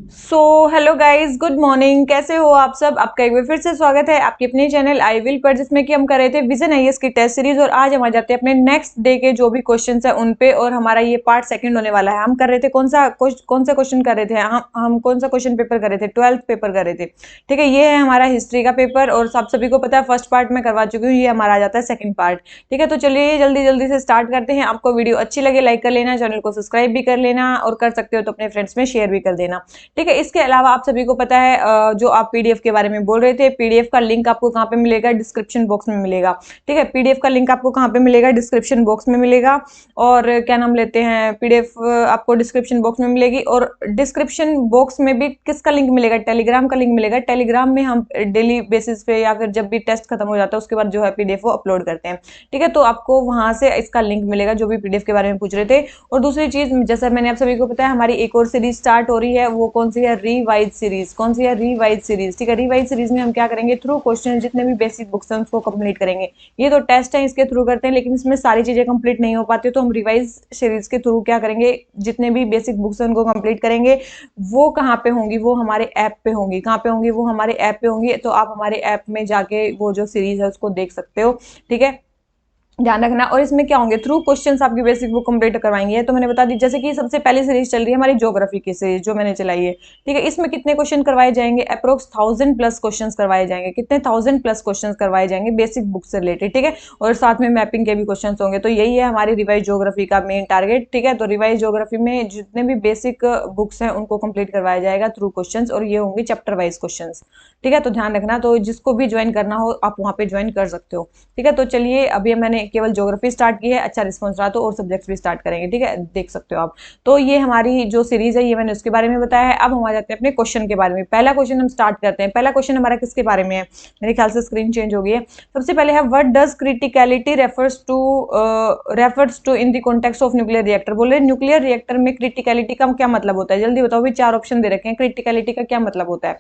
So hello guys, good morning. कैसे हो आप सब? आपका एक बार फिर से स्वागत है आपके अपने चैनल आई विल पर, जिसमें कि हम कर रहे थे विजन आईएएस की टेस्ट सीरीज। और आज हम आ जाते हैं अपने नेक्स्ट डे के जो भी क्वेश्चंस है उन पे, और हमारा ये पार्ट सेकंड होने वाला है। हम कर रहे थे कौन सा क्वेश्चन कर रहे थे, हम कौन सा क्वेश्चन पेपर कर रहे थे? 12th पेपर कर रहे थे। ठीक है, ये है हमारा हिस्ट्री का पेपर, और सब सभी को पता है फर्स्ट पार्ट में करवा चुकी हूँ, ये हमारा आ जाता है सेकंड पार्ट। ठीक है, तो चलिए जल्दी जल्दी से स्टार्ट करते हैं। आपको वीडियो अच्छी लगे लाइक कर लेना, चैनल को सब्सक्राइब भी कर लेना, और कर सकते हो तो अपने फ्रेंड्स में शेयर भी कर देना। ठीक है, इसके अलावा आप सभी को पता है जो आप पीडीएफ के बारे में बोल रहे थे, पीडीएफ का लिंक आपको कहाँ पे मिलेगा? डिस्क्रिप्शन बॉक्स में मिलेगा। ठीक है, पीडीएफ का लिंक आपको कहाँ पे मिलेगा? डिस्क्रिप्शन बॉक्स में मिलेगा। और क्या नाम लेते हैं, पीडीएफ आपको डिस्क्रिप्शन बॉक्स में मिलेगी। और डिस्क्रिप्शन बॉक्स में भी किसका लिंक मिलेगा? टेलीग्राम का लिंक मिलेगा। टेलीग्राम में हम डेली बेसिस पे या फिर जब भी टेस्ट खत्म हो जाता है उसके बाद जो है पीडीएफ वो अपलोड करते हैं। ठीक है, तो आपको वहां से इसका लिंक मिलेगा जो भी पीडीएफ के बारे में पूछ रहे थे। और दूसरी चीज, जैसा मैंने आप सभी को बताया, हमारी एक और सीरीज स्टार्ट हो रही है। वो कौन सी है? Revise series. कौन सी है? Revise series. ठीक है, रिवाइज सीरीज में हम क्या करेंगे? थ्रू क्वेश्चन जितने भी बेसिक बुक्स हैं उसको कंप्लीट करेंगे। ये तो टेस्ट है, इसके थ्रू करते हैं, लेकिन इसमें सारी चीजें कंप्लीट नहीं हो पाती, तो हम रिवाइज सीरीज के थ्रू क्या करेंगे? जितने भी बेसिक बुक्स हैं उनको कंप्लीट करेंगे। वो कहाँ पे होंगी? वो हमारे ऐप पे होंगी। कहाँ पे होंगी? वो हमारे ऐप पे होंगी। तो आप हमारे ऐप में जाके वो जो सीरीज है उसको देख सकते हो। ठीक है, ध्यान रखना। और इसमें क्या होंगे? थ्रू क्वेश्चंस आपकी बेसिक वो कंप्लीट करवाएंगे। तो मैंने बता दी, जैसे कि सबसे पहली सीरीज चल रही है हमारी ज्योग्राफी की सीरीज जो मैंने चलाई है। ठीक है, इसमें कितने क्वेश्चन करवाए जाएंगे? अप्रोक्स 1000+ क्वेश्चन करवाए जाएंगे। कितने? 1000+ क्वेश्चन करवाए जाएंगे बेसिक बुक से रिलेटेड। ठीक है, और साथ में मैपिंग के भी क्वेश्चन होंगे। तो यही है हमारी रिवाइज ज्योग्राफी का मेन टारगेट। ठीक है, तो रिवाइज ज्योग्राफी में जितने भी बेसिक बुक्स हैं उनको कंप्लीट करवाया जाएगा थ्रू क्वेश्चन, और ये होंगे चैप्टर वाइज क्वेश्चन। ठीक है, तो ध्यान रखना। तो जिसको भी ज्वाइन करना हो आप वहां पे ज्वाइन कर सकते हो। ठीक है, तो चलिए अभी मैंने केवल ज्योग्राफी स्टार्ट की है, अच्छा रिस्पॉन्स रहा तो और सब्जेक्ट्स भी स्टार्ट करेंगे। ठीक है, देख सकते हो आप। तो ये हमारी जो सीरीज है ये मैंने उसके बारे में बताया है। अब हम आ जाते हैं अपने क्वेश्चन के बारे में। पहला क्वेश्चन हम स्टार्ट करते हैं। पहला क्वेश्चन हमारा किसके बारे में है? मेरे ख्याल से स्क्रीन चेंज हो गई है। सबसे पहले है, what does criticality refers to in the context of nuclear reactor. बोले न्यूक्लियर रिएक्टर में क्रिटिकलिटी का क्या मतलब होता है? जल्दी बताओ भी, 4 ऑप्शन दे रखे हैं, क्रिटिकलिटी का क्या मतलब होता है?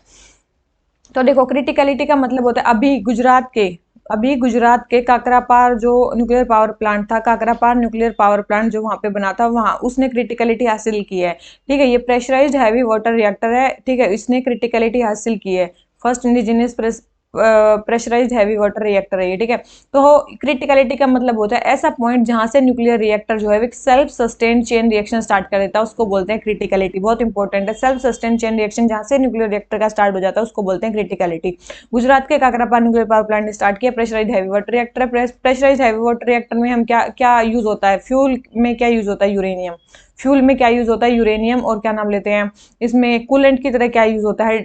तो देखो, क्रिटिकलिटी का मतलब होता है, अभी गुजरात के काकरापार जो न्यूक्लियर पावर प्लांट था, काकरापार न्यूक्लियर पावर प्लांट जो वहां पे बना था, वहां उसने क्रिटिकलिटी हासिल की है। ठीक है, ये प्रेशराइज्ड हैवी वाटर रिएक्टर है। ठीक है, इसने क्रिटिकलिटी हासिल की है। First indigenous pressurised heavy water reactor है ये। ठीक है, तो क्रिटिकलिटी का मतलब होता है ऐसा पॉइंट जहां से न्यूक्लियर रिएक्टर जो है self sustain chain reaction start कर देता है, उसको बोलते हैं क्रिटिकलिटी। बहुत इंपॉर्टेंट है, सेल्फ सस्टेन चेन रिएक्शन जहां से न्यूक्लियर रिएक्टर का स्टार्ट हो जाता है उसको बोलते हैं क्रिटिकलिटी। गुजरात के काकरापार न्यूक्लियर पावर प्लांट ने स्टार्ट किया। प्रेशराइज्ड हैवी वाटर रिएक्टर है। प्रेशराइज्ड हैवी वाटर रिएक्टर में हम क्या क्या यूज होता है? फ्यूल में क्या यूज होता है? यूरेनियम। फ्यूल में क्या यूज होता है? यूरेनियम। और क्या नाम लेते हैं, इसमें कूलेंट की तरह क्या यूज होता है?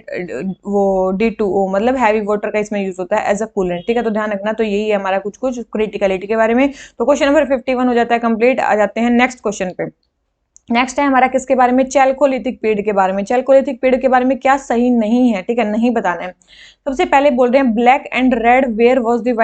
वो D2O, मतलब हैवी वाटर का इसमें यूज होता है एज अ कूलेंट। ठीक है, तो ध्यान रखना। तो यही है हमारा कुछ कुछ क्रिटिकलिटी के बारे में। तो क्वेश्चन नंबर 51 हो जाता है कंप्लीट। आ जाते हैं नेक्स्ट क्वेश्चन पे। नेक्स्ट है हमारा किसके बारे में? चैल्कोलिथिक पीरियड के बारे में। चैल्कोलिथिक पीरियड के बारे में क्या सही नहीं है? ठीक है, नहीं बताना है। सबसे पहले बोल रहे हैं, black and red ware was the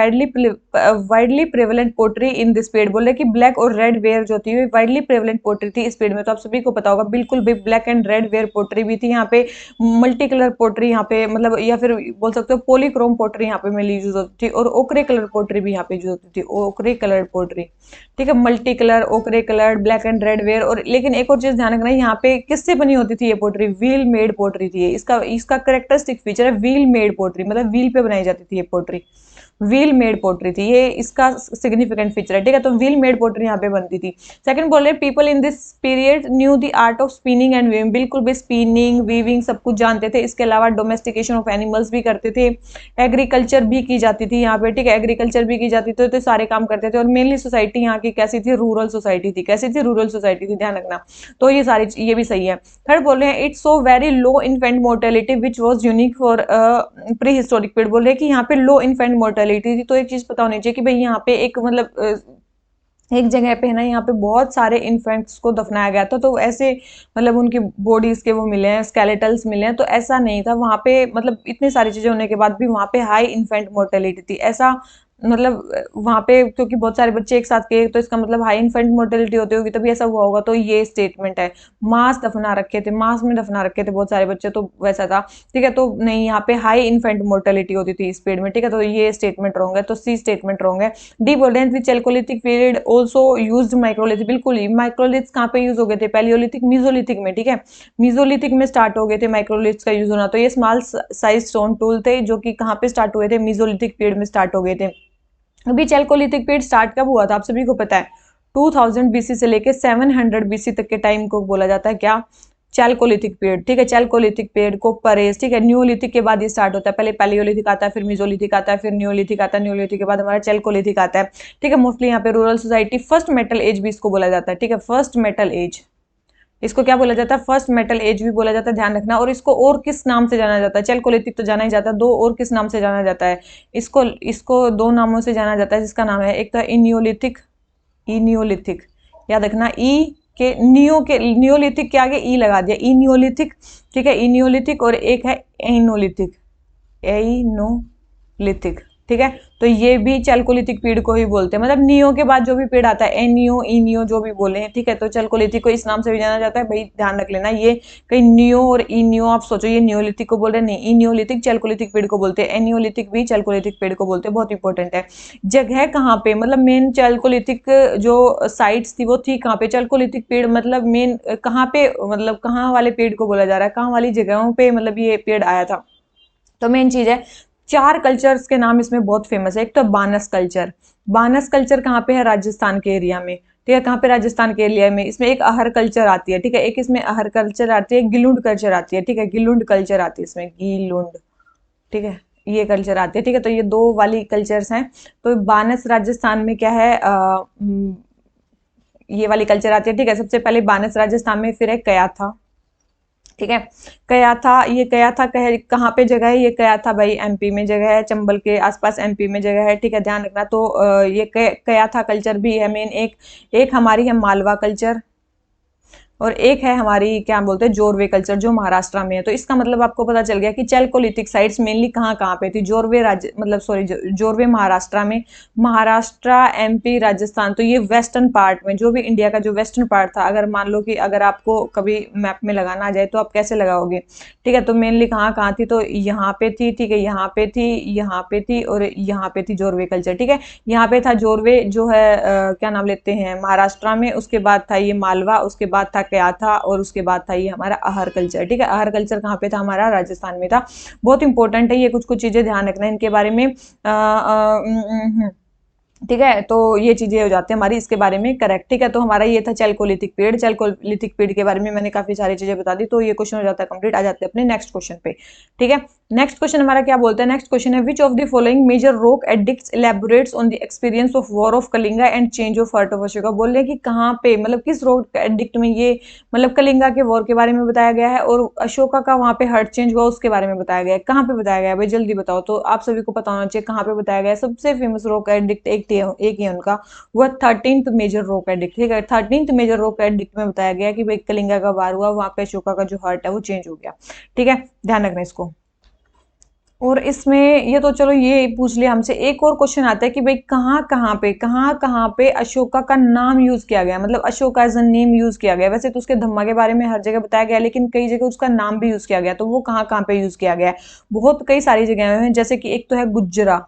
widely prevalent pottery in this period. बोल रहे हैं कि ब्लैक और रेड वेयर जो थी वाइडली प्रेवलेंट पोट्री थी इस पीरियड में। तो आप सभी को पता होगा, बिल्कुल भी black and red ware pottery भी थी यहाँ पे। मल्टी कलर पोट्री यहाँ पे, मतलब या फिर बोल सकते हो पॉलीक्रोम पोट्री यहाँ पे मिली यूज होती थी। और ओकरे कलर पोट्री भी यहाँ पे यूज होती थी, ओकरे कलर पोट्री। ठीक है, multi colour, ochre colour, black and red ware. और लेकिन एक और चीज ध्यान रखना, यहाँ पे किससे बनी होती थी ये पोट्री? व्हील मेड पोट्री थी। इसका इसका करेक्टरिस्टिक फीचर है व्हील मेड पोट्री, मतलब व्हील पे बनाई जाती थी ये पोट्री। व्हील मेड पोट्री थी, ये इसका सिग्निफिकेंट फीचर है। ठीक है, तो व्हील मेड पोट्री यहाँ पे बनती थी। सेकंड बोल रहे, people in this period new the art of spinning and weaving. बिल्कुल भी स्पिनिंग वीविंग सब कुछ जानते थे। इसके अलावा डोमेस्टिकेशन ऑफ एनिमल्स भी करते थे। एग्रीकल्चर भी की जाती थी यहाँ पे। ठीक है, एग्रीकल्चर भी की जाती थी, तो सारे काम करते थे। और मेनली सोसाइटी यहाँ की कैसी थी? रूरल सोसाइटी थी। कैसी थी? रूरल सोसाइटी थी, ध्यान रखना। तो ये भी सही है। थर्ड बोल रहे हैं, it's so very low infant mortality which was unique for pre historic period. बोल रहे हैं कि यहाँ पे लो इन्फेंट मोर्टेलिटी थी। तो एक चीज पता होनी चाहिए कि भाई यहाँ पे एक मतलब एक जगह पे है ना, यहाँ पे बहुत सारे इन्फेंट्स को दफनाया गया था। तो ऐसे मतलब उनकी बॉडीज के वो मिले हैं, स्केलेटल्स मिले हैं, तो ऐसा नहीं था वहां पे। मतलब इतनी सारी चीजें होने के बाद भी वहां पे हाई इन्फेंट मोर्टेलिटी थी, ऐसा मतलब वहां पे क्योंकि बहुत सारे बच्चे एक साथ के, तो इसका मतलब हाई इन्फेंट मोर्टेलिटी होती होगी, तभी ऐसा हुआ होगा। तो ये स्टेटमेंट है। मास दफना रखे थे, मास में दफना रखे थे बहुत सारे बच्चे, तो वैसा था। ठीक है, तो नहीं, यहाँ पे हाई इन्फेंट मोर्टेलिटी होती थी स्पीड में। ठीक है, तो ये स्टेटमेंट रॉन्ग है, तो सी स्टेटमेंट रॉन्ग है। डी बोल रहे हैं Chalcolithic period also use microlithic, बिल्कुल ही। माइक्रोलिथ्स कहाँ पे यूज हो गए थे? पैलियोलिथिक मीजोलिथिक में। ठीक है, मीजोलिथिक में स्टार्ट हो गए थे माइक्रोलिथ्स का यूज होना। तो ये स्मॉल साइज स्टोन टूल थे जो कि कहाँ पे स्टार्ट हुए थे? मीजोलिथिक पीरियड में स्टार्ट हो गए थे। अभी चैल्कोलिथिक पीरियड स्टार्ट कब हुआ था? आप सभी को पता है, 2000 बीसी से लेके 700 बीसी तक के टाइम को बोला जाता है क्या? Chalcolithic period. ठीक है, चैल्कोलिथिक पीरियड को परेज, ठीक है, न्यूलिथिक के बाद ये स्टार्ट होता है। पहले पैलियोलिथिक आता है, फिर मीजोलिथिक आता है, फिर न्यूलिथिक आता है, न्यूलिथिक के बाद हमारा चैल्कोलिथिक आता है। ठीक है, मोस्टली यहाँ पे rural society first metal age भी इसको बोला जाता है। ठीक है, फर्स्ट मेटल एज, इसको क्या बोला जाता है? फर्स्ट मेटल एज भी बोला जाता है, ध्यान रखना। और इसको और किस नाम से जाना जाता है? चैल्कोलिथिक तो जाना ही जाता है, दो और किस नाम से जाना जाता है इसको? इसको दो नामों से जाना जाता है, जिसका नाम है, एक तो इनियोलिथिक, इनियोलिथिक, याद रखना। ई के नियोलिथिक के आगे ई लगा दिया, इनियोलिथिक। ठीक है, इनियोलिथिक, और एक है एनोलिथिक, एनोलिथिक। ठीक है, तो ये भी चैल्कोलिथिक पीरियड को ही बोलते हैं। मतलब नियो के बाद जो भी पीरियड आता है, एनियो इनियो जो भी बोले हैं, ठीक है, तो चैल्कोलिथिक को इस नाम से भी जाना जाता है। भाई ध्यान रख लेना, ये कहीं नियो और इनियो आप सोचो ये नियोलिथिक को बोल रहे हैं, नहीं, इनियोलिथिक चैल्कोलिथिक पीरियड को बोलते हैं, एनियोलिथिक भी चैल्कोलिथिक पीरियड को बोलते हैं। बहुत इंपॉर्टेंट है। जगह कहाँ पे, मतलब मेन चैल्कोलिथिक जो साइट्स थी वो थी कहाँ पे? चैल्कोलिथिक पीरियड मतलब मेन कहाँ पे, मतलब कहाँ वाले पीरियड को बोला जा रहा है, कहाँ वाली जगहों पे मतलब ये पीरियड आया था? तो मेन चीज है, चार कल्चर्स के नाम इसमें बहुत फेमस है। एक तो बानस कल्चर। बानस कल्चर कहाँ पे है? राजस्थान के एरिया में। ठीक है, कहाँ पे? राजस्थान के एरिया में। इसमें एक अहर कल्चर आती है। ठीक है, एक इसमें अहर कल्चर आती है, गिलुंड कल्चर आती है। ठीक है, गिलुंड कल्चर आती है इसमें, गिलुंड। ठीक है, ये कल्चर आती है। ठीक है, तो ये दो वाली कल्चर्स हैं। तो बानस राजस्थान में क्या है? ये वाली कल्चर आती है। ठीक है, सबसे पहले बानस राजस्थान में, फिर है कयाथा। ठीक है, कयाथा, ये कयाथा कहाँ पे जगह है? ये कयाथा भाई एमपी में जगह है, चंबल के आसपास एमपी में जगह है। ठीक है, ध्यान रखना। तो ये कयाथा कल्चर भी है मेन। एक एक हमारी है मालवा कल्चर, और एक है हमारी क्या बोलते हैं, जोरवे कल्चर, जो महाराष्ट्र में है। तो इसका मतलब आपको पता चल गया कि चैल्कोलिथिक साइट्स मेनली कहाँ कहाँ पे थी? जोरवे राज्य, मतलब सॉरी, जोरवे महाराष्ट्र में, महाराष्ट्र, एमपी, राजस्थान। तो ये वेस्टर्न पार्ट में, जो भी इंडिया का जो वेस्टर्न पार्ट था, अगर मान लो कि अगर आपको कभी मैप में लगाना आ जाए तो आप कैसे लगाओगे? ठीक है, तो मेनली कहाँ कहाँ थी? तो यहाँ पे थी, ठीक है, यहाँ पे थी, यहाँ पे थी, और यहाँ पे थी जोरवे कल्चर। ठीक है, यहाँ पे था जोरवे जो है क्या नाम लेते हैं, महाराष्ट्र में। उसके बाद था ये मालवा, उसके बाद था क्या था, और उसके बाद था ये हमारा अहर कल्चर। ठीक है, अहर कल्चर कहाँ पे था? हमारा राजस्थान में था। बहुत इंपॉर्टेंट है ये, कुछ कुछ चीजें ध्यान रखना इनके बारे में। ठीक है, तो ये चीजें हो जाती है हमारी इसके बारे में करेक्ट। ठीक है, तो हमारा ये था चैल्कोलिथिक पीरियड। चैल्कोलिथिक पीरियड के बारे में मैंने काफी सारी चीजें बता दी, तो ये क्वेश्चन हो जाता है कंप्लीट। आ जाते हैं अपने नेक्स्ट क्वेश्चन पे। ठीक है, नेक्स्ट क्वेश्चन हमारा क्या बोलता है? नेक्स्ट क्वेश्चन है, which of the following major rock edicts elaborates on the experience of war of Kalinga and change of heart of Ashoka? बोल रहे हैं कि कहाँ पे, मतलब किस रॉक एडिक्ट में ये, मतलब कलिंगा के वॉर के बारे में बताया गया है, और अशोका का वहां पे हार्ट चेंज हुआ उसके बारे में बताया गया है। कहाँ पे बताया गया है भाई, जल्दी बताओ। तो आप सभी को पता होना चाहिए कहाँ पे बताया गया है। सबसे फेमस रॉक एडिक्ट एक ही है उनका, वह 13th मेजर रॉक एडिक्ट। ठीक है, 13th मेजर रॉक एडिक्ट में बताया गया कि भाई कलिंगा का वार हुआ, वहां पे अशोका का जो हार्ट है वो चेंज हो गया। ठीक है, ध्यान रखना इसको। और इसमें ये तो चलो ये पूछ लिया हमसे। एक और क्वेश्चन आता है कि भाई कहाँ कहाँ पे अशोका का नाम यूज किया गया, मतलब Ashoka as a name use किया गया। वैसे तो उसके धम्मा के बारे में हर जगह बताया गया, लेकिन कई जगह उसका नाम भी यूज किया गया। तो वो कहाँ कहाँ पे यूज किया गया है? बहुत कई सारी जगह हैं, जैसे कि एक तो है गुज्जरा।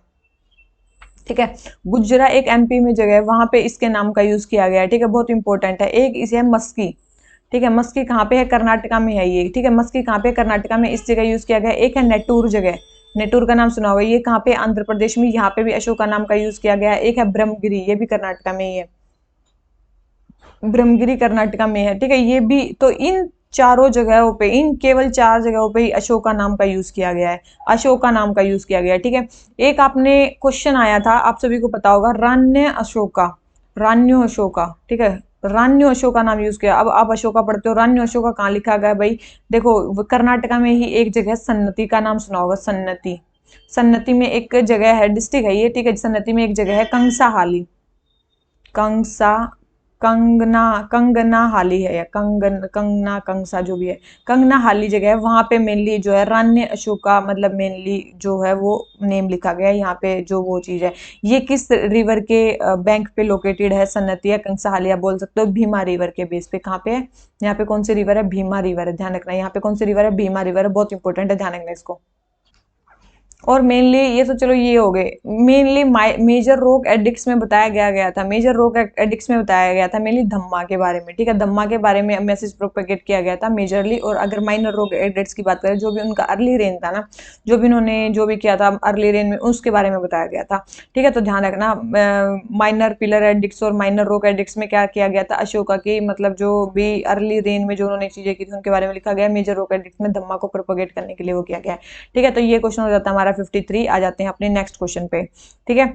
ठीक है, गुज्जरा एक एमपी में जगह है, वहां पे इसके नाम का यूज किया गया है। ठीक है, बहुत इंपॉर्टेंट है। एक इसे है मस्की। ठीक है, मस्की कहाँ पे है? कर्नाटका में है ये। ठीक है, मस्की कहाँ पे? कर्नाटका में, इस जगह यूज किया गया है। एक है नेटूर जगह, नेटूर का नाम सुना होगा, ये कहाँ पे? आंध्र प्रदेश में, यहाँ पे भी अशोक का नाम का यूज किया गया है। एक है ब्रह्मगिरी, ये भी कर्नाटका में ही है, ब्रह्मगिरी कर्नाटका में है। ठीक है, ये भी। तो इन चारों जगहों पे, इन केवल चार जगहों पे ही अशोका नाम का यूज किया गया है, अशोका नाम का यूज किया गया है। ठीक है, एक आपने क्वेश्चन आया था, आप सभी को पता होगा, रान्य अशोका, रान्यो अशोका। ठीक है, रान्यो अशोका नाम यूज किया। अब आप अशोका पढ़ते हो, रान्यो अशोका कहाँ लिखा गया भाई? देखो, कर्नाटका में ही एक जगह सन्नति का नाम सुना होगा, सन्नति। सन्नति में एक जगह है, डिस्ट्रिक्ट है ये। ठीक है, सन्नति में एक जगह है कंसाहाली, कंसा कंगना कंगना हाली है, या कंगना कंगसा जो भी है, कंगना हाली जगह है, वहां पे मेनली जो है रान्य अशोका मतलब मेनली जो है वो नेम लिखा गया है यहाँ पे जो वो चीज है। ये किस रिवर के बैंक पे लोकेटेड है? सन्नतिया कंगसा हाली, आप बोल सकते हो भीमा रिवर के बेस पे। कहाँ पे है? यहाँ पे कौन सी रिवर है? भीमा रिवर है, ध्यान रखना। यहाँ पे कौन सी रिवर है? भीमा रिवर है, बहुत इंपॉर्टेंट है, ध्यान रखना इसको। और मेनली ये तो चलो ये हो गए। मेनली मेजर रोग एडिक्ट्स में बताया गया था, मेजर रोग एडिक्ट्स में बताया गया था मेनली धम्मा के बारे में, ठीक है, धम्मा के बारे में मैसेज प्रोपेगेट किया गया था मेजरली। और अगर माइनर रोग एडिक्ट्स की बात करें, जो भी उनका अर्ली रेन था ना, जो भी उन्होंने जो भी किया था अर्ली रेन में, उसके बारे में बताया गया था, ठीक है। तो ध्यान रखना, माइनर पिलर एडिक्ट्स और माइनर रोग एडिक्ट्स में क्या किया गया था? अशोका की मतलब जो भी अर्ली रेन में जो उन्होंने चीजें की थी उनके बारे में लिखा गया। मेजर रोग एडिक्ट्स में धम्मा को प्रोपेगेट करने के लिए वो किया गया है, ठीक है। तो ये क्वेश्चन हो जाता है हमारा 53। आ जाते हैं अपने नेक्स्ट क्वेश्चन पे, ठीक है।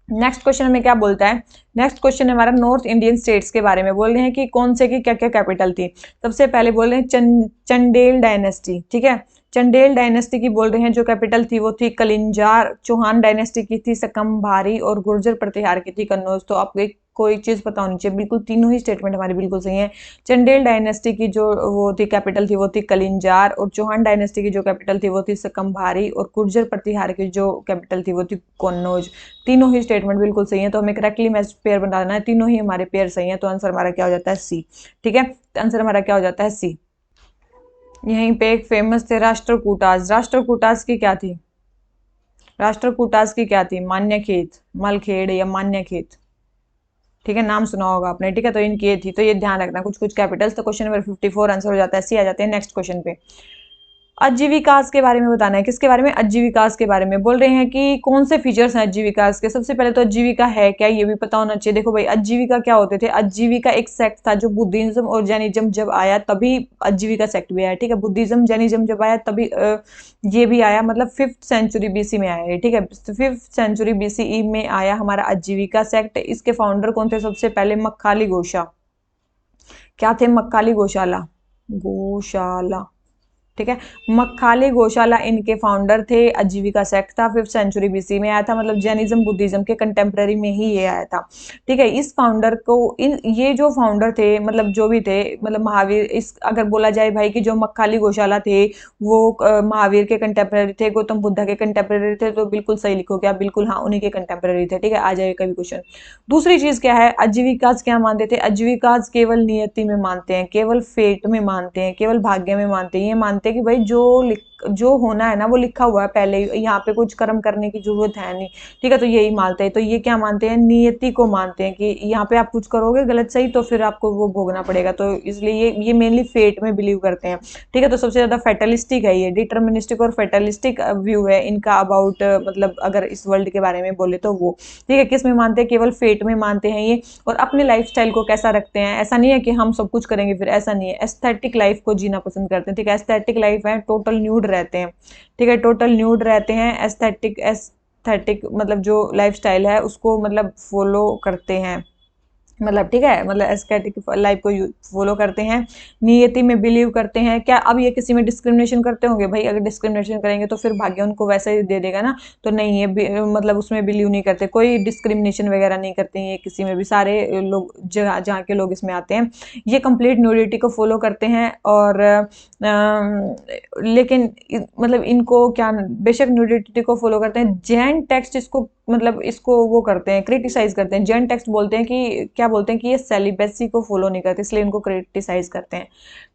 नेक्स्ट क्वेश्चन में क्या बोलता है? नेक्स्ट क्वेश्चन हमारा नॉर्थ इंडियन स्टेट्स के बारे में बोल रहे हैं कि कौन से की क्या क्या कैपिटल थी। सबसे पहले बोल रहे हैं चंडेल डायनेस्टी, ठीक है, चंडेल डायनेस्टी की बोल रहे हैं जो कैपिटल थी वो थी कलिंजार। चौहान डायनेस्टी की थी सकम्भारी, और गुर्जर प्रतिहार की थी कन्नौज। तो आपको एक कोई चीज पता होनी चाहिए, बिल्कुल तीनों ही स्टेटमेंट हमारी बिल्कुल सही है। चंडेल डायनेस्टी की जो वो थी कैपिटल थी वो थी कलिंजार, और चौहान डायनेस्टी की जो कैपिटल थी वो थी सकम्भारी, और गुर्जर प्रतिहार की जो कैपिटल थी वो थी कन्नौज। तीनों ही स्टेटमेंट बिल्कुल सही है, तो हमें करेक्टली मैच पेयर बनाना है, तीनों ही हमारे पेयर सही है, तो आंसर हमारा क्या हो जाता है? सी, ठीक है। आंसर हमारा क्या हो जाता है? सी। यहीं पे एक फेमस थे राष्ट्रकूटास, राष्ट्रकूटास की क्या थी? राष्ट्रकूटास की क्या थी? मान्यखेत, मलखेड़ या मान्यखेत, ठीक है, नाम सुना होगा आपने, ठीक है। तो इनकी ये थी, तो ये ध्यान रखना कुछ कुछ कैपिटल्स। तो क्वेश्चन नंबर 54 आंसर हो जाता है सी। आ जाते हैं नेक्स्ट क्वेश्चन पे। आजीविकास के बारे में बताना है, किसके बारे में? आजीविकास के बारे में बोल रहे हैं कि कौन से फीचर्स हैं आजीविकास के। सबसे पहले तो आजीविका है क्या, ये भी पता होना चाहिए। देखो भाई, आजीविका क्या होते थे? आजीविका एक सेक्ट था जो बुद्धिज्म और जैनिज्म जब आया तभी आजीविका सेक्ट भी आया, ठीक है। बुद्धिज्म जैनिज्म जब आया तभी ये भी आया, मतलब 5th सेंचुरी बीसी में आया, ठीक है, 5th सेंचुरी बीसीई में आया हमारा आजीविका सेक्ट। इसके फाउंडर कौन थे? सबसे पहले मक्खाली गोशा। क्या थे? मक्खाली गोशाला, गोशाला, ठीक है, मक्खाली गोशाला इनके फाउंडर थे। आजीविका सेक्ट था, 5th सेंचुरी बीसी में आया था, मतलब जैनिज्म बुद्धिज्म के कंटेम्प्रेरी में ही ये आया था, ठीक है। इस फाउंडर को ये जो फाउंडर थे मतलब जो भी थे मतलब महावीर, इस अगर बोला जाए भाई कि जो मक्खाली गोशाला थे वो महावीर के कंटेम्प्रेरी थे, गौतम बुद्धा के कंटेम्प्रेरी थे, तो बिल्कुल सही लिखोगे आप, बिल्कुल हाँ उन्हीं के कंटेम्प्रेरी थे, ठीक है। आ जाएगा कभी क्वेश्चन। दूसरी चीज क्या है? आजीविकास क्या मानते थे? आजीविकास केवल नियति में मानते हैं, केवल फेट में मानते हैं, केवल भाग्य में मानते हैं। ये मानते हैं कि भाई जो होना है ना वो लिखा हुआ है पहले ही, यहाँ पे कुछ कर्म करने की जरूरत है नहीं, ठीक है। तो यही मानते हैं। तो ये क्या मानते हैं? नियति को मानते हैं कि यहाँ पे आप कुछ करोगे गलत सही तो फिर आपको वो भोगना पड़ेगा, तो इसलिए ये मेनली फेट में बिलीव करते हैं, ठीक है। तो सबसे ज्यादा फेटलिस्टिक है ये, डिटर्मिनिस्टिक और फेटलिस्टिक व्यू है इनका अबाउट मतलब अगर इस वर्ल्ड के बारे में बोले तो वो, ठीक है। किस में मानते हैं? केवल फेट में मानते हैं ये। और अपने लाइफस्टाइल को कैसा रखते हैं? ऐसा नहीं है कि हम सब कुछ करेंगे, फिर ऐसा नहीं है, एस्थेटिक लाइफ को जीना पसंद करते हैं, ठीक है। एस्थेटिक लाइफ है, टोटल न्यूड रहते हैं, ठीक है, टोटल न्यूड रहते हैं। एस्थेटिक मतलब जो लाइफस्टाइल है उसको मतलब फॉलो करते हैं, मतलब ठीक है, मतलब एस्थेटिक लाइफ को फॉलो करते हैं। नियति में बिलीव करते हैं। क्या अब ये किसी में डिस्क्रिमिनेशन करते होंगे? भाई अगर डिस्क्रिमिनेशन करेंगे तो फिर भाग्य उनको वैसे ही दे देगा ना, तो नहीं ये मतलब उसमें बिलीव नहीं करते, कोई डिस्क्रिमिनेशन वगैरह नहीं करते हैं ये किसी में भी, सारे लोग जहाँ के लोग इसमें आते हैं। ये कंप्लीट न्यूडिटी को फॉलो करते हैं, और लेकिन मतलब इनको क्या, बेशक न्यूडिटी को फॉलो करते हैं, जैन टेक्स्ट इसको मतलब इसको वो करते हैं, क्रिटिसाइज करते हैं। जैन टेक्स्ट बोलते हैं कि क्या बोलते हैं कि ये सेलिबेसी को फॉलो नहीं करते, इसलिए इनको क्रिटिसाइज करते हैं,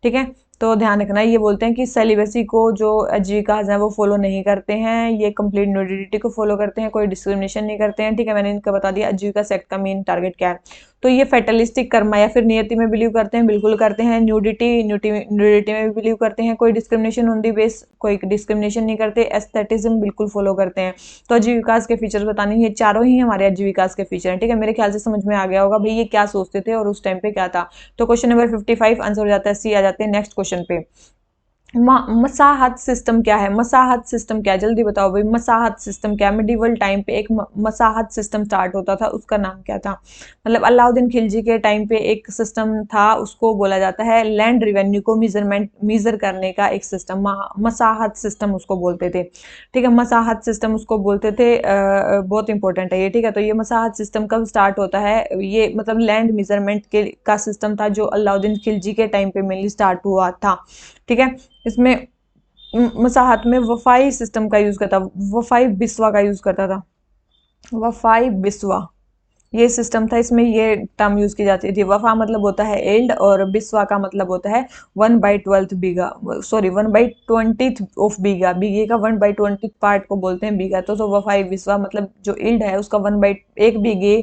ठीक है। तो ध्यान रखना, ये बोलते हैं कि सेलिबेसी को जो आजीविकास है वो फॉलो नहीं करते हैं, ये कंप्लीट न्यूडिटी को फॉलो करते हैं, कोई डिस्क्रिमिनेशन नहीं करते हैं, ठीक है। मैंने इनका बता दिया आजीविका सेक्ट का मेन टारगेट क्या है। तो ये फेटलिस्टिक कर्मा या फिर नियति में बिलीव करते हैं, बिल्कुल करते हैं। न्यूडिटी में भी बिलीव करते हैं, कोई डिस्क्रिमिनेशन ऑन दी बेस, कोई डिस्क्रिमिनेशन नहीं करते। एस्थेटिज्म बिल्कुल फॉलो करते हैं। तो आजीविकास के फीचर्स बताने, ये चारों ही हमारे आजीविकास के फीचर हैं, ठीक है। मेरे ख्याल से समझ में आ गया होगा भाई ये क्या सोचते थे और उस टाइम पे क्या था। तो क्वेश्चन नंबर 55 आंसर हो जाता है सी। आ जाते हैं नेक्स्ट क्वेश्चन पे। मसाहत सिस्टम क्या है? मसाहत सिस्टम क्या है? जल्दी बताओ भाई, मसाहत सिस्टम क्या है? मिडिवल टाइम पे एक मसाहत सिस्टम स्टार्ट होता था, उसका नाम क्या था? मतलब अलाउद्दीन खिलजी के टाइम पे एक सिस्टम था, उसको बोला जाता है लैंड रेवेन्यू को मीजर करने का एक सिस्टम, मसाहत सिस्टम उसको बोलते थे। ठीक है, मसाहत सिस्टम उसको बोलते थे। बहुत इंपॉर्टेंट है ये। ठीक है, तो ये मसाहत सिस्टम कब स्टार्ट होता है? ये मतलब लैंड मेजरमेंट के का सिस्टम था जो अलाउद्दीन खिलजी के टाइम पे मेनली स्टार्ट हुआ था। ठीक है, इसमें मसाहत में वफाई सिस्टम का यूज करता, वफाई बिस्वा का यूज करता था। वफाई बिस्वा ये सिस्टम था, इसमें ये टर्म यूज की जाती थी। वफा मतलब होता है एल्ड, और बिस्वा का मतलब होता है 1/12 बीघा, सॉरी 1/20 ऑफ बीघा। बीघे का 1/20 पार्ट को बोलते हैं बीघा। तो वफाई बिस्वा मतलब जो इल्ड है उसका 1 बीघे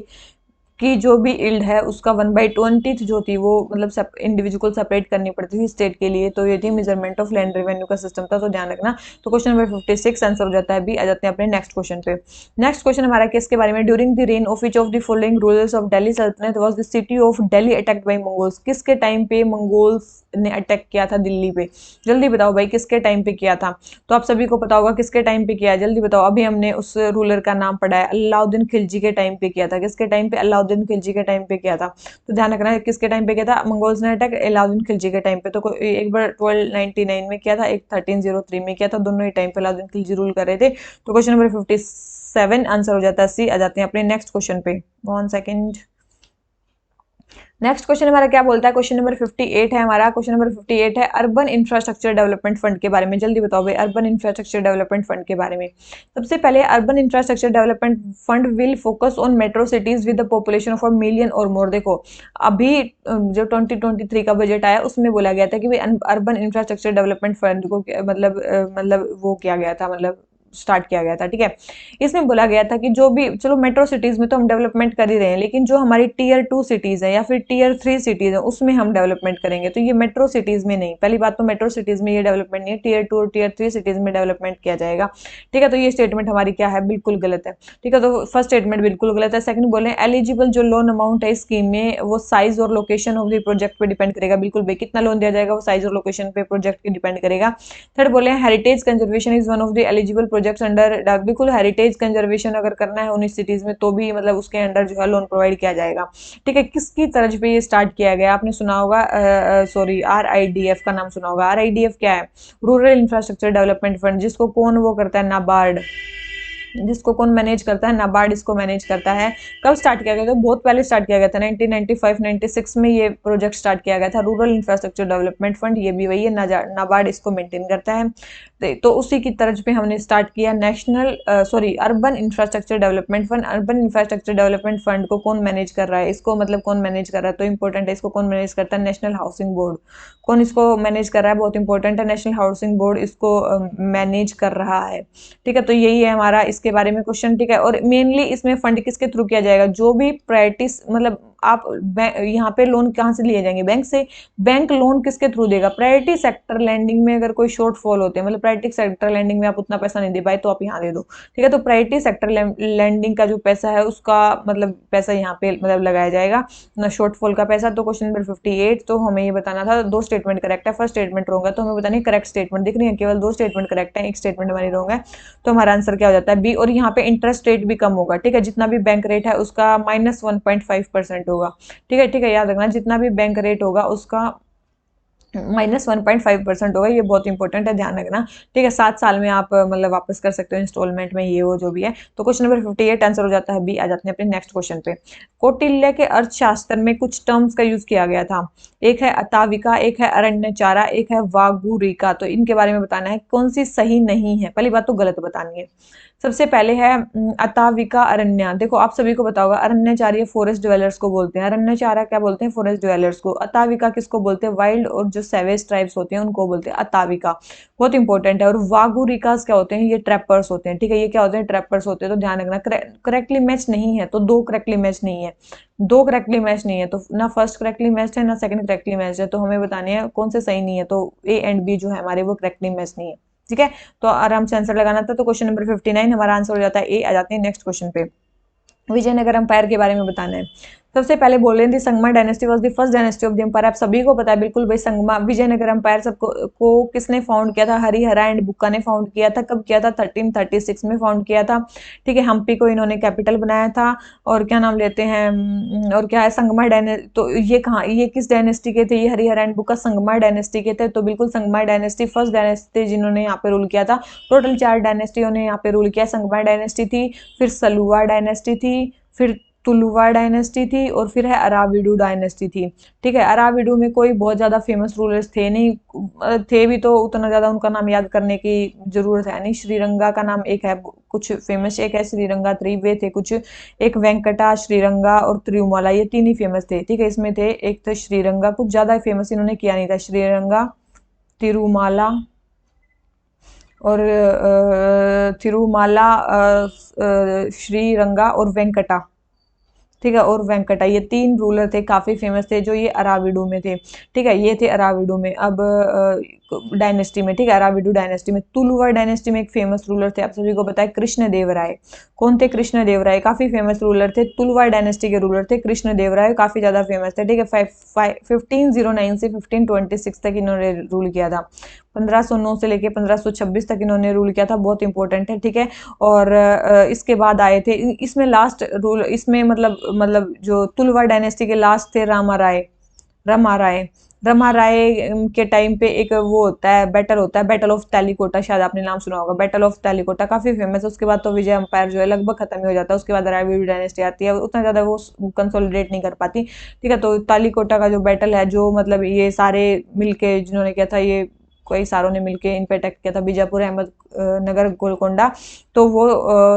की जो भी इल्ड है उसका 1/20 जो थी वो मतलब इंडिविजुअल को सेपरेट करनी पड़ती थी स्टेट के लिए। तो ये थी मेजरमेंट ऑफ लैंड रेवेन्यू का सिस्टम था, तो ध्यान रखना। तो क्वेश्चन नंबर 56 आंसर हो जाता है बी। आ जाते हैं अपने नेक्स्ट क्वेश्चन पे। नेक्स्ट क्वेश्चन हमारा किसके बारे में? During the reign of which of the following rulers of Delhi sultanate was the city of Delhi attacked by Mongols? किसके टाइम पे मंगोल्स ने अटैक किया था दिल्ली पे? जल्दी बताओ भाई, किसके टाइम पे किया था? तो आप सभी को पता होगा किसके टाइम पे किया है, जल्दी बताओ। अभी हमने उस रूलर का नाम पढ़ा है, अलाउद्दीन खिलजी के टाइम पे किया था। किसके टाइम पे? अलाउद्दीन खिलजी के टाइम पे किया था। तो ध्यान रखना है किसके टाइम पे किया था मंगोल्स ने अटैक, अलाउद्दीन खिलजी के टाइम पे। तो एक बार 1299 में किया था, एक 1303 में किया था, दोनों ही टाइम पे अलाउद्दीन खिलजी रूल कर रहे थे। तो क्वेश्चन नंबर 57 आंसर हो जाता है सी। आ जाते हैं अपने नेक्स्ट क्वेश्चन पे। 1 सेकेंड। नेक्स्ट क्वेश्चन हमारा क्या बोलता है? क्वेश्चन नंबर 58 है हमारा। क्वेश्चन नंबर 58 है अर्बन इंफ्रास्ट्रक्चर डेवलपमेंट फंड के बारे में। जल्दी बताओ भाई, अर्बन इंफ्रास्ट्रक्चर डेवलपमेंट फंड के बारे में। सबसे पहले urban infrastructure development fund will focus on metro cities with the population of 1 million और मोर। देखो अभी जो 2023 का बजट आया उसमें बोला गया था कि भाई अर्बन इंफ्रास्ट्रक्चर डेवलपमेंट फंड को मतलब वो किया गया था, मतलब स्टार्ट किया गया था। ठीक है, इसमें बोला गया था कि जो भी, चलो मेट्रो सिटीज में तो हम डेवलपमेंट कर ही रहे हैं, लेकिन जो हमारी टीयर 2 सिटीज है या फिर टीयर 3 सिटीज है उसमें हम डेवलपमेंट करेंगे। तो ये मेट्रो सिटीज में नहीं, पहली बात तो मेट्रो सिटीज में ये डेवलपमेंट नहीं है, टीयर 2 और टीयर 3 सिटीज में डेवलपमेंट किया जाएगा। ठीक है, तो ये स्टेटमेंट हमारी क्या है? बिल्कुल गलत है। ठीक है, तो फर्स्ट स्टेटमेंट बिल्कुल गलत है। सेकंड बोले एलिजिबल जो लोन अमाउंट है स्कीम में वो साइज और लोकेशन ऑफ द प्रोजेक्ट पे डिपेंड करेगा। बिल्कुल भाई, कितना लोन दिया जाएगा वो साइज और लोकेशन पे प्रोजेक्ट पे डिपेंड करेगा। थर्ड बोले heritage conservation is one of the eligible projects under. बिल्कुल, हेरिटेज कंजर्वेशन अगर करना है उन सिटीज में तो भी मतलब उसके अंडर जो है लोन प्रोवाइड किया जाएगा। ठीक है, किसकी तर्ज पे ये स्टार्ट किया गया? आपने सुना होगा, सॉरी RIDF का नाम सुना होगा। RIDF क्या है? रूरल इंफ्रास्ट्रक्चर डेवलपमेंट फंड, जिसको कौन वो करता है? नाबार्ड। जिसको कौन मैनेज करता है? नाबार्ड इसको मैनेज करता है। कब स्टार्ट किया गया था? बहुत पहले स्टार्ट किया गया था, 1995-96 में ये प्रोजेक्ट स्टार्ट किया गया था, रूरल इंफ्रास्ट्रक्चर डेवलपमेंट फंड। ये भी वही है, नाबार्ड इसको मेंटेन करता है। तो उसी की तर्ज पे हमने स्टार्ट किया national sorry urban infrastructure development fund. Urban infrastructure development fund को कौन मैनेज कर रहा है? इसको मतलब कौन मैनेज कर रहा है? तो इंपॉर्टेंट है, इसको कौन मैनेज करता है? National housing board. कौन इसको मैनेज कर रहा है? बहुत इंपॉर्टेंट है, नेशनल हाउसिंग बोर्ड इसको मैनेज कर रहा है। ठीक है, तो यही है हमारा इसके बारे में क्वेश्चन। ठीक है, और मेनली इसमें फंड किसके थ्रू किया जाएगा? जो भी प्रायोरिटीज, मतलब आप यहाँ पे लोन कहाँ से लिए जाएंगे? बैंक से। बैंक लोन किसके थ्रू देगा? प्रायोरिटी सेक्टर लैंडिंग में अगर कोई शॉर्टफॉल होते हैं, मतलब प्रायोरिटी सेक्टर लैंडिंग में आप उतना पैसा नहीं दे पाए तो आप यहाँ दे दो। ठीक है, तो प्रायोरिटी सेक्टर लैंडिंग का जो पैसा है उसका मतलब पैसा यहाँ पे मतलब लगाया जाएगा ना, शॉर्टफॉल का पैसा। तो क्वेश्चन नंबर 58, तो हमें ये बताना था दो स्टेटमेंट करेक्ट है, फर्स्ट स्टेटमेंट रॉन्ग है, तो हमें बतानी करेक्ट स्टेटमेंट। दिख रही है, केवल दो स्टेटमेंट करेक्ट है, एक स्टेटमेंट हमारी रॉन्ग है। तो हमारा आंसर क्या हो जाता है? बी। और यहाँ पे इंटरेस्ट रेट भी कम होगा। ठीक है, जितना भी बैंक रेट है उसका -1.5% होगा। ठीक है, ठीक है, याद रखना, जितना भी बैंक रेट होगा उसका -1.5% होगा। ये बहुत इंपॉर्टेंट है, ध्यान रखना। ठीक है, 7 साल में आप मतलब वापस कर सकते हो इंस्टॉलमेंट में, ये वो जो भी है। तो क्वेश्चन नंबर 58 आंसर हो जाता है बी। आ जाते हैं अपने नेक्स्ट क्वेश्चन पे। कौटिल्य के अर्थशास्त्र में कुछ टर्म्स का यूज किया गया था। एक है अताविका, एक है अरण्यचारा, एक है वागुरिका। तो इनके बारे में बताना है कौन सी सही नहीं है। पहली बात तो गलत बतानी है। सबसे पहले है अताविका अरण्य। देखो आप सभी को बताओगा, अरण्यचारी फॉरेस्ट ड्वेलर्स को बोलते हैं, अरण्यचारा क्या बोलते हैं? फॉरेस्ट ड्वेलर्स को। अताविका किसको बोलते हैं? वाइल्ड और जो सेवेज ट्राइब्स होते हैं उनको बोलते हैं अताविका। बहुत इंपॉर्टेंट है। और वागुरिकास क्या होते हैं? ये ट्रैपर्स होते हैं। ठीक है, ये क्या होते हैं? ट्रैपर्स होते हैं। तो ध्यान रखना, करेक्टली मैच नहीं है, तो दो करेक्टली मैच नहीं है, दो करेक्टली मैच नहीं है, तो ना फर्स्ट करेक्टली मैच है ना सेकंड करेक्टली मैच है। तो हमें बताने हैं कौन से सही नहीं है। तो ए एंड बी जो है हमारे वो करेक्टली मैच नहीं है। ठीक है, तो आराम से आंसर लगाना था। तो क्वेश्चन नंबर 59 हमारा आंसर हो जाता है ए। आ जाते हैं नेक्स्ट क्वेश्चन पे। विजयनगर अंपायर के बारे में बताना है। सबसे पहले बोल रहे थे Sangama dynasty was the first dynasty of the empire. आप सभी को पता है बिल्कुल भाई, संगमा विजयनगर एम्पायर सबको को किसने फाउंड किया था? हरिहरा एंड बुक्का ने फाउंड किया था। कब किया था? 1336 में फाउंड किया था। ठीक है, हम्पी को इन्होंने कैपिटल बनाया था। और क्या नाम लेते हैं, और क्या है, संगमा डायनेस्टी। तो ये कहाँ, ये किस डायनेस्टी के थे? ये Harihara and Bukka Sangma dynasty के थे। तो बिल्कुल संगमा डायनेस्टी फर्स्ट डायनेस्टी जिन्होंने यहाँ पे रूल किया था। टोटल 4 डायनेस्टियों ने यहाँ पे रूल किया। संगमा डायनेस्टी थी, फिर सलुवा डायनेस्टी थी, फिर तुलुवा डायनेस्टी थी, और फिर है अराविडू डायनेस्टी थी। ठीक है, अराविडू में कोई बहुत ज्यादा फेमस रूलर्स थे नहीं, थे भी तो उतना ज्यादा उनका नाम याद करने की जरूरत है नहीं। श्रीरंगा का नाम एक है कुछ फेमस, एक है श्रीरंगा त्रिवे थे कुछ, एक वेंकटा, श्रीरंगा और त्रिउमाला, ये 3 ही फेमस थे। ठीक है, इसमें थे, एक था श्रीरंगा, कुछ ज्यादा फेमस इन्होंने किया नहीं था। श्रीरंगा, तिरुमाला और तिरुमाला, श्रीरंगा और वेंकटा। ठीक है, और वेंकटा, ये 3 रूलर थे, काफी फेमस थे, जो ये अराविडू में थे। ठीक है, ये थे अराविडू में। अब डायनेस्टी में, ठीक है, अराविडू डायनेस्टी में, तुलुवा डायनेस्टी में एक फेमस रूलर थे, आप सभी को पता है, कृष्णदेवराय। कौन थे? कृष्णदेवराय, काफी फेमस रूलर थे। तुलुवा डायनेस्टी के रूलर थे कृष्णदेवराय, काफी ज्यादा फेमस थे। ठीक है, 1509 से 1526 तक इन्होंने रूल किया था। 1509 से लेके 1526 तक इन्होंने रूल किया था, बहुत इंपॉर्टेंट है। ठीक है, और इसके बाद आए थे, इसमें लास्ट रूल, इसमें मतलब जो तुलवा डायनेस्टी के लास्ट थे रमा राय। रमा राय के टाइम पे एक वो होता है, बैटल होता है, बैटल ऑफ तेलिकोटा, शायद आपने नाम सुना होगा, बैटल ऑफ तेलिकोटा, काफी फेमस है। उसके बाद तो विजय एम्पायर जो है लगभग खत्म ही हो जाता है। उसके बाद अराविड डायनेस्टी आती है, उतना ज्यादा वो कंसोलिडेट नहीं कर पाती। ठीक है, तो तेलिकोटा का जो बैटल है, जो मतलब ये सारे मिलके जिन्होंने किया था, ये कई सारों ने मिलके इन पे अटैक किया था, बीजापुर, अहमद नगर, गोलकोंडा, तो वो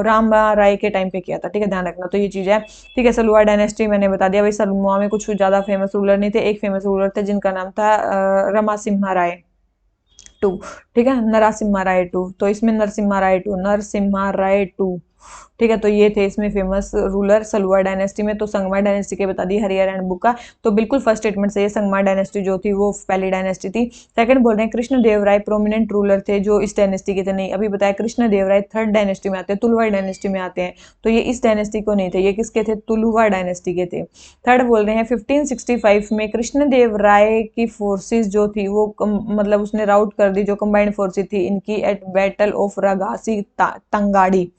राम राय के टाइम पे किया था। ठीक है, ध्यान रखना, तो ये चीज है। ठीक है, सलुआ डायनेस्टी मैंने बता दिया भाई, सलुआ में कुछ ज्यादा फेमस रूलर नहीं थे, एक फेमस रूलर थे जिनका नाम था रमासिम्हा राय टू। ठीक है, नरसिम्हा राय टू, तो इसमें नरसिम्हा राय टू। ठीक है, तो ये थे इसमें फेमस रूलर सलुआ डायनेस्टी में। तो संगमा डायनेस्टी के बता दी, हरिहर एंड बुक्का। तो बिल्कुल फर्स्ट स्टेटमेंट से ये संगमा डायनेस्टी जो थी वो पहली डायनेस्टी थी। सेकंड बोल रहे हैं कृष्णदेवराय प्रोमिनेंट रूलर थे जो इस डायनेस्टी के थे। नहीं, अभी बताया कृष्णदेवराय थर्ड डायनेस्टी में आते हैं, तुलुवा डायनेस्टी में आते हैं, तो ये इस डायनेस्टी को नहीं थे, ये किसके थे? तुलुवा डायनेस्टी के थे। थर्ड बोल रहे हैं 1565 में कृष्णदेवराय की फोर्सेस जो थी वो मतलब उसने राउट कर दी, जो कंबाइंड फोर्सेस थी इनकी, एट बैटल ऑफ रगासी तंगाड़ी।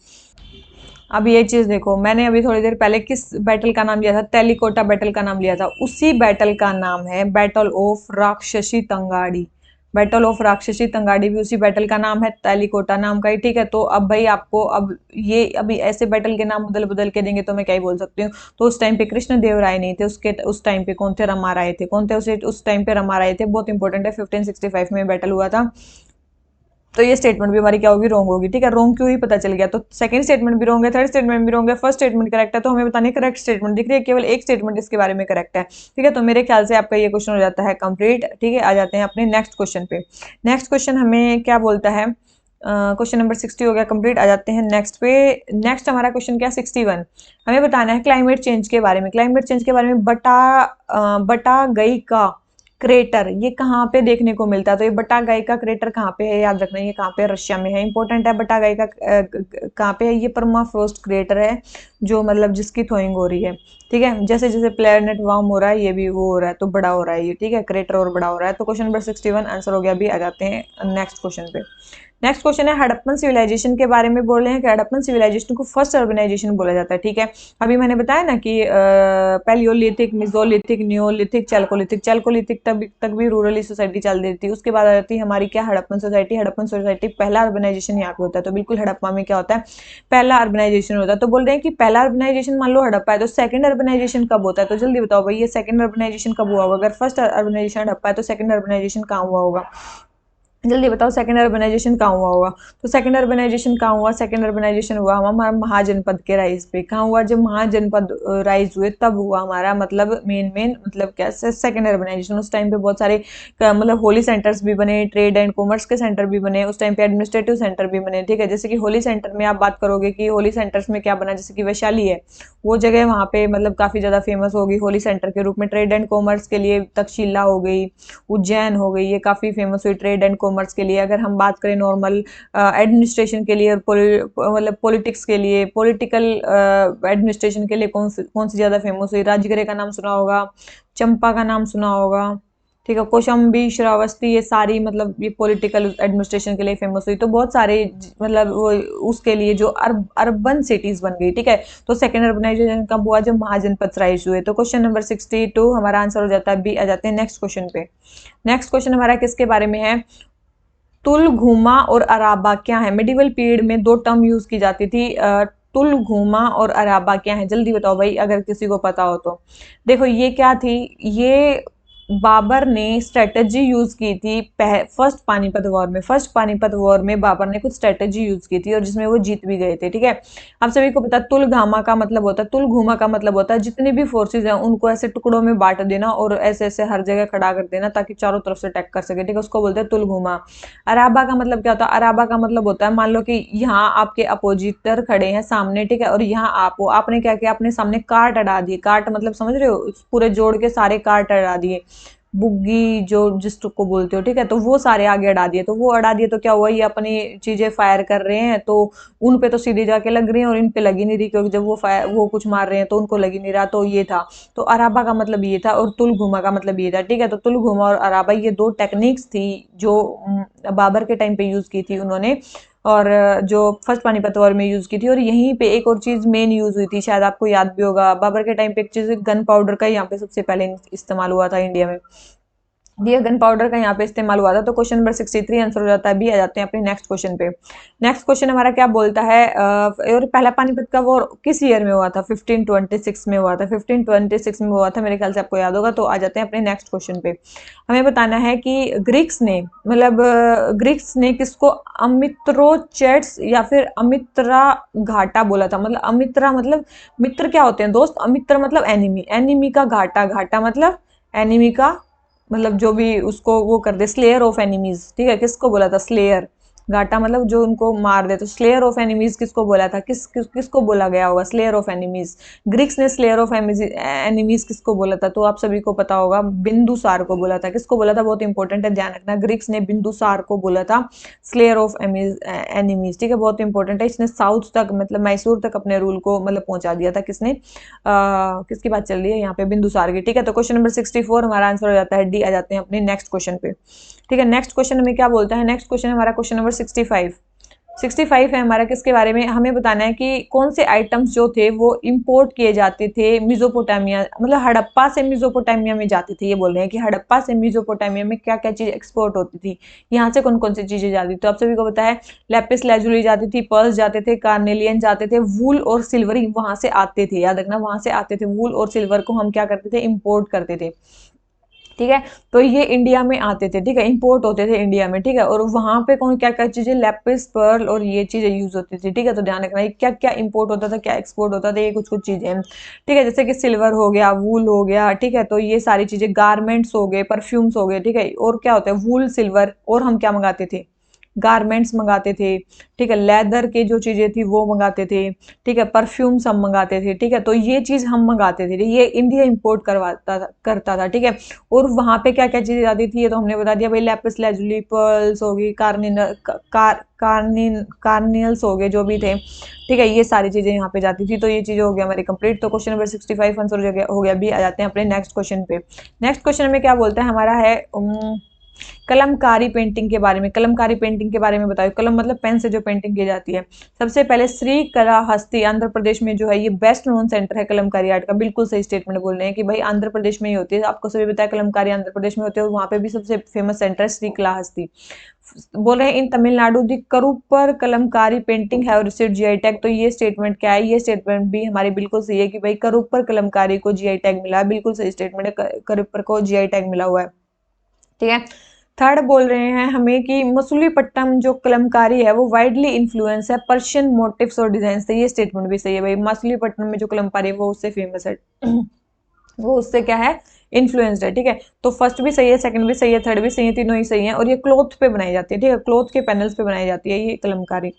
अब ये चीज देखो, मैंने अभी थोड़ी देर पहले किस बैटल का नाम लिया था? तेलिकोटा बैटल का नाम लिया था, उसी बैटल का नाम है बैटल ऑफ राक्षसी तंगाड़ी। बैटल ऑफ राक्षसी तंगाड़ी भी उसी बैटल का नाम है, तेलिकोटा नाम का ही। ठीक है, तो अब भाई आपको अब ये अभी ऐसे बैटल के नाम बदल बदल के देंगे तो मैं क्या ही बोल सकती हूँ। तो उस टाइम पे कृष्णदेवराय नहीं थे, उसके उस टाइम पे कौन थे? रमाराय थे। कौन थे उस टाइम पे? रमाराय थे, बहुत इंपॉर्टेंट है, 1565 में बैटल हुआ था। तो ये स्टेटमेंट भी हमारी क्या होगी? रॉन्ग होगी। ठीक है, रॉन्ग क्यों ही पता चल गया, तो सेकंड स्टेटमेंट भी रॉन्ग है, थर्ड स्टेटमेंट भी रॉन्ग है, फर्स्ट स्टेटमेंट करेक्ट है, तो हमें बतानी करेक्ट स्टेटमेंट दिख रही है, केवल एक स्टेटमेंट इसके बारे में करेक्ट है। ठीक है, तो मेरे ख्याल से आपका ये क्वेश्चन हो जाता है कंप्लीट। ठीक है, आ जाते हैं अपने नेक्स्ट क्वेश्चन पे। नेक्स्ट क्वेश्चन हमें क्या बोलता है? क्वेश्चन नंबर 60 हो गया कंप्लीट, आ जाते हैं नेक्स्ट पे। नेक्स्ट हमारा क्वेश्चन क्या? 61। हमें बताना है क्लाइमेट चेंज के बारे में। क्लाइमेट चेंज के बारे में बटा गई का क्रेटर ये कहाँ पे देखने को मिलता है? तो ये बटागाई का क्रेटर कहाँ पे है? याद रखना, ये कहाँ पे है? रशिया में है। इंपॉर्टेंट है, बटागाई का कहाँ पे है? ये परमाफ्रोस्ट क्रेटर है, जो मतलब जिसकी थोइंग हो रही है। ठीक है, जैसे जैसे प्लेनेट वार्म हो रहा है, ये भी वो हो रहा है, तो बड़ा हो रहा है ये। ठीक है, क्रेटर और बड़ा हो रहा है। तो क्वेश्चन नंबर 61 आंसर हो गया। अभी आ जाते हैं नेक्स्ट क्वेश्चन पे। नेक्स्ट क्वेश्चन है हड़प्पन सिविलाइजेशन के बारे में। बोल रहे हैं कि हड़प्पन सिविलाइजेशन को फर्स्ट अर्बनाइजेशन बोला जाता है। ठीक है, अभी मैंने बताया ना कि Palaeolithic, mesolithic, Neolithic, Chalcolithic. Chalcolithic तक भी रूरली सोसाइटी चल रही थी। उसके बाद आ जाती है हमारी क्या? हड़प्पन सोसाइटी। हड़प्पन सोसाइटी पहला अर्बनाइजेशन यहाँ पे होता है। तो बिल्कुल हड़प्पा में क्या होता है? पहला अर्बनाइजेशन होता है। तो बोल रहे हैं कि पहला अर्बनाइजेशन मान लो हड़प्पा है, तो सेकंड अर्बनाइजेशन कब होता है? तो जल्दी बताओ भाई, ये सेकंड अर्बनाइजेशन कब हुआ होगा? अगर फर्स्ट अर्बनाइजेशन हड़प्पा है तो सेकंड अर्बनाइजेशन कहाँ हुआ होगा? जल्दी बताओ, सेकंड अर्बनाइजेशन कहाँ हुआ होगा? तो सेकंड अर्बनाइजेशन कहाँ हुआ? सेकंड अर्बनाइजेशन हुआ हमारा महाजनपद के राइज पे। कहाँ हुआ? जब महाजनपद राइज हुए तब हुआ हमारा, मतलब मेन मतलब क्या सेकंड अर्बनाइजेशन। उस टाइम पे बहुत सारे मतलब होली सेंटर्स भी बने, ट्रेड एंड कॉमर्स के सेंटर भी बने, उस टाइम पे एडमिनिस्ट्रेटिव सेंटर भी बने। ठीक है, जैसे कि होली सेंटर में आप बात करोगे कि होली सेंटर्स में क्या बना, जैसे कि वैशाली है, वो जगह वहाँ पे मतलब काफी ज्यादा फेमस होगी होली सेंटर के रूप में। ट्रेड एंड कॉमर्स के लिए तक्षशिला हो गई, उज्जैन हो गई, ये काफी फेमस हुई ट्रेड एंड कॉमर्स के लिए, अगर हम बात करें नॉर्मल एडमिनिस्ट्रेशन के लिए, मतलब पॉलिटिक्स के लिए, पॉलिटिकल एडमिनिस्ट्रेशन के लिए कौन सी ज़्यादा फेमस हुई? राजगिरे का नाम सुना होगा, चंपा का नाम सुना होगा, ठीक है, कौशाम्बी, श्रावस्ती, ये सारी मतलब ये पॉलिटिकल एडमिनिस्ट्रेशन के लिए फेमस हुई। तो बहुत सारे मतलब वो उसके लिए जो अर्बन सिटीज बन गई, ठीक है। तो सेकेंड अर्बनाइजेशन कब हुआ? जब महाजनपद राइज हुए। तो क्वेश्चन नंबर 62 हमारा आंसर हो जाता है बी। आ जाते हैं नेक्स्ट क्वेश्चन पे। नेक्स्ट क्वेश्चन हमारा किसके बारे में है? तुलघुमा और अराबा क्या है? मिडिवल पीरियड में दो टर्म यूज की जाती थी। तुलघुमा और अराबा क्या है? जल्दी बताओ भाई, अगर किसी को पता हो तो। देखो ये क्या थी, ये बाबर ने स्ट्रेटजी यूज की थी फर्स्ट पानीपत वॉर में। फर्स्ट पानीपत वॉर में बाबर ने कुछ स्ट्रेटजी यूज की थी और जिसमें वो जीत भी गए थे, ठीक है। आप सभी को पता, तुलघामा का मतलब होता है, तुलघुमा का मतलब होता है जितने भी फोर्सेज हैं उनको ऐसे टुकड़ों में बांट देना और ऐसे ऐसे हर जगह खड़ा कर देना ताकि चारों तरफ से अटैक कर सके, ठीक है। उसको बोलते हैं तुलघुमा। अराबा का मतलब क्या होता है? अराबा का मतलब होता है, मान लो कि यहाँ आपके अपोजिटर खड़े हैं सामने, ठीक है, और यहाँ आप हो, आपने क्या किया? अपने सामने कार्ट अड़ा दिए। कार्ट मतलब समझ रहे हो? पूरे जोड़ के सारे कार्ट अड़ा दिए, बुग्गी जो जिसको बोलते हो, ठीक है। तो वो सारे आगे अड़ा दिए। तो वो अड़ा दिए तो क्या हुआ? ये अपनी चीजें फायर कर रहे हैं तो उन पे तो सीधे जाके लग रही हैं और इन पे लगी नहीं रही, क्योंकि जब वो कुछ मार रहे हैं तो उनको लगी नहीं रहा। तो ये था। तो अराबा का मतलब ये था और तुलघुमा का मतलब ये था, ठीक है। तो तुलघुमा और अराबा ये दो टेक्निक्स थी जो बाबर के टाइम पे यूज की थी उन्होंने, और जो फर्स्ट पानीपत वॉर में यूज की थी। और यहीं पे एक और चीज मेन यूज हुई थी, शायद आपको याद भी होगा, बाबर के टाइम पे एक चीज गन पाउडर का यहाँ पे सबसे पहले इस्तेमाल हुआ था इंडिया में। ये गन पाउडर का यहाँ पे इस्तेमाल हुआ था। तो क्वेश्चन नंबर 63 आंसर हो जाता है बी। आ जाते हैं अपने नेक्स्ट क्वेश्चन पे। नेक्स्ट क्वेश्चन हमारा क्या बोलता है? और पहला पानीपत का वॉर किस ईयर में हुआ था? 1526 में हुआ था। 1526 में हुआ था, मेरे ख्याल से आपको याद होगा। तो आ जाते हैं अपने नेक्स्ट क्वेश्चन पे। हमें बताना है कि ग्रीक्स ने मतलब ग्रीक्स ने किसको अमित्रोचेट्स या फिर अमित्रा घाटा बोला था? मतलब अमित्रा मतलब मित्र क्या होते हैं दोस्त, अमित्र मतलब एनिमी, एनिमी का घाटा, घाटा मतलब एनिमी का मतलब जो भी उसको वो कर दे, स्लेयर ऑफ एनिमीज, ठीक है। किसको बोला था? स्लेयर। घाटा मतलब जो उनको मार दे। तो स्लेयर ऑफ एनिमीज किसको बोला था? किसको बोला गया होगा? Slayer of enemies. ग्रीक्स ने स्लेयर ऑफ एनिमीज किसको बोला था? तो आप सभी को पता होगा, बिंदुसार को बोला था। किसको बोला था? बहुत इंपॉर्टेंट है, ध्यान रखना। ग्रीक्स ने बिंदुसार को बोला था स्लेयर ऑफ एनिमीज, ठीक है, बहुत इंपॉर्टेंट है। इसने साउथ तक मतलब मैसूर तक अपने रूल को मतलब पहुंचा दिया था। किसने? किसकी बात चल रही है यहाँ पे? बिंदुसार की, ठीक है। तो क्वेश्चन नंबर 64 हमारा आंसर हो जाता है डी। आ जाते हैं अपने नेक्स्ट क्वेश्चन पे, ठीक है। नेक्स्ट क्वेश्चन हमें क्या बोलता है? नेक्स्ट क्वेश्चन हमारा क्वेश्चन नंबर 65। 65 है हमारा, किसके बारे में? हमें बताना है कि कौन से आइटम्स जो थे वो इंपोर्ट किए जाते थे मिजोपोटामिया, मतलब हड़प्पा से मिजोपोटामिया में जाते थे। ये बोल रहे हैं कि हड़प्पा से मिजोपोटामिया में क्या क्या चीज एक्सपोर्ट होती थी, यहाँ से कौन कौन सी चीजें जाती थी। तो आप सभी को पता है, लेपिस लेजुली जाती थी, पर्ल्स जाते थे, कार्नेलियन जाते थे, वूल और सिल्वर वहां से आते थे। याद रखना, वहां से आते थे। वूल और सिल्वर को हम क्या करते थे? इंपोर्ट करते थे, ठीक है। तो ये इंडिया में आते थे, ठीक है, इंपोर्ट होते थे इंडिया में, ठीक है। और वहां पे कौन क्या क्या चीजें, लेपिस, पर्ल और ये चीजें यूज होती थी, ठीक है। तो ध्यान रखना क्या क्या इंपोर्ट होता था, क्या एक्सपोर्ट होता था, ये कुछ कुछ चीजें, ठीक है। जैसे कि सिल्वर हो गया, वूल हो गया, ठीक है। तो ये सारी चीजें, गारमेंट्स हो गए, परफ्यूम्स हो गए, ठीक है। और क्या होता है? वूल, सिल्वर, और हम क्या मंगाते थे? गारमेंट्स मंगाते थे, ठीक है। लेदर की जो चीजें थी वो मंगाते थे, ठीक है। परफ्यूम्स हम मंगाते थे, ठीक है। तो ये चीज हम मंगाते थे, ये इंडिया इंपोर्ट करता था, ठीक है। और वहां पे क्या क्या चीजें आती थी ये तो हमने बता दिया भाई, लेपिस लेजुली, पर्ल्स होगी, कार्नियल्स हो गए जो भी थे, ठीक है। ये सारी चीजें यहाँ पे जाती थी। तो ये चीजें हो गया हमारी कंप्लीट। तो क्वेश्चन नंबर 65 आंसर हो गया भी। आ जाते हैं अपने नेक्स्ट क्वेश्चन पे। नेक्स्ट क्वेश्चन में क्या बोलता है हमारा है कलमकारी पेंटिंग के बारे में। कलमकारी पेंटिंग के बारे में बताओ। कलम मतलब पेन से जो पेंटिंग की जाती है। सबसे पहले श्री कलाहस्ती आंध्र प्रदेश में जो है, ये बेस्ट नोन सेंटर है कलमकारी आर्ट का। बिल्कुल सही स्टेटमेंट बोल रहे हैं कि भाई आंध्र प्रदेश में ही होती है। आपको सभी बताया कलमकारी आंध्र प्रदेश में होती है और वहां पे भी सबसे फेमस सेंटर है श्री कलाहस्ती। बोल रहे हैं in Tamil Nadu the Karuppur Kalamkari painting have received GI tag. तो ये स्टेटमेंट क्या है? ये स्टेटमेंट भी हमारी बिल्कुल सही है कि भाई करूपर कलमकारी को जीआई टैग मिला है। बिल्कुल सही स्टेटमेंट है, करूपर को जीआई टैग मिला हुआ है, ठीक है। थर्ड बोल रहे हैं हमें कि मसूलीपट्टनम जो कलमकारी है वो वाइडली इन्फ्लुएंस है पर्शियन मोटिव्स और डिजाइन से। ये स्टेटमेंट भी सही है भाई, मसूलीपट्टनम में जो कलमकारी है वो उससे फेमस है वो उससे क्या है? इन्फ्लुएंस्ड है, ठीक है। तो फर्स्ट भी सही है, सेकंड भी सही है, थर्ड भी सही है, तीनों ही सही है। और ये क्लॉथ पे बनाई जाती है, ठीक है, क्लॉथ के पैनल्स पे बनाई जाती है ये कलमकारी।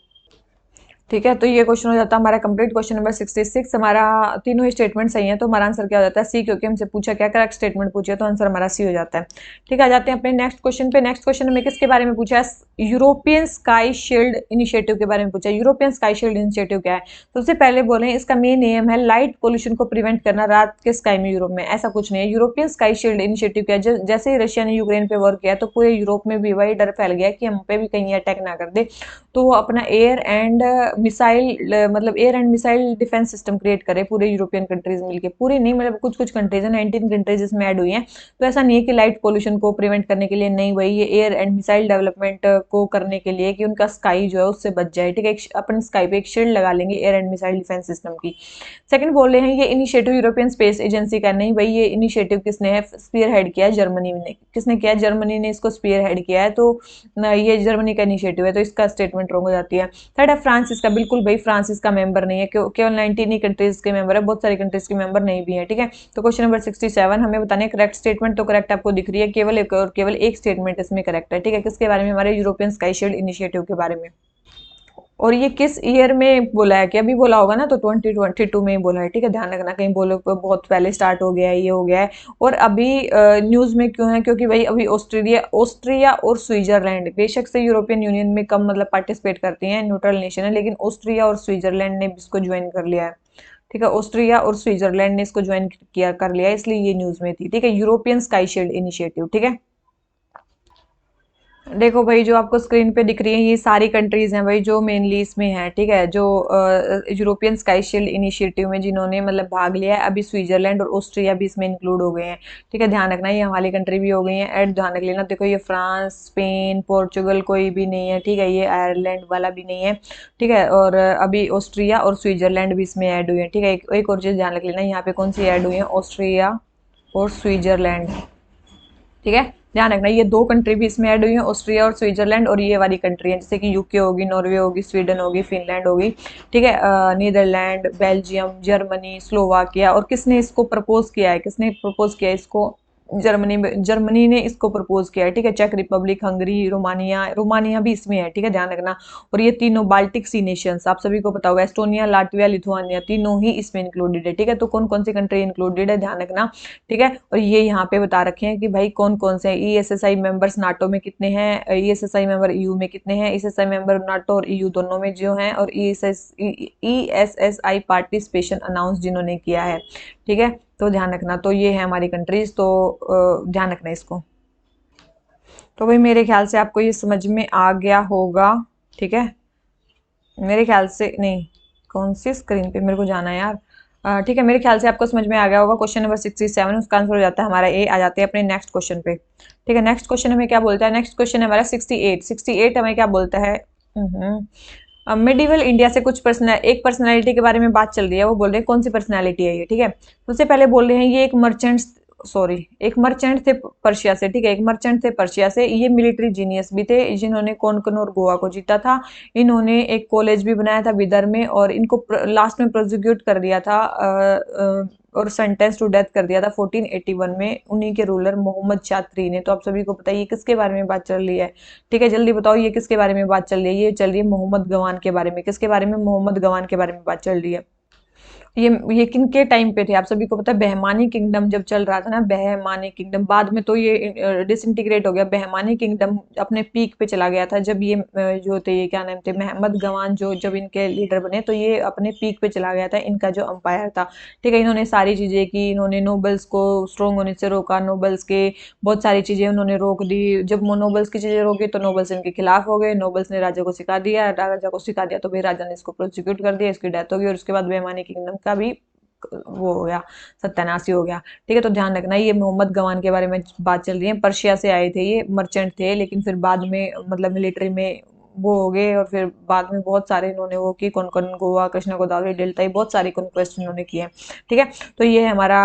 ठीक है, तो ये क्वेश्चन हो जाता है हमारा कंप्लीट। क्वेश्चन नंबर 66 हमारा तीनों ही स्टेटमेंट सही है, तो हमारा आंसर क्या हो जाता है? सी, क्योंकि हमसे पूछा क्या, करेक्ट स्टेटमेंट पूछे, तो आंसर हमारा सी हो जाता है। ठीक है, आ जाते हैं अपने नेक्स्ट क्वेश्चन पे। नेक्स्ट क्वेश्चन में किसके बारे में पूछा है? यूरोपियन स्काई शील्ड इनिशिएटिव के बारे में पूछा है। यूरोपियन स्काई शील्ड इनिशिएटिव क्या है? सबसे पहले बोले इसका मेन एम है लाइट पोल्यूशन को प्रिवेंट करना रात के स्काई में यूरोप में। ऐसा कुछ नहीं है। यूरोपियन स्काई शील्ड इनिशिएटिव क्या है? जैसे ही रशिया ने यूक्रेन पे वॉर किया तो पूरे यूरोप में भी वही डर फैल गया कि हम पे भी कहीं अटैक ना कर दे, तो वो अपना एयर एंड मिसाइल मतलब air and missile defence system create करे पूरे यूरोपियन कंट्रीज मिलके। पूरी नहीं, मतलब कुछ कुछ कंट्रीज है, 19 कंट्रीज इसमें ऐड हुई हैं। तो ऐसा नहीं है कि लाइट पोल्यूशन को प्रिवेंट करने के लिए, नहीं, वही ये एयर एंड मिसाइल डेवलपमेंट को करने के लिए कि उनका स्काई जो है उससे बच जाए। ठीक है, अपन स्काई पे एक शील्ड लगा लेंगे air and missile defence system की। सेकंड बोल रहे हैं ये इनिशिएटिव यूरोपियन स्पेस एजेंसी का, नहीं भाई, ये इनिशिएटिव किसने है स्पीयर हेड किया है? जर्मनी ने। किसने किया है? जर्मनी ने इसको स्पीयर हेड किया है, तो ये जर्मनी का इनिशिएटिव है, तो इसका स्टेटमेंट रॉन्ग हो जाती है। थर्ड है फ्रांस का, बिल्कुल भाई फ्रांस इसका मेंबर नहीं है, केवल 19 ही कंट्रीज के मेंबर है, बहुत सारी कंट्रीज के मेंबर नहीं भी है। ठीक है, तो क्वेश्चन नंबर 67 हमें बताने करेक्ट स्टेटमेंट, तो करेक्ट आपको दिख रही है, केवल एक स्टेटमेंट इसमें करेक्ट है। ठीक है, किसके बारे में? हमारे यूरोपियन स्काई शील्ड इनिशिएटिव के बारे में। और ये किस ईयर में बोला है? कि अभी बोला होगा ना, तो 2022 में ही बोला है। ठीक है, ध्यान रखना, कहीं बोलो बहुत पहले स्टार्ट हो गया है, ये हो गया है। और अभी न्यूज में क्यों है? क्योंकि भाई अभी ऑस्ट्रिया और स्विट्जरलैंड बेशक से यूरोपियन यूनियन में कम मतलब पार्टिसिपेट करती हैं, न्यूट्रल नेशन है, लेकिन ऑस्ट्रिया और स्विट्जरलैंड ने इसको ज्वाइन कर लिया है। ठीक है, ऑस्ट्रिया और स्विट्जरलैंड ने इसको ज्वाइन किया कर लिया है, इसलिए ये न्यूज में थी। ठीक है, यूरोपियन स्काई शील्ड इनिशिएटिव। ठीक है, देखो भाई, जो आपको स्क्रीन पे दिख रही है ये सारी कंट्रीज हैं भाई जो मेनली इसमें है। ठीक है, जो यूरोपियन स्काई शील्ड इनिशिएटिव में जिन्होंने मतलब भाग लिया है, अभी स्विट्जरलैंड और ऑस्ट्रिया भी इसमें इंक्लूड हो गए हैं। ठीक है, ध्यान रखना, ये हमारी कंट्री भी हो गई है ऐड, ध्यान रख लेना। देखो ये फ्रांस, स्पेन, पोर्चुगल कोई भी नहीं है। ठीक है, ये आयरलैंड वाला भी नहीं है। ठीक है, और अभी ऑस्ट्रिया और स्विट्जरलैंड भी इसमें ऐड हुए हैं। ठीक है, एक और चीज ध्यान रख लेना, यहाँ पे कौन सी ऐड हुई है? ऑस्ट्रिया और स्विट्जरलैंड। ठीक है, ध्यान रखना, ये दो कंट्री भी इसमें ऐड हुई है, ऑस्ट्रिया और स्विट्जरलैंड, और ये वाली कंट्री है जैसे कि यूके होगी, नॉर्वे होगी, स्वीडन होगी, फिनलैंड होगी। ठीक है, नीदरलैंड, बेल्जियम, जर्मनी, स्लोवाकिया। और किसने इसको प्रपोज किया है? किसने प्रपोज किया है इसको? जर्मनी ने इसको प्रपोज किया है। ठीक है, चेक रिपब्लिक, हंगरी, रोमानिया, रोमानिया भी इसमें है। ठीक है, ध्यान रखना। और ये तीनों बाल्टिक सी नेशंस, आप सभी को पता होगा, एस्टोनिया, लाटविया, लिथुआनिया, तीनों ही इसमें इंक्लूडेड है। ठीक है, तो कौन कौन सी कंट्री इंक्लूडेड है ध्यान रखना। ठीक है, और ये यहाँ पे बता रखे हैं कि भाई कौन कौन से ईएसएसआई मेंबर्स नाटो में कितने हैं, ईएसएसआई मेंबर ईयू में कितने हैं, ईएसएसआई मेंबर नाटो और ईयू दोनों में जो हैं, और ईएसएसआई पार्टिसिपेशन अनाउंस जिन्होंने किया है। ठीक है, तो ध्यान रखना, तो ये है हमारी कंट्रीज, तो ध्यान रखना इसको। तो भाई मेरे ख्याल से आपको ये समझ में आ गया होगा। ठीक है, मेरे ख्याल से नहीं, कौन सी स्क्रीन पे मेरे को जाना है यार। ठीक है, मेरे ख्याल से आपको समझ में आ गया होगा। क्वेश्चन नंबर 67 उसका आंसर हो जाता है हमारा ए। आ जाते हैं अपने नेक्स्ट क्वेश्चन पे। ठीक है, नेक्स्ट क्वेश्चन हमें क्या बोलता है? नेक्स्ट क्वेश्चन हमारा 68 हमें क्या बोलता है? मिडिवल इंडिया से कुछ एक पर्सनैलिटी के बारे में बात चल रही है, वो बोल रहे हैं कौन सी पर्सनैलिटी है ये। ठीक है, सबसे पहले बोल रहे हैं ये एक मर्चेंट थे पर्शिया से। ठीक है, एक मर्चेंट थे पर्शिया से, ये मिलिट्री जीनियस भी थे, जिन्होंने कोंकण और गोवा को जीता था। इन्होंने एक कॉलेज भी बनाया था विदर्भ में, और इनको लास्ट में प्रोसिक्यूट कर दिया था और सेंटेंस टू डेथ कर दिया था 1481 में उन्हीं के रूलर मोहम्मद शाह III ने। तो आप सभी को पता है ये किसके बारे में बात चल रही है? ठीक है, जल्दी बताओ ये किसके बारे में बात चल रही है? ये चल रही है मोहम्मद गवान के बारे में। किसके बारे में? मोहम्मद गवान के बारे में बात चल रही है। ये किन के टाइम पे थे? आप सभी को पता है, बहमानी किंगडम जब चल रहा था ना, बहमानी किंगडम, बाद में तो ये डिसइंटीग्रेट हो गया। बहमानी किंगडम अपने पीक पे चला गया था जब ये जो थे, ये क्या नाम थे, मोहम्मद गवान, जो जब इनके लीडर बने तो ये अपने पीक पे चला गया था इनका जो अंपायर था। ठीक है, इन्होंने सारी चीजें की, इन्होंने नोबल्स को स्ट्रॉन्ग होने से रोका, नोबल्स के बहुत सारी चीजें उन्होंने रोक दी। जब नोबल्स की चीजें रोकी तो नोबल्स इनके खिलाफ हो गए, नोबल्स ने राजा को सिखा दिया, राजा को सिखा दिया तो भाई राजा ने इसको प्रोसिक्यूट कर दिया, इसकी डेथ हो गई, और उसके बाद बेमानी किंगडम का भी वो हो गया, सत्यानाशी हो गया। ठीक है, तो ध्यान रखना, ये मोहम्मद गवान के बारे में बात चल रही है। पर्शिया से आए थे, ये मर्चेंट थे, लेकिन फिर बाद में मतलब मिलिट्री में वो हो गए, और फिर बाद में बहुत सारे इन्होंने वो की, कोंकण, गोवा, कृष्णा गोदावरी डेल्टा, ये बहुत सारी कॉन्क्वेस्ट इन्होंने की है। ठीक है, तो ये है हमारा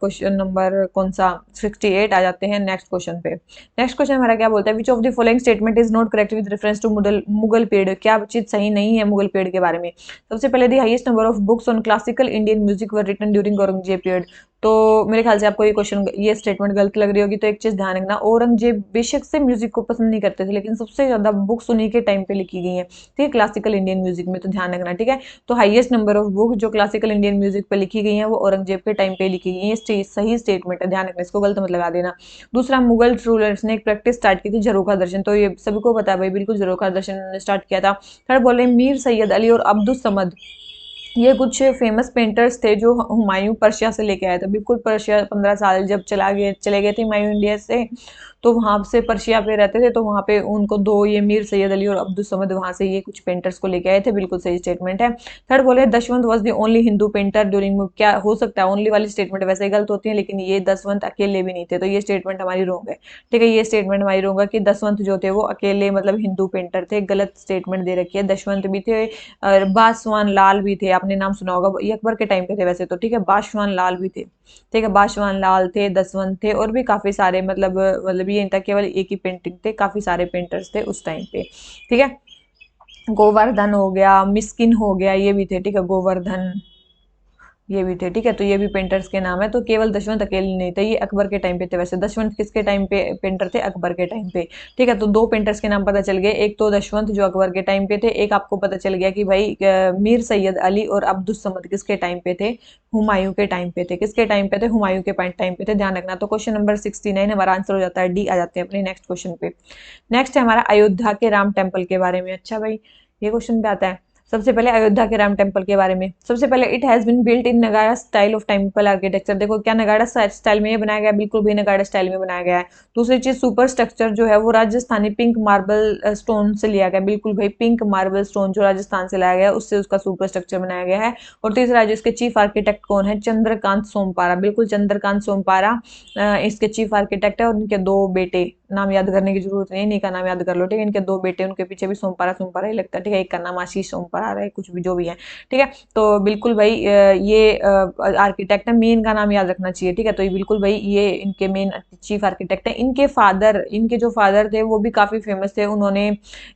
क्वेश्चन नंबर कौन सा 68। आ जाते हैं नेक्स्ट क्वेश्चन पे। नेक्स्ट क्वेश्चन हमारा क्या बोलता है? Which of the following statement is not correct with reference to Mughal period? क्या चीज सही नहीं है मुगल पीरियड के बारे में? सबसे पहले the highest number of books on classical Indian music were written during Aurangzeb period. तो मेरे ख्याल से आपको ये क्वेश्चन, ये स्टेटमेंट गलत लग रही होगी। तो एक चीज ध्यान रखना, औरंगजेब बेशक से म्यूजिक को पसंद नहीं करते थे, लेकिन सबसे ज्यादा बुक्स उन्हीं के टाइम पे लिखी गई हैं, ठीक है, क्लासिकल इंडियन म्यूजिक में, तो ध्यान रखना, ठीक है। तो हाईएस्ट नंबर ऑफ बुक जो क्लासिकल इंडियन म्यूजिक पे लिखी गई हैं वो औरंगजेब के टाइम पे लिखी गई है। ये सही स्टेटमेंट है, ध्यान रखना, इसको गलत मत लगा देना। दूसरा, मुगल रूलर्स ने एक प्रैक्टिस स्टार्ट की थी झरोखा दर्शन, तो ये सभी को पता है भाई, बिल्कुल झरोखा दर्शन स्टार्ट किया था। थर्ड बोल रहे हैं मीर सैयद अली और अब्दुल समद, ये कुछ फेमस पेंटर्स थे जो हुमायूं पर्शिया से लेके आए थे। बिल्कुल पर्शिया 15 साल जब चले गए थे हुमायूं इंडिया से, तो वहां से पर्शिया पे रहते थे, तो वहां पे उनको दो, ये मीर सैयद अली और अब्दुल समद, वहां से ये कुछ पेंटर्स को लेके आए थे। बिल्कुल सही स्टेटमेंट है। थर्ड बोले Dashwant was the only Hindu painter during, क्या हो सकता है, ओनली वाली स्टेटमेंट वैसे ही गलत होती है, लेकिन ये दसवंत अकेले भी नहीं थे, तो ये स्टेटमेंट हमारी रॉन्ग है, ठीक है। ये स्टेटमेंट हमारी रॉन्ग है कि दसवंत जो थे वो अकेले मतलब हिंदू पेंटर थे, गलत स्टेटमेंट दे रखी है। दशवंत भी थे और बासवान लाल भी थे, आपने नाम सुना होगा, ये अकबर के टाइम पे थे वैसे तो, ठीक है। बासवान लाल भी थे, ठीक है, बासवान लाल थे, दसवंत थे, और भी काफी सारे, मतलब ये नहीं था केवल एक ही पेंटिंग थे, काफी सारे पेंटर्स थे उस टाइम पे, ठीक है। गोवर्धन हो गया, मिस्किन हो गया, ये भी थे, ठीक है, गोवर्धन ये भी थे, ठीक है। तो ये भी पेंटर्स के नाम है। तो केवल दशवंत अकेले नहीं थे, ये अकबर के टाइम पे थे। वैसे दशवंत किसके टाइम पे पेंटर थे? अकबर के टाइम पे, ठीक है। तो दो पेंटर्स के नाम पता चल गए, एक तो दशवंत जो अकबर के टाइम पे थे, एक आपको पता चल गया कि भाई मीर सैयद अली और अब्दुल समद किसके टाइम पे थे? हुमायूं के टाइम पे थे। किसके टाइम पे थे? हुमायूं के टाइम पे थे, ध्यान रखना। तो क्वेश्चन नंबर 69 हमारा आंसर हो जाता है डी। आ जाते हैं अपने नेक्स्ट क्वेश्चन पे। नेक्स्ट है हमारा अयोध्या के राम टेम्पल के बारे में। अच्छा भाई, ये क्वेश्चन पे आता है। सबसे पहले अयोध्या के राम टेम्पल के बारे में, सबसे पहले it has been built in Nagara style of temple architecture. देखो क्या नगाड़ा स्टाइल में ये बनाया गया? बिल्कुल भी नगाड़ा स्टाइल में बनाया गया है। दूसरी चीज, सुपर स्ट्रक्चर जो है वो राजस्थानी पिंक मार्बल स्टोन से लिया गया, बिल्कुल भाई पिंक मार्बल स्टोन जो राजस्थान से लाया गया उससे उसका सुपर स्ट्रक्चर बनाया गया है। और तीसरा, जो इसके चीफ आर्किटेक्ट कौन है? चंद्रकांत सोमपारा, बिल्कुल चंद्रकांत सोमपारा इसके चीफ आर्किटेक्ट है। और इनके दो बेटे, नाम याद करने की जरूरत नहीं, इन्हीं का नाम याद कर लो, ठीक है। इनके दो बेटे, उनके पीछे भी सोमपारा सोमपारा ही लगता है, ठीक है। एक का नाम आशीष सोमपारा है, कुछ भी जो भी है, ठीक है। तो बिल्कुल भाई ये आर्किटेक्ट है, मेन का नाम याद रखना चाहिए, ठीक है। तो ये बिल्कुल भाई ये इनके मेन चीफ आर्किटेक्ट है। इनके फादर, इनके जो फादर थे वो भी काफी फेमस थे। उन्होंने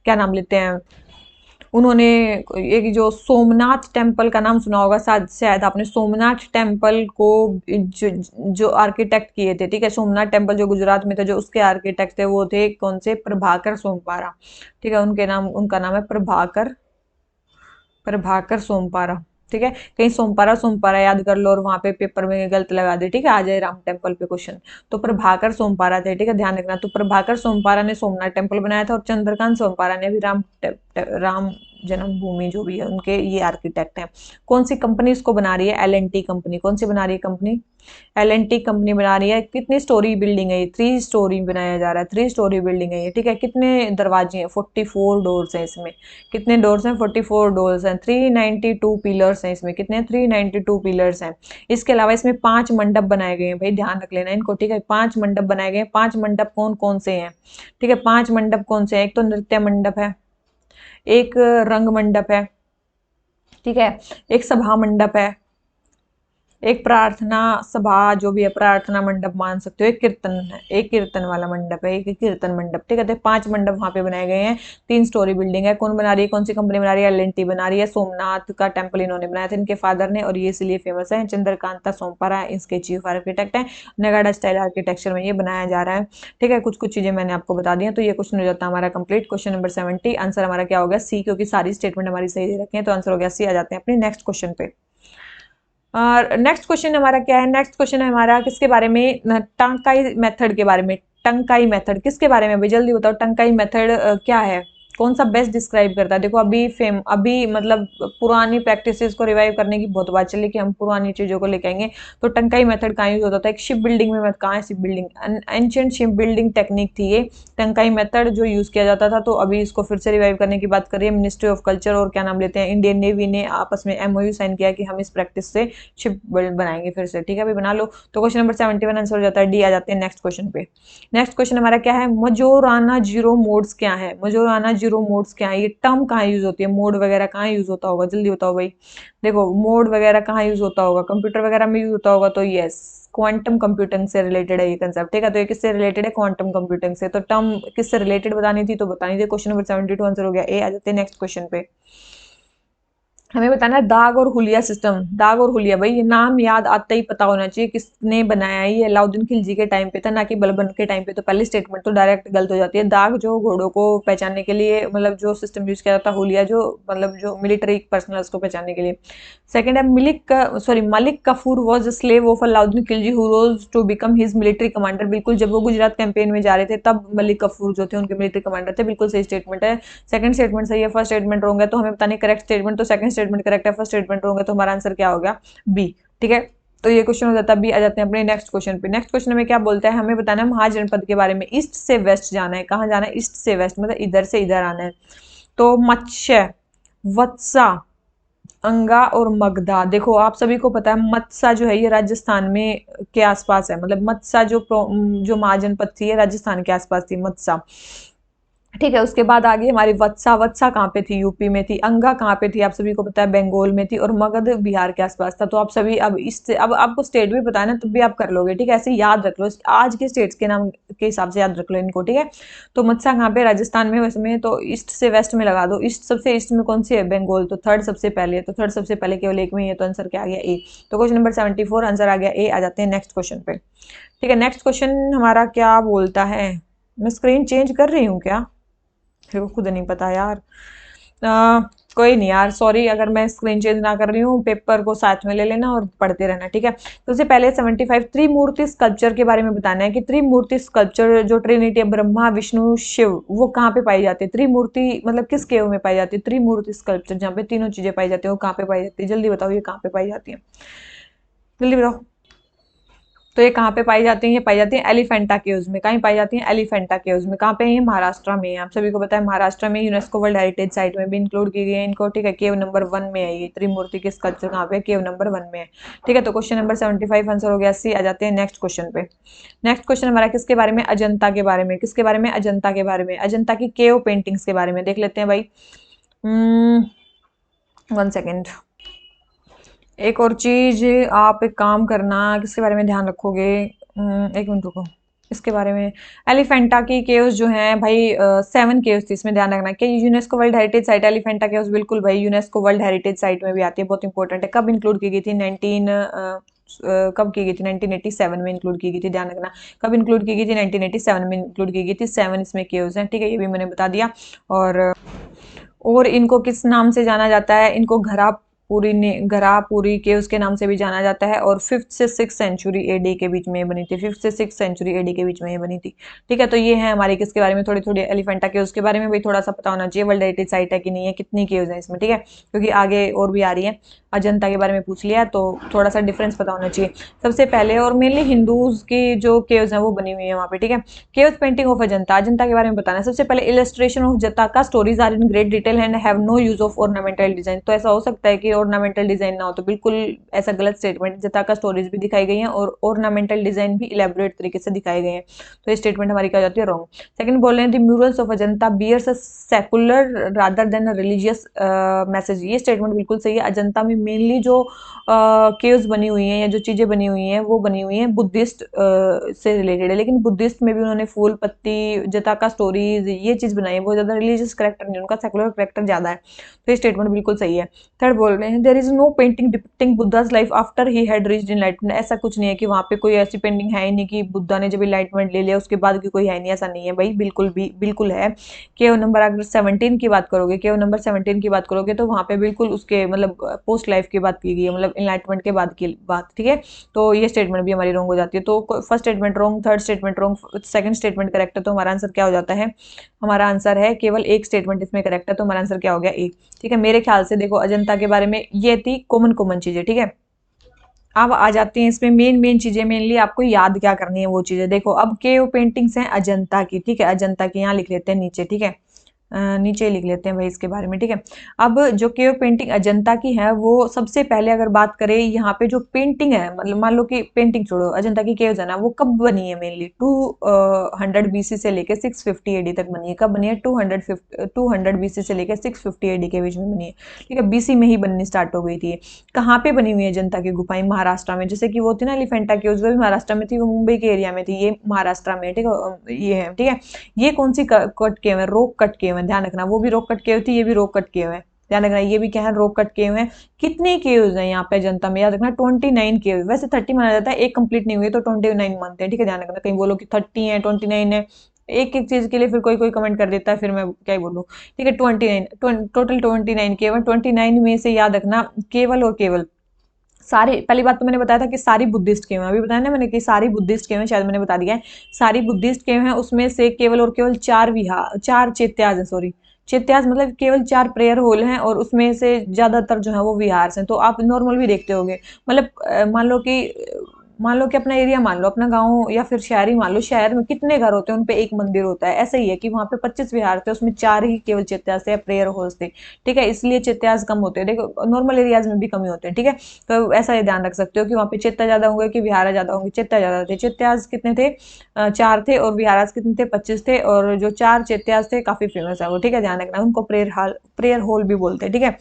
क्या नाम लेते हैं, उन्होंने एक जो सोमनाथ टेम्पल का नाम सुना होगा, शायद शायद आपने, सोमनाथ टेम्पल को जो आर्किटेक्ट किए थे, ठीक है। सोमनाथ टेम्पल जो गुजरात में थे, जो उसके आर्किटेक्ट थे वो थे कौन से? प्रभाकर सोमपारा, ठीक है। उनका नाम है प्रभाकर, प्रभाकर सोमपारा, ठीक है। कहीं सोमपारा सोमपारा याद कर लो और वहां पे पेपर में गलत लगा दे, ठीक है, आ जाए राम टेम्पल पे क्वेश्चन। तो प्रभाकर सोमपारा थे, ठीक है, ध्यान रखना। तो प्रभाकर सोमपारा ने सोमनाथ टेम्पल बनाया था, और चंद्रकांत सोमपारा ने भी राम जन्मभूमि जो भी है उनके ये आर्किटेक्ट हैं। कौन सी कंपनी इसको बना रही है? L&T company. कौन सी बना रही है कंपनी? L&T कंपनी बना रही है। कितनी स्टोरी बिल्डिंग है ये? 3 स्टोरी बनाया जा रहा है, 3 स्टोरी बिल्डिंग है ये, ठीक है। कितने दरवाजे हैं? 44 डोर्स हैं इसमें। कितने डोर्स हैं? 44 डोर्स हैं। 392 पिलर्स हैं इसमें। कितने? 392 पिलर्स हैं। इसके अलावा इसमें 5 मंडप बनाए गए हैं, भाई ध्यान रख लेना इनको, ठीक है। 5 मंडप बनाए गए हैं। 5 मंडप कौन कौन से हैं? ठीक है, 5 मंडप कौन से हैं? एक तो नृत्य मंडप है, एक रंग मंडप है, ठीक है, एक सभा मंडप है, एक प्रार्थना सभा जो भी है, प्रार्थना मंडप मान सकते हो, एक कीर्तन है, एक कीर्तन वाला मंडप है, एक कीर्तन मंडप, ठीक है। तो 5 मंडप वहां पे बनाए गए हैं। 3 स्टोरी बिल्डिंग है। कौन बना रही है? कौन सी कंपनी बना रही है? L&T बना रही है। सोमनाथ का टेम्पल इन्होंने बनाया था, इनके फादर ने, और ये इसलिए फेमस है। चंद्रकांता सोमपारा इसके चीफ आर्किटेक्ट है। नगाड़ा स्टाइल आर्किटेक्चर में ये बनाया जा रहा है, ठीक है। कुछ कुछ चीजें मैंने आपको बता दी हैं। तो ये क्वेश्चन हो जाता है हमारा कंप्लीट। क्वेश्चन नंबर 70 आंसर हमारा क्या हो गया? सी, क्योंकि सारी स्टेटमेंट हमारी सही दे रखी है, तो आंसर हो गया सी। आ जाते हैं अपने नेक्स्ट क्वेश्चन पे। नेक्स्ट क्वेश्चन हमारा क्या है? नेक्स्ट क्वेश्चन है हमारा किसके बारे में? टंकाई मेथड के बारे में। टंकाई मेथड किसके बारे में? भाई जल्दी बताओ, टंकाई मेथड क्या है? कौन सा बेस्ट डिस्क्राइब करता है? देखो अभी मतलब पुरानी प्रैक्टिसेस को रिवाइव करने की बहुत बात चली कि हम पुरानी चीजों को लेके आएंगे। तो टंकाई मेथड कहाँ यूज होता था? एक शिप बिल्डिंग में। कहाँ है ship building? Ancient ship building technique थी ये टंकाई मेथड जो यूज किया जाता था। तो अभी इसको फिर से रिवाइव करने की बात करिए मिनिस्ट्री ऑफ कल्चर और क्या नाम लेते हैं, इंडियन नेवी ने आपस में MOU साइन किया कि हम इस प्रैक्टिस से शिप बनाएंगे फिर से, ठीक है, अभी बना लो। तो क्वेश्चन नंबर 71 आंसर हो जाता है डी। आ जाते हैं नेक्स्ट क्वेश्चन पे। नेक्स्ट क्वेश्चन हमारा क्या है? मजोराना जीरो मोड्स क्या है? मजोराना जीरो मोड्स क्या है? ये टर्म कहाँ यूज होती है? मोड वगैरह कहाँ यूज होता होगा? जल्दी बताओ भाई। देखो मोड वगैरह कहाँ यूज होता होगा? कंप्यूटर वगैरह में यूज होता होगा, तो यस, क्वांटम कंप्यूटिंग से रिलेटेड है ये कंसेप्ट, ठीक है। तो ये किससे रिलेटेड है? क्वांटम कंप्यूटिंग से। तो टर्म किससे रिलेटेड बतानी थी तो बतानी थी। क्वेश्चन नंबर 72 आंसर हो गया ए। आ जाते हैं नेक्स्ट क्वेश्चन पे। हमें बताना है दाग और हुलिया सिस्टम। दाग और हुलिया, भाई ये नाम याद आता ही पता होना चाहिए किसने बनाया है। ये अलाउद्दीन खिलजी के टाइम पे था, ना कि बलबन के टाइम पे। तो पहली स्टेटमेंट तो डायरेक्ट गलत हो जाती है। दाग जो घोड़ों को पहचानने के लिए मतलब जो सिस्टम यूज किया जाता है, हुलिया जो मतलब जो मिलिट्री पर्सनल्स को पहचानने के लिए। सेकंड है Malik Kafur was slave of Alauddin Khilji who rose to become his military commander. बिल्कुल, जब वो गुजरात कैंपेन में जा रहे थे तब मलिक कफूर जो थे उनके मिलिट्री कमांडर थे। बिल्कुल सही स्टेटमेंट है। सेकंड स्टेटमेंट सही है, फर्स्ट स्टेटमेंट रॉन्ग है। तो हमें बतानी करेक्ट स्टेटमेंट। तो सेकंड स्टेटमेंट करेक्ट है, फर्स्ट स्टेटमेंट रॉन्ग है। तो हमारा आंसर क्या हो गया? बी। ठीक है, तो ये क्वेश्चन हो जाता है बी। आ जाते हैं अपने नेक्स्ट क्वेश्चन पे। नेक्स्ट क्वेश्चन में क्या बोलता है, हमें बताना है महाजनपद के बारे में। ईस्ट से वेस्ट जाना है। कहाँ जाना है? ईस्ट से वेस्ट, मतलब इधर से इधर आना है। तो मत्स्य, वत्सा, अंगा और मगधा। देखो आप सभी को पता है मत्सा जो है ये राजस्थान में के आसपास है। मतलब मत्सा जो महाजनपद थी ये राजस्थान के आसपास थी, मत्सा। ठीक है, उसके बाद आ गई हमारी वत्सा। वत्सा कहाँ पे थी? यूपी में थी। अंगा कहाँ पे थी? आप सभी को पता है बंगाल में थी। और मगध बिहार के आसपास था। तो आप सभी अब इससे अब आपको स्टेट भी पता है ना, तब भी आप कर लोगे। ठीक है, ऐसे याद रख लो, आज के स्टेट्स के नाम के हिसाब से याद रख लो इनको। ठीक है, तो मत्सा कहाँ पे? राजस्थान में। वैसे तो ईस्ट से वेस्ट में लगा दो। ईस्ट सबसे ईस्ट में कौन सी है? बंगाल। तो थर्ड सबसे पहले है। तो थर्ड सबसे पहले केवल एक में ही है। तो आंसर क्या आ गया? ए। तो क्वेश्चन नंबर 74 आंसर आ गया ए। आ जाते हैं नेक्स्ट क्वेश्चन पे। ठीक है, नेक्स्ट क्वेश्चन हमारा क्या बोलता है। मैं स्क्रीन चेंज कर रही हूँ क्या? मेरे को खुद नहीं पता यार। आ, कोई नहीं यार, सॉरी अगर मैं स्क्रीन चेंज ना कर रही हूँ। पेपर को साथ में ले लेना और पढ़ते रहना। ठीक है, तो सबसे पहले 75 त्रिमूर्ति स्कल्पचर के बारे में बताना है कि त्रिमूर्ति स्कल्पचर जो ट्रिनिटी है, ब्रह्मा विष्णु शिव, वो कहाँ पे पाई जाती है? त्रिमूर्ति मतलब किस केव में पाई जाती है? त्रिमूर्ति स्कल्पचर जहाँ पे तीनों चीजें पाई जाती है, वो कहाँ पे पाई जाती है? जल्दी बताओ, ये कहाँ पे पाई जाती है? जल्दी बताओ। तो ये कहाँ पे पाई जाती है? ये पाई जाती है एलिफेंटा केव्स में। कहीं पाई जाती है? एलिफेंटा केव्स में। कहाँ पे है ये? महाराष्ट्र में है। आप सभी को पता है महाराष्ट्र में यूनेस्को वर्ल्ड हेरिटेज साइट में भी इंक्लूड की गई है इनको। ठीक है, केव नंबर 1 में है ये त्रिमूर्ति की स्कल्पचर। कहाँ पे? केव नंबर 1 में है। ठीक है, तो क्वेश्चन नंबर 75 आंसर हो गया सी। आ जाते हैं नेक्स्ट क्वेश्चन पे। नेक्स्ट क्वेश्चन हमारा किसके बारे में? अजंता के बारे में। किसके बारे में? अजंता के बारे में। अजंता की केव पेंटिंग्स के बारे में देख लेते हैं भाई। 1 सेकेंड। एक और चीज, आप एक काम करना, किसके बारे में ध्यान रखोगे? 1 मिनट रुको। इसके बारे में एलिफेंटा की केव्स जो हैं भाई, 7 केव्स थी। इसमें ध्यान रखना कि UNESCO world heritage site Elephanta caves. बिल्कुल भाई, यूनेस्को वर्ल्ड हेरिटेज साइट में भी आती है, बहुत इंपॉर्टेंट है। कब इंक्लूड की गई थी? कब की गई थी? 1987 में इंक्लूड की गई थी। ध्यान रखना कब इंक्लूड की गई थी? 1987 में इंक्लूड की गई थी। 7 इसमें केव्स हैं। ठीक है, ये भी मैंने बता दिया। और इनको किस नाम से जाना जाता है? इनको घरापुरी केव्स के नाम से भी जाना जाता है। और 5th से 6th सेंचुरी एडी के बीच में ये बनी थी। 5th से 6th सेंचुरी एडी के बीच में ये बनी थी। ठीक है, तो ये है हमारी किसके बारे में? थोड़ी थोड़ी एलिफेंटा केव्स के बारे में भी थोड़ा सा पता होना चाहिए। वर्ल्ड हेरिटेज साइट है कि नहीं है, कितनी केव्स हैं इसमें। ठीक है, क्योंकि आगे और भी आ रही है। अजंता के बारे में पूछ लिया तो थोड़ा सा डिफरेंस पता होना चाहिए। सबसे पहले और मेनली हिंदूज की जो केव्स हैं वो बनी हुई है वहाँ पे। ठीक है, caves painting of Ajanta. Ajanta के बारे में बताना है। सबसे पहले illustration of Jataka stories are in great detail and have no use of ornamental design. तो ऐसा हो सकता है कि ऑर्नामेंटल डिजाइन ना हो, तो बिल्कुल ऐसा गलत स्टेटमेंट। जताका स्टोरीज भी दिखाई गई हैं और ऑर्नामेंटल डिजाइन भी इलेबोरेट तरीके से दिखाए गए हैं। तो ये स्टेटमेंट हमारी क्या हो जाती है? रॉन्ग। सेकंड बोल रहे हैं the murals of Ajanta bears a secular rather than a religious message. ये स्टेटमेंट बिल्कुल सही है। अजंता में मेनली जो केव्स बनी हुई हैं या जो चीजें बनी हुई हैं वो बनी हुई हैं बुद्धिस्ट से रिलेटेड है। लेकिन बुद्धिस्ट में भी उन्होंने फूल पत्ती जताका स्टोरीज ये चीज बनाई है। बहुत ज्यादा रिलीजियस करेक्टर नहीं, उनका सेकुलर करेक्टर ज्यादा है। तो ये स्टेटमेंट बिल्कुल सही है। थर्ड बोल रहे हैं there is no painting depicting Buddha's life after he had reached enlightenment. ऐसा कुछ नहीं है कि वहां पे कोई ऐसी पेंटिंग है ही नहीं कि बुद्धा ने जब एनलाइटमेंट ले लिया उसके बाद की कोई है नहीं। ऐसा नहीं है भाई, बिल्कुल भी बिल्कुल है। केव नंबर अगर 17 की बात करोगे, केव नंबर 17 की बात करोगे तो वहां पे बिल्कुल उसके मतलब पोस्ट लाइफ की बात की गई है, मतलब एनलाइटमेंट के बाद की बात। ठीक है, तो ये स्टेटमेंट भी हमारी रॉन्ग हो जाती है। तो first statement wrong, third statement wrong, second statement correct है। तो हमारा आंसर क्या हो जाता है? हमारा आंसर है केवल एक स्टेटमेंट इसमें करेक्ट है। तो हमारा आंसर क्या हो गया? ए। ठीक है, मेरे ख्याल से देखो अजंता के बारे में ये थी कॉमन कॉमन चीजें। ठीक है, अब आ जाती हैं इसमें मेन मेन चीजें। मेनली आपको याद क्या करनी है वो चीजें। देखो अब केव पेंटिंग्स हैं अजंता की। ठीक है, अजंता की यहाँ लिख लेते हैं नीचे। ठीक है, नीचे लिख लेते हैं भाई इसके बारे में। ठीक है, अब जो केव पेंटिंग अजंता की है वो सबसे पहले अगर बात करें यहाँ पे जो पेंटिंग है, मतलब मान लो कि पेंटिंग छोड़ो, अजंता की केव्स है ना वो कब बनी है? मेनली 200 बीसी से लेकर 650 एडी तक बनी है। कब बनी है? 200 बीसी से लेकर 650 एडी के बीच में बनी है। ठीक है, बीसी में ही बननी स्टार्ट हो गई थी। कहाँ पे बनी हुई है अजंता की गुफाएं? महाराष्ट्र में। जैसे कि वो थी ना एलिफेंटा केव्स, वो भी महाराष्ट्र में थी, वो मुंबई के एरिया में थी, ये महाराष्ट्र में। ठीक है, ये है। ठीक है, ये कौन सी कट केव है? रॉक कट केव है। ध्यान रखना, वो भी रॉक कट केव थी, ये भी रॉक कट केव है। ध्यान रखना। ये भी क्या है, रॉक कट केव है। कितने केव्स हैं यहाँ पे अजंता में, याद रखना 29 केव। वैसे 30 माना जाता है, एक कंप्लीट नहीं हुई तो 29 मानते हैं, ठीक है। ध्यान रखना, कहीं बोलो कि 30 है 29 है, एक एक चीज के लिए फिर कोई कोई कमेंट कर देता है, फिर मैं क्या ही बोलूं। ठीक है, 29 टोटल 29 केवल। 29 में से याद रखना केवल और केवल सारे, पहली बात तो मैंने बताया था कि सारी बुद्धिस्ट केव हैं, अभी बताया ना मैंने कि सारी बुद्धिस्ट केव हैं, शायद मैंने बता दिया है। सारी बुद्धिस्ट केव हैं, उसमें से केवल और केवल 4 विहार, 4 चैत्याज है, सॉरी चैत्याज मतलब केवल 4 प्रेयर होल हैं, और उसमें से ज्यादातर जो है वो विहार हैं। तो आप नॉर्मल भी देखते होगे, मतलब मान लो कि अपना एरिया मान लो, अपना गांव या फिर शहर ही मान लो, शहर में कितने घर होते हैं, उन पे एक मंदिर होता है। ऐसा ही है कि वहां पे 25 विहार थे, उसमें 4 ही केवल चैत्याज थे, प्रेयर हॉल्स थे, ठीक है। इसलिए चैत्याज कम होते हैं, देखो नॉर्मल एरियाज में भी कमी होते हैं, ठीक है। तो ऐसा ये ध्यान रख सकते हो कि वहाँ पे चैत्या ज्यादा होंगे कि विहारा ज्यादा होंगे। चैत्या ज्यादा थे। चैत्याज कितने थे, 4 थे, और विहाराज कितने थे, 25 थे। और जो 4 चैत्याज थे काफी फेमस है वो, ठीक है। ध्यान रखना, उनको प्रेयर हॉल भी बोलते हैं, ठीक है।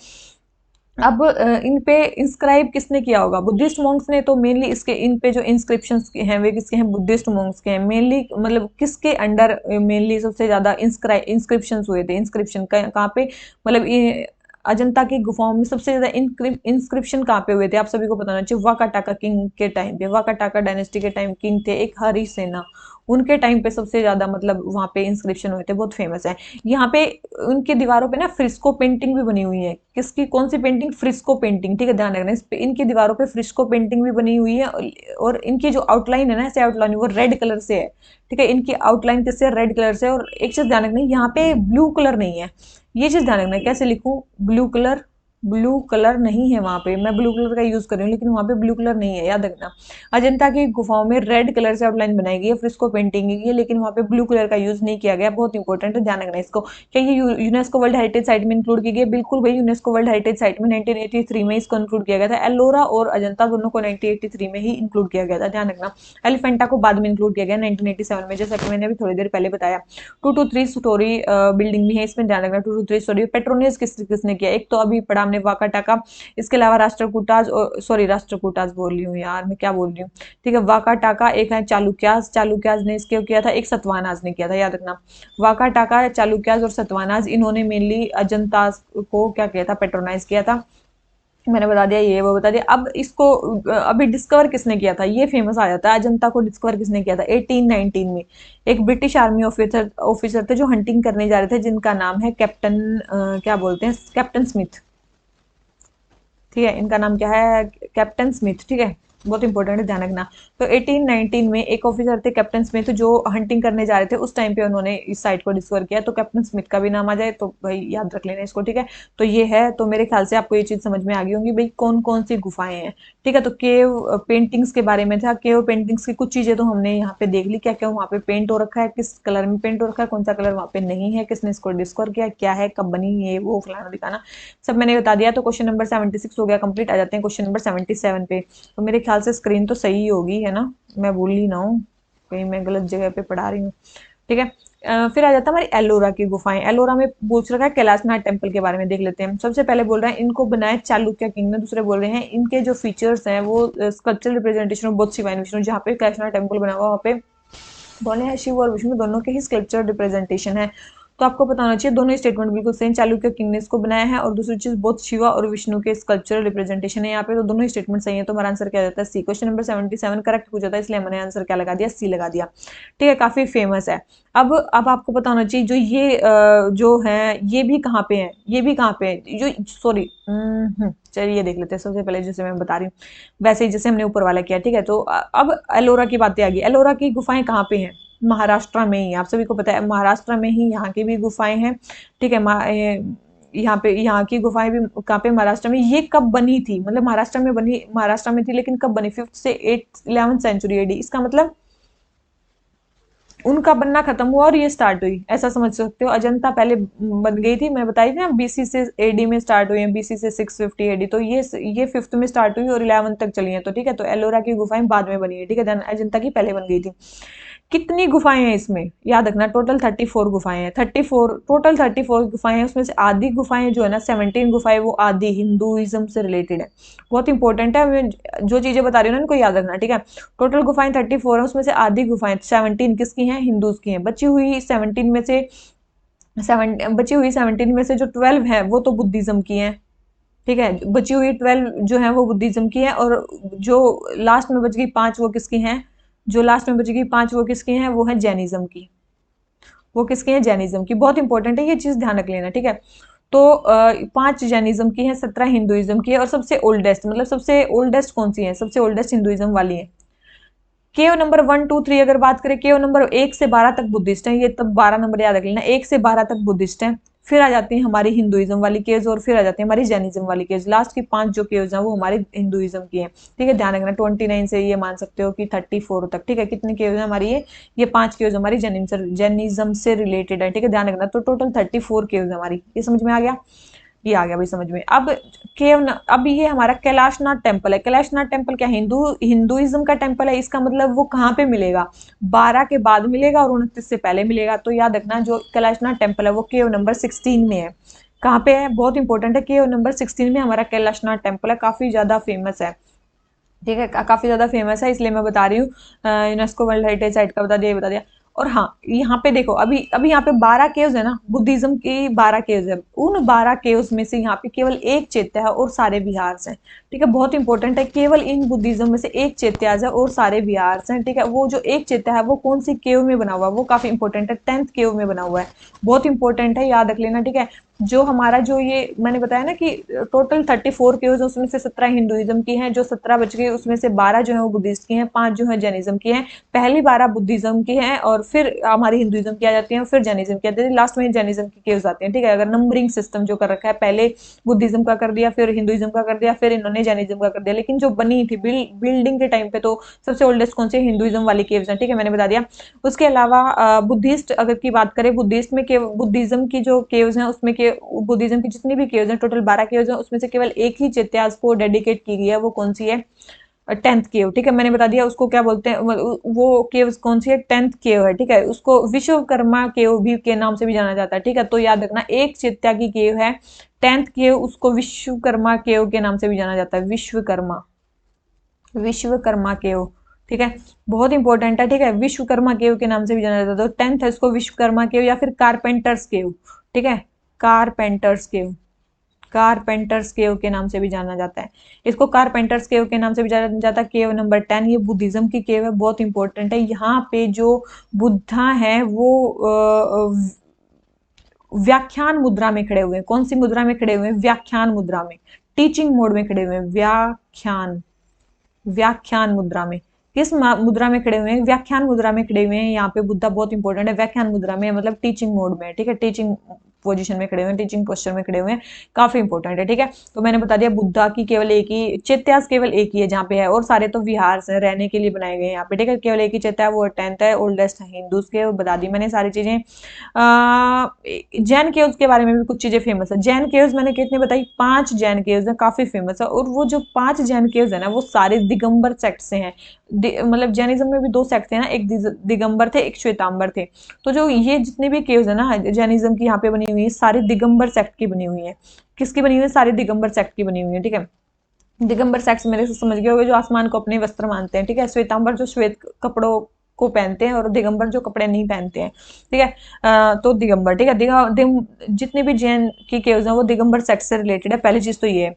अब इन पे इंस्क्राइब किसने किया होगा, बुद्धिस्ट मॉन्क्स ने। तो मेनली इसके इन पे जो इंस्क्रिप्शन हैं वे किसके हैं, बुद्धिस्ट मॉन्क्स के हैं मेनली। मतलब किसके अंडर मेनली सबसे ज्यादा इंस्क्रिप्शन हुए थे, इंस्क्रिप्शन कहाँ पे, मतलब अजंता की गुफाओं में सबसे ज्यादा इंस्क्रिप्शन कहाँ पे हुए थे, आप सभी को पता होना चाहिए। वाका टाका किंग के टाइम पे, वाका टाका डायनेस्टी के टाइम किंग थे एक हरि सेना, उनके टाइम पे सबसे ज्यादा मतलब वहां पे इंस्क्रिप्शन हुए थे, बहुत फेमस है। यहाँ पे उनकी दीवारों पे ना फ्रिस्को पेंटिंग भी बनी हुई है। किसकी, कौन सी पेंटिंग, फ्रिस्को पेंटिंग, ठीक है। ध्यान रखना, इस पे इनकी दीवारों पे फ्रिस्को पेंटिंग भी बनी हुई है। और इनकी जो आउटलाइन है ना, ऐसे आउटलाइन वो रेड कलर से है, ठीक है। इनकी आउटलाइन किससे, रेड कलर से। और एक चीज ध्यान रखना, यहाँ पे ब्लू कलर नहीं है, ये चीज ध्यान रखना। कैसे लिखूं, ब्लू कलर, ब्लू कलर नहीं है वहां पे, मैं ब्लू कलर का यूज कर रही हूँ, लेकिन वहां पे ब्लू कलर नहीं है, याद रखना। अजंता की गुफाओं में रेड कलर से आउटलाइन बनाई गई है, फ्रिस्को पेंटिंग की है, लेकिन वहां पे ब्लू कलर का यूज नहीं किया गया, बहुत इंपॉर्टेंट है, ध्यान रखना इसको। क्या ये यूनेस्को वर्ल्ड हेरिटेज साइट में इंक्लूड की गई, बिल्कुल भाई, यूनेस्को वर्ल्ड हेरिटेज साइट में 1983 में इसको इंक्लूड किया गया था। एलोरा और अजंता दोनों को 1983 में ही इंक्लूड किया गया था, ध्यान रखना। एलिफेंटा को बाद में इंक्लूड किया गया 1987 में, जैसा कि मैंने अभी थोड़ी देर पहले बताया। 2 to 3 स्टोरी बिल्डिंग भी है इसमें, ध्यान रखना। 2 to 3 स्टोरी। पेट्रोनियस किसने किया, एक तो अभी पढ़ा हमने वाका टाका, इसके अलावा राष्ट्रकूटाज, सॉरी राष्ट्रकूटाज बोल रही हूँ यार, मैं क्या बोल रही हूँ, ठीक है। वाका टाका, एक है चालुक्याज, चालुक्याज ने इसके किया था, एक सतवानाज ने किया था, याद रखना। वाका टाका, चालुक्याज और सतवानाज, इन्होंने मेनली अजंता को क्या किया था, पेट्रोनाइज किया था। मैंने बता दिया, ये वो बता दिया। अब इसको अभी डिस्कवर किसने किया था, ये फेमस आ जाता है। अजंता को डिस्कवर किसने किया था, 1819 में। एक ब्रिटिश आर्मी ऑफिसर ऑफिसर थे जो हंटिंग करने जा रहे थे, जिनका नाम है कैप्टन, क्या बोलते हैं, कैप्टन स्मिथ, ठीक है। इनका नाम क्या है, कैप्टन स्मिथ, ठीक है। बहुत इंपॉर्टेंट है, ध्यान रखना। तो 1819 में एक ऑफिसर थे कैप्टन स्मिथ, जो हंटिंग करने जा रहे थे, उस टाइम पे उन्होंने इस साइट को डिस्कवर किया। तो कैप्टन स्मिथ का भी नाम आ जाए तो भाई याद रख लेना इसको, ठीक है। तो ये है, तो मेरे ख्याल से आपको ये चीज समझ में आ गई होंगी भाई कौन कौन सी गुफाएं हैं, ठीक है। तो केव पेंटिंग्स के बारे में था। केव पेंटिंग्स की कुछ चीजें तो हमने यहाँ पे देख ली, क्या क्या वहाँ पे पेंट हो रखा है, किस कलर में पेंट हो रखा है, कौन सा कलर वहाँ पे नहीं है, किसने इसको डिस्कवर किया, क्या है, कब बनी, ये वो फलाना दिखाना, सब मैंने बता दिया। तो क्वेश्चन नंबर 76 हो गया कंप्लीट। आ जाते हैं क्वेश्चन नंबर 77 पे। तो मेरे ख्याल से स्क्रीन तो सही होगी, है ना, मैं भूल ही ना हूँ, कहीं मैं गलत जगह पे पढ़ा रही हूँ, ठीक है। फिर आ जाता है हमारी एलोरा की गुफाएं। एलोरा में पूछ रखा है कैलाशनाथ टेम्पल के बारे में, देख लेते हैं। सबसे पहले बोल रहे हैं इनको बनाया चालुक्य किंग ने, दूसरे बोल रहे हैं इनके जो फीचर्स हैं वो sculptural representation of both Shiva and Vishnu, जहाँ पे कैलाशनाथ टेम्पल बना हुआ वहाँ पे बोले हैं शिव और विष्णु दोनों के ही स्कल्पचर रिप्रेजेंटेशन है। तो आपको पता होना चाहिए दोनों स्टेटमेंट बिल्कुल सेम, चालुक्य किंग ने इसको बनाया है, और दूसरी चीज बोथ शिवा और विष्णु के स्कल्पचरल रिप्रेजेंटेशन है यहाँ पे। तो दोनों ही स्टेटमेंट सही है, तो हमारा आंसर क्या जाता है, सी। क्वेश्चन नंबर 77 करेक्ट पूछा था, इसलिए मैंने आंसर क्या लगा दिया, सी लगा दिया, ठीक है। काफी फेमस है। अब आपको पता होना चाहिए जो ये जो है ये भी कहाँ पे है, ये भी कहाँ पे है, जो सॉरी, चलिए ये देख लेते हैं। सबसे पहले जैसे मैं बता रही हूँ वैसे ही जैसे हमने ऊपर वाला किया, ठीक है। तो अब एलोरा की बातें आ गई। एलोरा की गुफाएं कहाँ पे हैं, महाराष्ट्र में ही, आप सभी को पता है महाराष्ट्र में ही यहाँ की भी गुफाएं हैं, ठीक है। यहाँ पे यहाँ की गुफाएं भी कहाँ पे, महाराष्ट्र में। ये कब बनी थी, मतलब महाराष्ट्र में बनी, महाराष्ट्र में थी, लेकिन कब बनी, 5th से 8th 11th सेंचुरी एडी। इसका मतलब उनका बनना खत्म हुआ और ये स्टार्ट हुई, ऐसा समझ सकते हो। अजंता पहले बन गई थी, मैं बताई थी ना, बीसी से एडी में स्टार्ट हुई है, बीसी से 650 एडी। तो ये 5th में स्टार्ट हुई और 11th तक चली है, तो ठीक है। तो एलोरा की गुफाएं बाद में बनी है, ठीक है। देन अजंता की पहले बन गई थी। कितनी गुफाएं हैं इसमें, याद रखना, टोटल 34 गुफाएं हैं, 34 टोटल 34 गुफाएं हैं। उसमें से आधी गुफाएं जो है ना, 17 गुफाएं वो आदि हिंदुइज्म से रिलेटेड है, बहुत इंपॉर्टेंट है। मैं जो चीजें बता रही हूँ ना इनको याद रखना, ठीक है। टोटल गुफाएं 34 है, उसमें से आधी गुफाएं 17 किसकी हैं, हिंदूज की हैं। बची हुई 17 में से बची हुई 17 में से जो 12 है वो तो बुद्धिज्म की है, ठीक है। बची हुई 12 जो है वो बुद्धिज्म की है, और जो लास्ट में बच गई 5 वो किसकी हैं? जो लास्ट में बच गई 5 वो किसकी हैं? वो है जैनिज्म की। वो किसकी है? जैनिज्म की। बहुत इंपॉर्टेंट है ये चीज, ध्यान रख लेना, ठीक है। तो 5 जैनिज्म की है, 17 हिंदुइज्म की है, और सबसे ओल्डेस्ट, मतलब सबसे ओल्डेस्ट कौन सी है? सबसे ओल्डेस्ट हिंदुइज्म वाली है। केव नंबर 1 2 3 अगर बात करें, केव नंबर 1 से 12 तक बुद्धिस्ट है, ये तब 12 नंबर याद रख लेना, 1 से 12 तक बुद्धिस्ट है। फिर आ जाती है हमारी हिंदुइज्म वाली केव्स, और फिर आ जाती है हमारी जैनिज्म वाली केव्स। लास्ट की 5 जो केव्स हैं वो हमारी हिंदुइज्म की हैं, ठीक है। ध्यान रखना 29 से ये मान सकते हो कि 34 तक, ठीक है। कितनी केव्स है हमारी? ये 5 केव्स हमारी जैनिज्म से रिलेटेड है, ठीक है। ध्यान रखना, तो टोटल 34 केव्स हमारी, ये समझ में आ गया? ये आ गया भाई समझ में। अब अब ये हमारा कैलाशनाथ टेम्पल है। कैलाशनाथ टेम्पल क्या हिंदुइज्म का टेम्पल है? इसका मतलब वो कहाँ पे मिलेगा? 12 के बाद मिलेगा और 29 से पहले मिलेगा। तो याद रखना, जो कैलाशनाथ टेम्पल है वो केव नंबर 16 में है। कहाँ पे है? बहुत इंपॉर्टेंट है, केव नंबर 16 में हमारा कैलाशनाथ टेम्पल है, काफी ज्यादा फेमस है, ठीक है। काफी ज्यादा फेमस है, इसलिए मैं बता रही हूँ। यूनेस्को वर्ल्ड हेरिटेज साइट का बता दिया, ये बता दिया। और हाँ, यहाँ पे देखो, अभी अभी यहाँ पे 12 केव्स है ना, बुद्धिज्म की 12 केव्स है। उन 12 केव्स में से यहाँ पे केवल एक चैत्य है और सारे विहार हैं, ठीक है। बहुत इंपॉर्टेंट है, केवल इन बुद्धिज्म में से एक चैत्य है और सारे विहार हैं, ठीक है। वो जो एक चैत्य है वो कौन सी केव में बना हुआ है? वो काफी इंपॉर्टेंट है, 10th केव में बना हुआ है। बहुत इंपॉर्टेंट है, याद रख लेना, ठीक है। जो हमारा जो ये मैंने बताया ना कि टोटल 34 केव्स है, उसमें से 17 हिंदुइज्म की हैं, जो 17 बच गई उसमें से 12 जो है वो बुद्धिस्ट की हैं, 5 जो है जैनिज्म की हैं। पहली 12 बुद्धिज्म की हैं और फिर हमारी हिंदुइज्म की आ जाती है, फिर जैनिज्म की आती है, लास्ट में जैनिज्म की केव्स आती हैं, ठीक है। अगर नंबरिंग सिस्टम जो कर रखा है, पहले बुद्धिज्म का कर दिया, फिर हिंदुइज्म का कर दिया, फिर इन्होंने जैनिज्म का कर दिया, लेकिन जो बनी थी बिल्डिंग के टाइम पे तो सबसे ओल्डेस्ट कौन सी? हिंदुइज्म वाली केव्स हैं, ठीक है, मैंने बता दिया। उसके अलावा बुद्धिस्ट अगर की बात करें, बुद्धिस्ट में बुद्धिज्म की जो केव्स हैं उसमें के बुद्धिज्म की जितनी भी केव्स हैं, टोटल 12 केव्स हैं, उसमें से केवल एक ही चैत्यास को डेडिकेट की गई है, वो कौन सी है? 10th केव, ठीक है। मैंने बता दिया उसको क्या बोलते हैं, वो केव्स कौन सी है? 10th केव है, ठीक है। उसको विश्वकर्मा केव भी के नाम से भी जाना जाता है, ठीक है। तो याद रखना, एक चैत्या की केव है 10th केव, उसको विश्वकर्मा केव के नाम से भी जाना जाता है, विश्वकर्मा, विश्वकर्मा केव, ठीक है। बहुत इंपॉर्टेंट है, ठीक है। विश्वकर्मा केव के नाम से भी जाना जाता है, तो 10th है इसको विश्वकर्मा केव या फिर कारपेंटर्स केव, ठीक है। कारपेंटर्स केव, कारपेंटर्स केव के नाम से भी जाना जाता है, इसको कारपेंटर्स केव के नाम से भी जाना जाता है। केव नंबर 10 ये बुद्धिज्म की केव है, बहुत इंपॉर्टेंट है। यहाँ पे जो बुद्धा है वो व्याख्यान मुद्रा में खड़े हुए हैं। कौन सी मुद्रा में खड़े हुए हैं? व्याख्यान मुद्रा में, टीचिंग मोड में खड़े हुए हैं, व्याख्यान, व्याख्यान मुद्रा में। किस मुद्रा में खड़े हुए हैं? व्याख्यान मुद्रा में खड़े हुए हैं। यहाँ पे बुद्धा बहुत इंपॉर्टेंट है, व्याख्यान मुद्रा में मतलब टीचिंग मोड में, ठीक है। टीचिंग पोजीशन में खड़े हुए हैं, टीचिंग पोस्चर में खड़े हुए हैं, काफी इंपॉर्टेंट है, ठीक है। तो मैंने बता दिया बुद्धा की केवल एक ही चैत्यास, केवल एक ही है जहाँ पे है, और सारे तो विहार से रहने के लिए बनाए गए हैं यहाँ पे, ठीक है। केवल एक ही चैत्या है, वो 10th है, ओल्डेस्ट हिंदूज के, बता दी मैंने सारी चीजें। जैन केव्स के बारे में भी कुछ चीजें फेमस है। जैन केव्स मैंने कितनी बताई? 5 जैन केव्स है, काफी फेमस है। और वो जो 5 जैन केव्स है ना, वो सारे दिगंबर सेक्ट से हैं। मतलब जैनिज्म में भी 2 सेक्ट थे ना, एक दिगंबर थे, एक श्वेतांबर थे। तो जो ये जितने भी केव्स है ना जैनिज्म की यहाँ पे बनी हुई है, सारी दिगंबर सेक्ट की बनी हुई है। किसकी बनी हुई है? सारी दिगंबर सेक्ट की बनी हुई है, ठीक है। दिगंबर सेक्ट मेरे से समझ गए होंगे, जो आसमान को अपने वस्त्र मानते हैं, ठीक है। श्वेतांबर जो श्वेत कपड़ों को पहनते हैं, और दिगंबर जो कपड़े नहीं पहनते हैं, ठीक है। तो दिगंबर, ठीक है। जितने भी जैन की केव्स हैं वो दिगंबर सेक्ट से रिलेटेड है, पहली चीज तो ये है।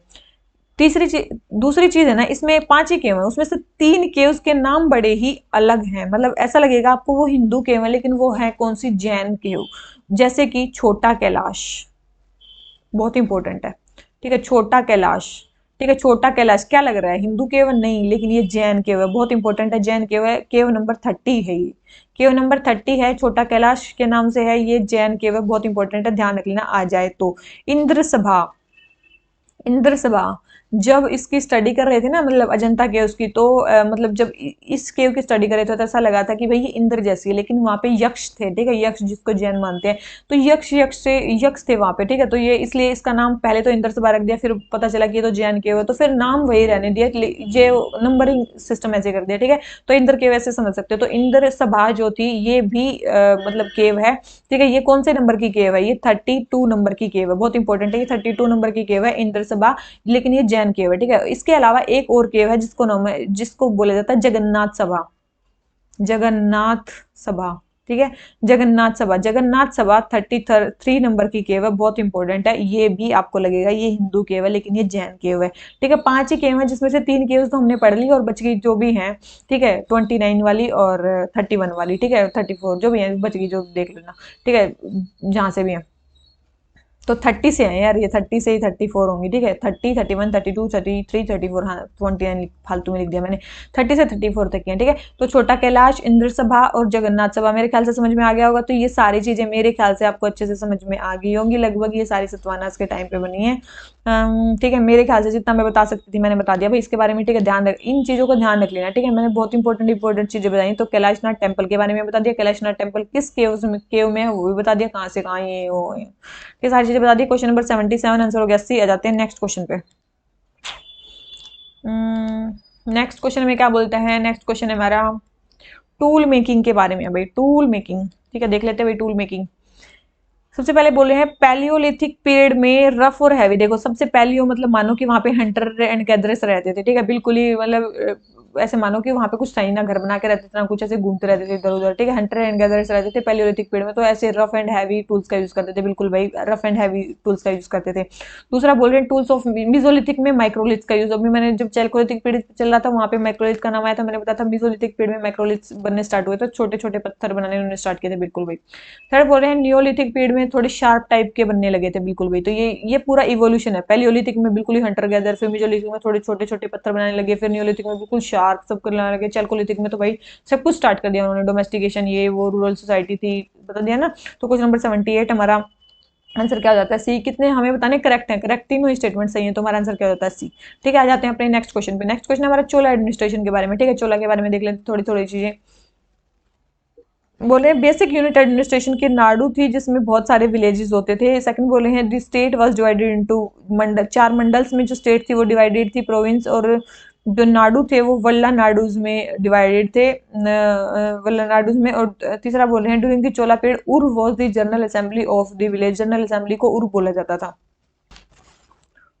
तीसरी चीज, दूसरी चीज है ना, इसमें 5 ही केव है, उसमें से 3 केव्स के नाम बड़े ही अलग हैं, मतलब ऐसा लगेगा आपको वो हिंदू केव है, लेकिन वो है कौन सी? जैन केव। जैसे कि छोटा कैलाश, बहुत इंपॉर्टेंट है, ठीक है। छोटा कैलाश, ठीक है। छोटा कैलाश क्या लग रहा है? हिंदू केव नहीं, लेकिन ये जैन केव है, बहुत इंपॉर्टेंट है, जैन केव है। केव नंबर 30 है ये, केव नंबर 30 है, छोटा कैलाश के नाम से है, ये जैन केव है, बहुत इंपॉर्टेंट है, ध्यान रख लेना आ जाए तो। इंद्र सभा, इंद्र सभा, जब इसकी स्टडी कर रहे थे ना, मतलब अजंता केव उसकी, तो मतलब जब इस केव की स्टडी कर रहे थे तो ऐसा लगा था कि भाई ये इंद्र जैसी है, लेकिन वहां पे यक्ष थे, ठीक है। यक्ष जिसको जैन मानते हैं, तो यक्ष थे वहां पे, ठीक है। तो ये इसलिए इसका नाम पहले तो इंद्र सभा रख दिया, फिर पता चला कि ये तो जैन केव है, तो फिर नाम वही रहने दिया, ये नंबरिंग सिस्टम ऐसे कर दिया, ठीक है। तो इंद्र केव ऐसे समझ सकते हो। तो इंद्र सभा जो थी ये भी मतलब केव है, ठीक है। ये कौन से नंबर की केव है? ये 32 नंबर की केव है, बहुत इंपॉर्टेंट है, ये 32 नंबर की केव है इंद्र सभा, लेकिन ये जैन केव है, ठीक है। इसके अलावा एक और केव है जिसको नाम है, जिसको बोला जाता है जगन्नाथ सभा, जगन्नाथ सभा, ठीक है। जगन्नाथ सभा, जगन्नाथ सभा 33 नंबर की केव है, बहुत इंपॉर्टेंट है, ये भी आपको लगेगा ये हिंदू केव है लेकिन ये जैन केव है। ठीक है, 5 ही केव है जिसमें से 3 केव तो हमने पढ़ ली और बच गई जो भी हैं, ठीक है, 29 वाली और 31 वाली, ठीक है, 34 जो भी है बच गई, जो देख लेना, ठीक है, जहां से भी है। तो 30 से है यार, ये 30 से ही 34 होंगी, ठीक है, 30, 31, 32, 33, 34, हाँ 29 फालतू में लिख दिया मैंने, 30 से 34 तक की है, ठीक है। तो छोटा कैलाश, इंद्र सभा और जगन्नाथ सभा मेरे ख्याल से समझ में आ गया होगा। तो ये सारी चीजें मेरे ख्याल से आपको अच्छे से समझ में आ गई होंगी, लगभग ये सारी सतवानास के टाइम पे बनी है। ठीक है, मेरे ख्याल से जितना मैं बता सकती थी मैंने बता दिया भाई इसके बारे में, ठीक है, ध्यान रख, इन चीजों को ध्यान रख लेना, ठीक है। मैंने बहुत इंपॉर्टेंट चीजें बताई। तो कैलाशनाथ टेम्पल के बारे में बता दिया, कैलाशनाथ टेम्पल किस केव में है वो भी बता दिया, कहाँ से कहाँ ये वो है, ये सारी चीजें बता दी। क्वेश्चन नंबर 77 आंसर हो गया सी। आ जाते हैं नेक्स्ट क्वेश्चन पे। नेक्स्ट क्वेश्चन में क्या बोलते हैं, नेक्स्ट क्वेश्चन है हमारा टूल मेकिंग के बारे में भाई, टूल मेकिंग, ठीक है, देख लेते हैं भाई टूल मेकिंग। सबसे पहले बोल रहे हैं पैलियोलिथिक पीरियड में रफ और हैवी। देखो सबसे पैलियो मतलब मानो कि वहां पे हंटर एंड गैदरर्स रहते थे, ठीक है, बिल्कुल ही मतलब ऐसे मानो कि वहां पे कुछ सही ना घर बना के रहते थे ना कुछ, ऐसे घूमते रहते थे इधर उधर, ठीक है, हंटर एंड गैदरर्स रहते थे पैलियोलिथिक पीरियड में। तो ऐसे रफ एंड हैवी टूल्स का यूज करते थे, बिल्कुल भाई रफ एंड हैवी टूल्स का यूज करते थे। दूसरा बोल रहे हैं टूल्स ऑफ मिजोलिथिक में माइक्रोलिथ्स का यूज। अभी मैंने जब चैल्कोलिथिक पीरियड चल रहा था वहां पे माइक्रोलिथ का नाम आया था, मैंने बताया था मिजोलिथिक पीरियड में माइक्रोलिथ्स बनने स्टार्ट हुए, तो छोटे छोटे पत्थर बनाने उन्होंने स्टार्ट किए थे, बिल्कुल भाई। थर्ड बोल रहे हैं नियोलिथिक पीरियड में थोड़े शार्प टाइप के बनने लगे थे, बिल्कुल भाई। तो ये पूरा इवोल्यूशन है, पैलियोलिथिक में बिल्कुल ही हंटर गैदर, फिर मिजोलिथिक में थोड़े छोटे छोटे पत्थर बनाने लगे, फिर नियोलिथिक में बिल्कुल शार्प सब करने लगे, चैल्कोलिथिक में तो भाई सब कुछ स्टार्ट कर दिया उन्होंने, डोमेस्टिकेशन ये वो, रूरल सोसाइटी थी, बता दिया ना। तो क्वेश्चन नंबर 78 हमारा आंसर क्या हो जाता है सी। कितने हमें बताने करेक्ट है, करेक्ट तीनों स्टेटमेंट सही है, तो हमारा आंसर क्या होता है सी। ठीक है, आ जाते हैं अपने नेक्स्ट क्वेश्चन पे। नेक्स्ट क्वेश्चन हमारा चोला एडमिनिस्ट्रेशन के बारे में, ठीक है, चोला के बारे में देख लेते थोड़ी थोड़ी चीजें। बोले बेसिक यूनिट एडमिनिस्ट्रेशन की नाडु थी जिसमें बहुत सारे विलेजेस होते थे। सेकंड बोले हैं the state was divided into mandal, 4 mandals में जो स्टेट थी वो डिवाइडेड थी, प्रोविंस, और जो नाडु थे वो वल्ला नाडुज में डिवाइडेड थे, वल्ला नाडुज में। और तीसरा बोल रहे हैं ड्यूरिंग द चोला पीरियड उर was the general assembly of the village, general assembly को उर बोला जाता था।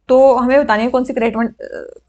तो हमें बतानी है कौन सी करेक्टमेंट,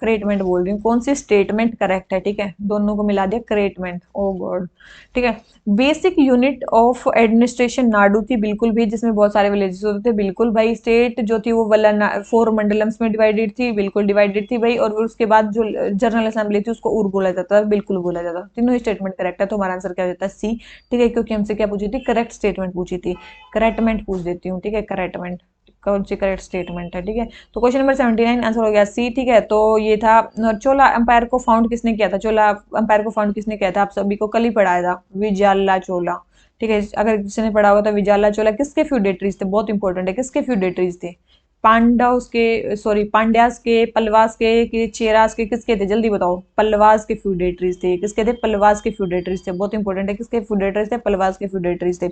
करेक्टमेंट बोल रही हूँ, कौन सी स्टेटमेंट करेक्ट है, ठीक है, दोनों को मिला दिया करेक्टमेंट, ओ गॉड। ठीक है, basic unit of administration Nadu थी, बिल्कुल भी, जिसमें बहुत सारे विलेजेस होते थे, बिल्कुल भाई। स्टेट जो थी वो वल्ला 4 मंडलम्स में डिवाइडेड थी, बिल्कुल डिवाइडेड थी भाई। और उसके बाद जो जनरल असेंबली थी उसको उर बोला जाता था, बिल्कुल बोला जाता था। तीनों स्टेटमेंट करेक्ट है, तो हमारा आंसर क्या हो जाता है सी। ठीक है, क्योंकि हमसे क्या पूछी थी, करेक्ट स्टेटमेंट पूछी थी, करेक्टमेंट पूछ देती हूँ, ठीक है, करेक्टमेंट कौन सी करेक्ट स्टेटमेंट है, ठीक है। तो क्वेश्चन नंबर 79 आंसर हो गया सी। ठीक है, तो ये था चोला अंपायर को फाउंड किसने किया था, चोला अंपायर को फाउंड किसने किया था, आप सभी को कल ही पढ़ाया था, विजयाला चोला। ठीक है, अगर किसी ने पढ़ा होगा तो विजयाला चोला किसके फ्यूडेटरीज थे, बहुत इंपॉर्टेंट है, किसके फ्यूडेटरीज थे, पांडव के, सॉरी पांड्यास के, पल्लवास के, कि चेरास के, किसके थे, जल्दी बताओ। पल्लवास के फ्यूडेटरीज थे, किसके थे, पल्लवास के फ्यूडेटरीज थे, बहुत इंपॉर्टेंट है, किसके फ्यूडेटरीज थे, पल्लवास के फ्यूडेटरीज थे।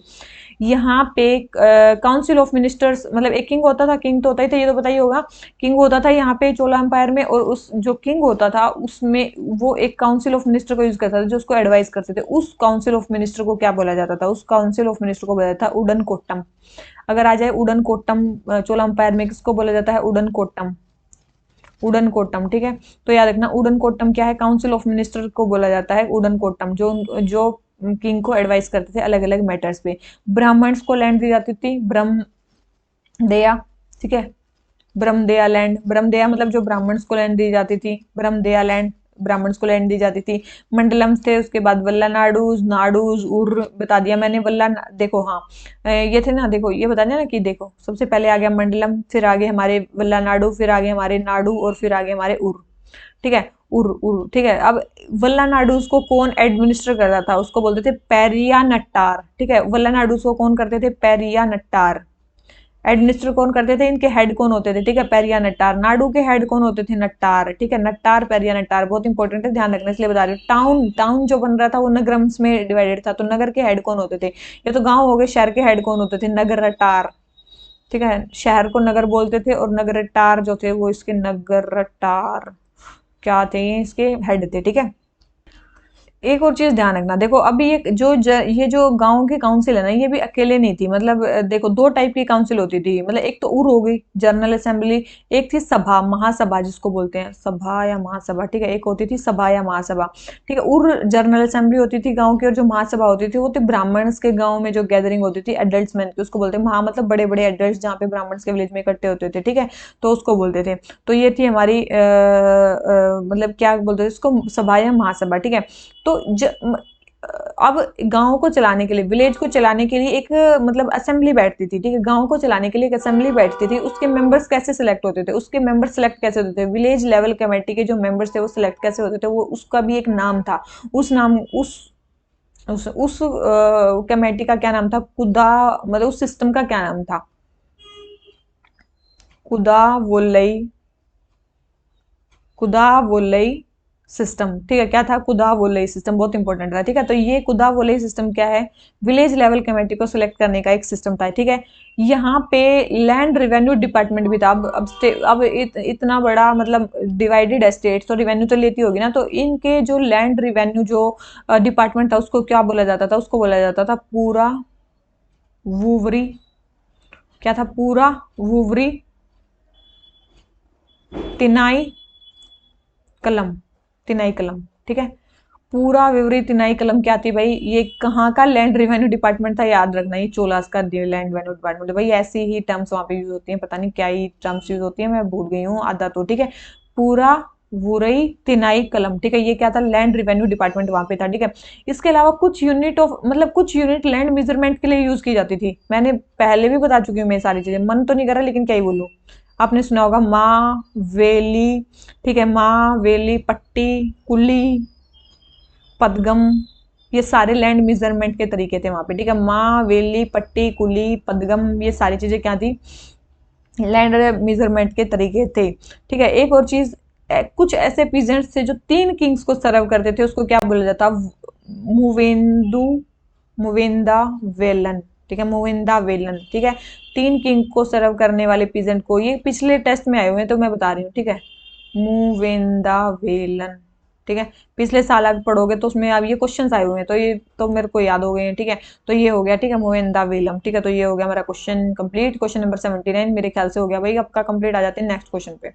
यहाँ पे काउंसिल ऑफ मिनिस्टर्स, मतलब एक किंग होता था, किंग तो होता ही था, ये तो पता ही होगा, किंग होता था यहाँ पे चोला एम्पायर में। और उस जो किंग होता था उसमें वो एक काउंसिल ऑफ मिनिस्टर को यूज करता था जो उसको एडवाइस करते थे। उस काउंसिल ऑफ मिनिस्टर को क्या बोला जाता था, उस काउंसिल ऑफ मिनिस्टर को बोला जाता था उडन कोट्टम। अगर आ जाए उडन कोट्टम, चोला एम्पायर में किसको बोला जाता है, उडन कोट्टम, उडन कोट्टम। ठीक है, तो याद रखना उडन कोट्टम क्या है, काउंसिल ऑफ मिनिस्टर को बोला जाता है उडन कोट्टम, जो जो किंग को एडवाइस करते थे अलग अलग मैटर्स पे। ब्राह्मण्स को लैंड दी जाती थी, ब्रह्म दया, ठीक है, ब्रह्मदया लैंड, ब्रह्मदया मतलब जो ब्राह्मण्स को लैंड दी जाती थी, ब्रह्मदया लैंड ब्राह्मण्स को लैंड दी जाती थी। मंडलम थे, उसके बाद वल्ला नाडूज, नाडूज उर बता दिया मैंने, देखो हाँ ये थे ना, देखो ये बता दिया ना कि देखो सबसे पहले आ गया मंडलम, फिर आगे हमारे वल्ला नाडू, फिर आगे हमारे नाडू, और फिर आगे हमारे उर। ठीक है, उर उर, ठीक है। अब वल्ला नाडूज को कौन एडमिनिस्टर करता था, उसको बोलते थे पेरिया नट्टार। ठीक है, वल्ला नाडूज को कौन करते थे, पेरिया नट्टार। एडमिनिस्टर कौन करते थे, इनके हेड कौन होते थे, ठीक है, पेरिया नट्टार। नाडू के हेड कौन होते थे, नट्टार। ठीक है, नट्टार पेरिया नट्टार बहुत इंपॉर्टेंट है, ध्यान रखना, इसलिए बता रही हूँ। टाउन टाउन जो बन रहा था वो नगरम्स में डिवाइडेड था, तो नगर के हेड कौन होते थे, ये तो गांव हो गए, शहर के हेड कौन होते थे, नगर रटार। ठीक है, शहर को नगर बोलते थे, और नगर रटार जो थे वो इसके नगर रटार क्या थे, ये इसके हेड थे। ठीक है, एक और चीज ध्यान रखना, देखो अभी ये जो गांव की काउंसिल है ना, ये भी अकेले नहीं थी। मतलब देखो दो टाइप की काउंसिल होती थी। मतलब एक तो उर हो गई, जनरल असेंबली। एक थी सभा, महासभा जिसको बोलते हैं, सभा या महासभा, ठीक है। एक होती थी सभा या महासभा, ठीक है। उर जनरल असेंबली होती थी गाँव की, और जो महासभा होती थी वो थी ब्राह्मण्स के गाँव में जो गैदरिंग होती थी एडल्ट मैन की, उसको बोलते हैं महा, मतलब बड़े बड़े एडल्ट जहाँ पे ब्राह्मण्स के विलेज में इकट्ठे होते थे, ठीक है। तो उसको बोलते थे। तो ये थी हमारी मतलब क्या बोलते थे इसको, सभा या महासभा, ठीक है। तो अब गांव को चलाने के लिए, विलेज को चलाने के लिए एक मतलब असेंबली बैठती थी, ठीक है। गांव को चलाने के लिए एक असेंबली बैठती थी। उसके मेंबर्स कैसे सिलेक्ट होते थे, उसके मेंबर्स सिलेक्ट कैसे होते थे, विलेज लेवल कमेटी के जो मेंबर्स थे वो सिलेक्ट कैसे होते थे, वो उसका भी एक नाम था। उस नाम उस कमेटी का क्या नाम था, कुदा, मतलब उस सिस्टम का क्या नाम था, कुदा वोलई, कुदा वोलई सिस्टम, ठीक है। क्या था, कुदा वोलई सिस्टम, बहुत इंपॉर्टेंट था, ठीक है। तो ये कुदा वोलई सिस्टम क्या है, विलेज लेवल कमेटी को सिलेक्ट करने का एक सिस्टम था, ठीक है। यहाँ पे लैंड रिवेन्यू डिपार्टमेंट भी था। अब इतना बड़ा मतलब डिवाइडेड है स्टेट, तो रिवेन्यू तो लेती होगी ना, तो इनके जो लैंड रिवेन्यू जो डिपार्टमेंट था उसको क्या बोला जाता था, उसको बोला जाता था पूरा वूवरी। क्या था, पूरा वूवरी तिनाई कलम, तिनाई कलम, ठीक है। पूरा विवरित तिनाई कलम क्या थी भाई, ये कहाँ का लैंड रिवेन्यू डिपार्टमेंट था, याद रखना, ये चोलास का लैंड रिवेन्यू डिपार्टमेंट है भाई। ऐसी ही टर्म्स वहां पे यूज होती हैं, पता नहीं क्या ही टर्म्स यूज होती है, मैं भूल गई हूँ आधा तो, ठीक है। पूरा वुरई तिनाई कलम, ठीक है। ये क्या था, लैंड रिवेन्यू डिपार्टमेंट वहां पे था, ठीक है। इसके अलावा कुछ यूनिट ऑफ, मतलब कुछ यूनिट लैंड मेजरमेंट के लिए यूज की जाती थी। मैंने पहले भी बता चुकी हूँ, मैं सारी चीजें मन तो नहीं कर रहा लेकिन क्या ही बोलूं। आपने सुना होगा माँ वेली, ठीक है, माँ वेली पट्टी कुली पदगम, ये सारे लैंड मेजरमेंट के तरीके थे वहां पे, ठीक है। माँ वेली पट्टी कुली पदगम, ये सारी चीजें क्या थी, लैंड मेजरमेंट के तरीके थे, ठीक है। एक और चीज, कुछ ऐसे पीजेंट्स थे जो 3 किंग्स को सर्व करते थे, उसको क्या बोला जाता, मुवेंदु, मुवेंदा वेलन, ठीक है, मुवेंदा वेलन, ठीक है। 3 किंग को सर्व करने वाले पीजेंट को, ये पिछले टेस्ट में आए हुए हैं तो मैं बता रही हूँ, ठीक है। मुवेंदा वेलन, ठीक है। पिछले साल आप पढ़ोगे तो उसमें अब ये क्वेश्चंस आए हुए हैं, तो ये तो मेरे को याद हो गए हैं, ठीक है। तो ये हो गया, ठीक है, मोवेंदा वेलम, ठीक है। तो ये हो गया हमारा क्वेश्चन कंप्लीट, क्वेश्चन नंबर 79 मेरे ख्याल से हो गया भाई आपका कंप्लीट। आ जाते हैं नेक्स्ट क्वेश्चन पे।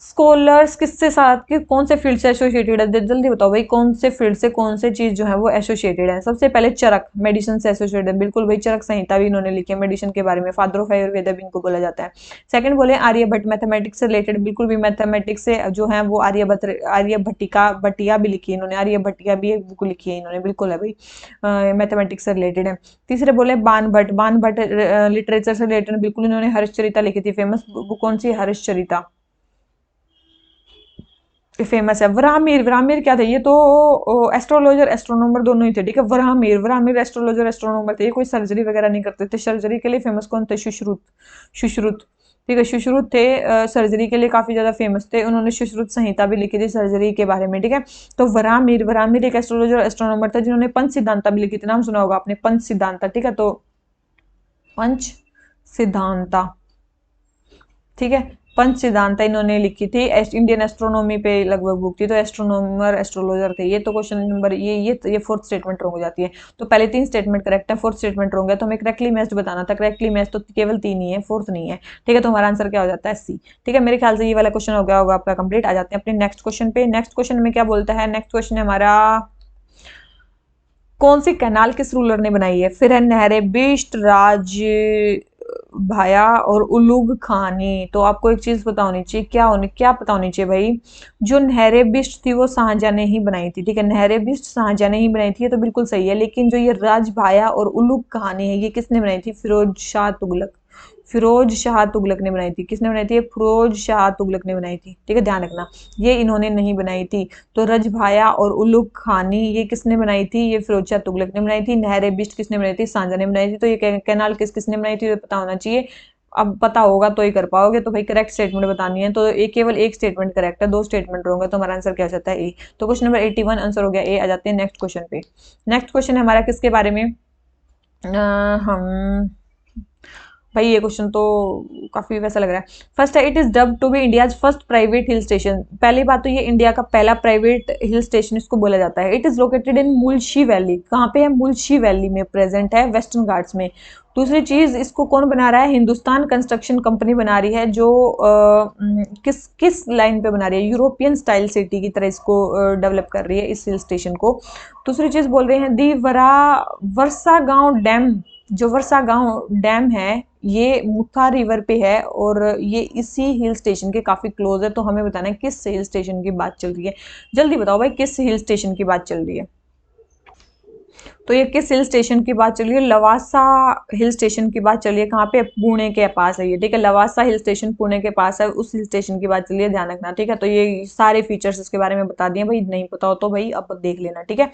स्कॉलर्स किससे साथ के कौन से फील्ड से एसोसिएटेड है, जल्दी बताओ भाई, कौन से फील्ड से कौन से चीज जो है वो एसोसिएटेड है। सबसे पहले चरक, मेडिसिन से एसोसिएटेड है, बिल्कुल भाई। चरक संहिता भी इन्होंने लिखी है मेडिसिन के बारे में, फादर ऑफ आयुर्वेदा भी इनको बोला जाता है। सेकंड बोले आर्यभट्ट, मैथमेटिक्स से रिलेटेड, बिल्कुल भी मैथमेटिक्स से जो है वो आर्यभट्टिका भट्टिया भी लिखी है इन्होंने, आर्यभट्टिया भी एक बुक लिखी है इन्होंने, बिल्कुल है भाई, मैथमेटिक्स से रिलेटेड है। तीसरे बोले बाणभट्ट, बाणभट्ट लिटरेचर से रिलेटेड, बिल्कुल इन्होंने हर्षचरिता लिखी थी, फेमस बुक कौन सी, हर्षचरिता, फेमस है। वराहमिर, वराहमिर क्या थे, ये तो एस्ट्रोलॉजर एस्ट्रोनॉमर दोनों ही थे, ठीक है। वराहमिर, वराहमिर एस्ट्रोलॉजर एस्ट्रोनॉमर थे, ये कोई सर्जरी वगैरह नहीं करते थे। सर्जरी के लिए फेमस कौन थे, सुश्रुत, सुश्रुत, ठीक है। सुश्रुत थे, सर्जरी के लिए काफी ज्यादा फेमस थे, उन्होंने सुश्रुत संहिता भी लिखी थी सर्जरी के बारे में, ठीक है। तो वराहमिर, वराहमिर एक एस्ट्रोलॉजर एस्ट्रोनॉमर था जिन्होंने पंच सिद्धांता भी लिखी थी, नाम सुना होगा आपने, पंच सिद्धांता, ठीक है। तो पंच सिद्धांता, ठीक है, पंच सिद्धांत इन्होंने लिखी थी। इंडियन एस्ट्रोनॉमी पे लगभग बुक थी, तो एस्ट्रोनॉमर एस्ट्रोलॉजर थे ये। तो क्वेश्चन नंबर ये फोर्थ स्टेटमेंट रॉन्ग हो जाती है। तो पहले 3 स्टेटमेंट करेक्ट है, फोर्थ स्टेटमेंट रॉन्ग है, तो हमें करेक्टली मैच्ड बताना था। करेक्टली मैच तो केवल 3 ही है, फोर्थ नहीं है, ठीक है। तो हमारा आंसर क्या हो जाता है, सी, ठीक है। मेरे ख्याल से ये वाला क्वेश्चन हो गया होगा आपका कंप्लीट। आ जाते हैं अपने नेक्स्ट क्वेश्चन पे। नेक्स्ट क्वेश्चन में क्या बोलता है, नेक्स्ट क्वेश्चन है हमारा, कौन सी कैनाल किस रूलर ने बनाई है। फिर है नहरे बिष्ट, राज भाया और उलूग खानी। तो आपको एक चीज पता होनी चाहिए, क्या पता होनी चाहिए भाई, जो नहरे बिष्ट थी वो शाहजहां ने ही बनाई थी, ठीक है। नहरे बिष्ट शाहजहां ने ही बनाई थी, ये तो बिल्कुल सही है। लेकिन जो ये राज भाया और उलूग कहानी है, ये किसने बनाई थी, फिरोज शाह तुगलक, फिरोज शाह तुगलक ने बनाई थी। किसने बनाई थी, फिरोज शाह तुगलक ने बनाई थी, ठीक है, ध्यान रखना, ये इन्होंने नहीं बनाई थी। तो रजभाया और उलुग खानी ये किसने बनाई थी, ये फिरोज शाह तुगलक ने बनाई थी। नहर बिष्ट किसने बनाई थी, शाहजहां ने बनाई थी। तो ये कैनाल किसने बनाई थी, ये पता होना चाहिए। अब पता होगा तो ही कर पाओगे। तो भाई करेक्ट स्टेटमेंट बतानी है, तो केवल एक स्टेटमेंट करेक्ट है, 2 स्टेटमेंट होंगे, तो हमारा आंसर क्या हो जाता है, ए। तो क्वेश्चन नंबर 81 आंसर हो गया ए। आ जाते हैं नेक्स्ट क्वेश्चन पे। नेक्स्ट क्वेश्चन है हमारा किसके बारे में, हम भाई ये क्वेश्चन तो काफी वैसा लग रहा है। फर्स्ट है, it is dubbed to be India's first private hill station. पहली बात तो ये इंडिया का पहला प्राइवेट हिल स्टेशन इसको बोला जाता है। It is located in Mulshi valley. कहाँ पे है? मुल्शी वैली में प्रेजेंट है, वेस्टर्न घाट्स में। दूसरी चीज, इसको कौन बना रहा है? हिंदुस्तान कंस्ट्रक्शन कंपनी बना रही है, जो किस किस लाइन पे बना रही है? यूरोपियन स्टाइल सिटी की तरह इसको डेवलप कर रही है इस हिल स्टेशन को। दूसरी चीज बोल रहे हैं, दी वर्षा गांव डैम। जो वर्षा गांव डैम है ये मुथा रिवर पे है और ये इसी हिल स्टेशन के काफी क्लोज है। तो हमें बताना है किस हिल स्टेशन की बात चल रही है। जल्दी बताओ भाई, किस हिल स्टेशन की बात चल रही है? तो ये किस हिल स्टेशन की बात चल रही है? लवासा हिल स्टेशन की बात चल रही है। कहाँ पे? पुणे के पास है ये, ठीक है। लवासा हिल स्टेशन पुणे के पास है, उस हिल स्टेशन की बात चल रही है, ध्यान रखना, ठीक है। तो ये सारे फीचर्स इसके बारे में बता दिए भाई, नहीं पता हो तो भाई अब देख लेना, ठीक है।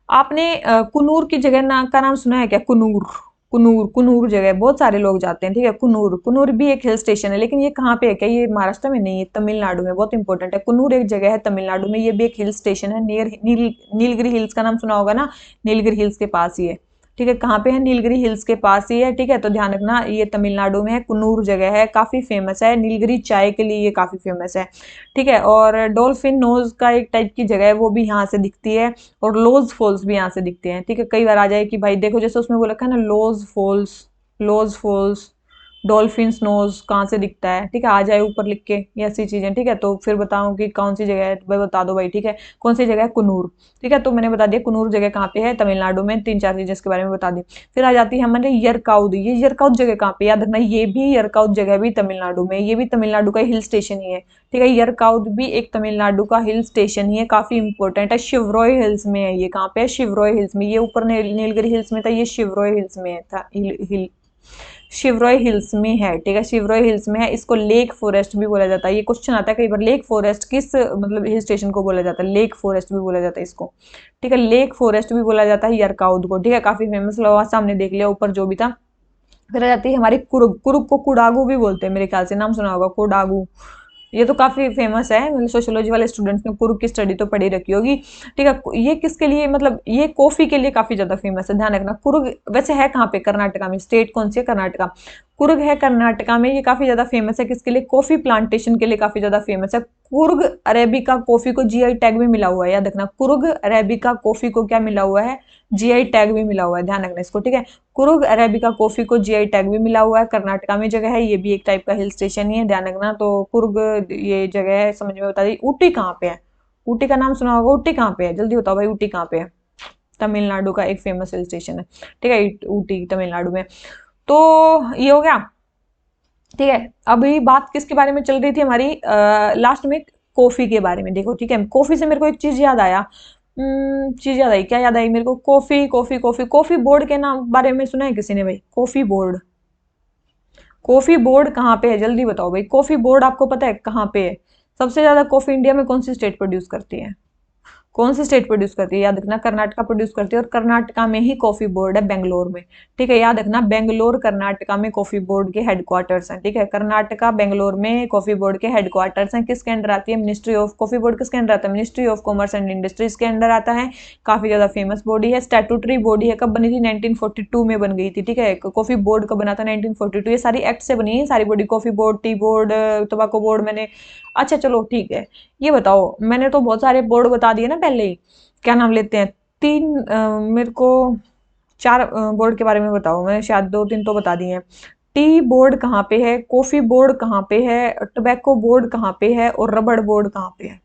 आपने कुनूर की जगह का नाम सुना है क्या? कुनूर, कुनूर, कुनूर जगह बहुत सारे लोग जाते हैं, ठीक है। कुनूर, कुनूर भी एक हिल स्टेशन है, लेकिन ये कहाँ पे है? क्या ये महाराष्ट्र में नहीं है, तमिलनाडु में। बहुत इंपॉर्टेंट है, कुनूर एक जगह है तमिलनाडु में, ये भी एक हिल स्टेशन है। नियर नीलगिरी हिल्स का नाम सुना होगा ना, नीलगिरी हिल्स के पास ही है, ठीक है। कहाँ पे है? नीलगिरी हिल्स के पास ही है, ठीक है। तो ध्यान रखना, ये तमिलनाडु में है, कुन्नूर जगह है, काफी फेमस है। नीलगिरी चाय के लिए ये काफी फेमस है, ठीक है। और डॉल्फिन नोज का एक टाइप की जगह है, वो भी यहाँ से दिखती है। और लोज फॉल्स भी यहाँ से दिखते हैं, ठीक है। कई बार आ जाए कि भाई देखो, जैसे उसमें बोला है ना, लोज फॉल्स, लोज फॉल्स, डॉल्फिन नोज कहाँ से दिखता है, ठीक है। आ जाए ऊपर लिख के, ये ऐसी चीजें, ठीक है। तो फिर बताऊं कि कौन सी जगह है, तो भाई बता दो भाई, ठीक है। कौन सी जगह है? कुनूर, ठीक है। तो मैंने बता दिया कुनूर जगह कहाँ पे है, तमिलनाडु में। तीन चार चीजें इसके बारे में बता दी। फिर आ जाती है हमारे यरकाउद। ये यरकाउद जगह कहाँ पे? याद रखना, ये भी यरकाउद जगह भी तमिलनाडु में, ये भी तमिलनाडु का हिल स्टेशन ही है, ठीक है। यरकाउद भी एक तमिलनाडु का हिल स्टेशन ही है, काफी इंपॉर्टेंट है। शिवरॉय हिल्स में है ये। कहाँ पे है? शिवरॉय हिल्स में। ये ऊपर नीलगिरी हिल्स में था, ये शिवरॉय हिल्स में था, हिल शिवरॉय हिल्स में है, ठीक है। शिवरॉय हिल्स में है। इसको लेक फॉरेस्ट भी बोला जाता है। ये क्वेश्चन आता है कई बार, लेक फॉरेस्ट किस मतलब हिल स्टेशन को बोला जाता है? लेक फॉरेस्ट भी बोला जाता है इसको, ठीक है। लेक फॉरेस्ट भी बोला जाता है यरकाउद को, ठीक है। काफी फेमस लवा सामने देख लिया ऊपर जो भी था। फिर आ जाती है हमारी कुरुग। कुरुग को कुडागू भी बोलते हैं मेरे ख्याल से, नाम सुना होगा, कुडागू। ये तो काफी फेमस है, मतलब सोशियोलॉजी वाले स्टूडेंट्स ने कुरुग की स्टडी तो पढ़ी रखी होगी, ठीक है। ये किसके लिए, मतलब ये कॉफी के लिए काफी ज्यादा फेमस है, ध्यान रखना। कुरुग वैसे है कहाँ पे? कर्नाटका में। स्टेट कौन सी है? कर्नाटका। कुर्ग है कर्नाटका में। ये काफी ज्यादा फेमस है किसके लिए? कॉफी प्लांटेशन के लिए काफी ज्यादा फेमस है। कुर्ग अरेबिका कॉफी को जीआई टैग भी मिला हुआ है, याद रखना। कुर्ग अरेबिका कॉफी को क्या मिला हुआ है? जीआई टैग भी मिला हुआ है, ध्यान रखना इसको, ठीक है। कुर्ग अरेबिका कॉफी को जीआई टैग भी मिला हुआ है, कर्नाटका में जगह है, ये भी एक टाइप का हिल स्टेशन ही है, ध्यान रखना। तो कुर्ग ये जगह है, समझ में बता दी। ऊटी कहाँ पे है? ऊटी का नाम सुना होगा, ऊटी कहाँ पे है? जल्दी बताओ भाई, ऊटी कहाँ पे है? तमिलनाडु का एक फेमस हिल स्टेशन है, ठीक है, ऊटी तमिलनाडु में। तो ये हो गया, ठीक है। अभी बात किसके बारे में चल रही थी हमारी? लास्ट में कॉफी के बारे में, देखो, ठीक है। कॉफी से मेरे को एक चीज याद आया, चीज याद आई, क्या याद आई मेरे को? Coffee, coffee, coffee, coffee board के नाम बारे में सुना है किसी ने भाई? कॉफी बोर्ड, कॉफी बोर्ड कहाँ पे है? जल्दी बताओ भाई, कॉफी बोर्ड आपको पता है कहाँ पे है? सबसे ज्यादा कॉफी इंडिया में कौन सी स्टेट प्रोड्यूस करती है? कौन सी स्टेट प्रोड्यूस करती है? याद रखना, कर्नाटका प्रोड्यूस करती है, और कर्नाटका में ही कॉफी बोर्ड है, बेंगलोर में, ठीक है। याद रखना, बेंगलोर कर्नाटका में कॉफी बोर्ड के हेडक्वार्टर्स हैं, ठीक है। कर्नाटका बेंगलोर में कॉफी बोर्ड के हेडक्वार्टर्स हैं। किसके अंडर आती है? मिनिस्ट्री ऑफ, कॉफी बोर्ड किसके अंडर आता है? Ministry of commerce and industries के अंडर आता है। काफी ज्यादा फेमस बॉडी है, स्टैट्यूटरी बॉडी है। कब बनी थी? 1942 में बन गई थी, ठीक है। कॉफी बोर्ड कब बना था? 1942। ये सारी एक्ट से बनी है सारी body, coffee board, tea board, tobacco board. मैंने, अच्छा चलो ठीक है। ये बताओ, मैंने तो बहुत सारे बोर्ड बता दिए ना पहले ही, क्या नाम लेते हैं? तीन मेरे को चार बोर्ड के बारे में बताओ, मैंने शायद दो तीन तो बता दिए हैं। टी बोर्ड कहाँ पे है? कॉफी बोर्ड कहाँ पे है? टोबैको बोर्ड कहाँ पे है? और रबड़ बोर्ड कहाँ पे है?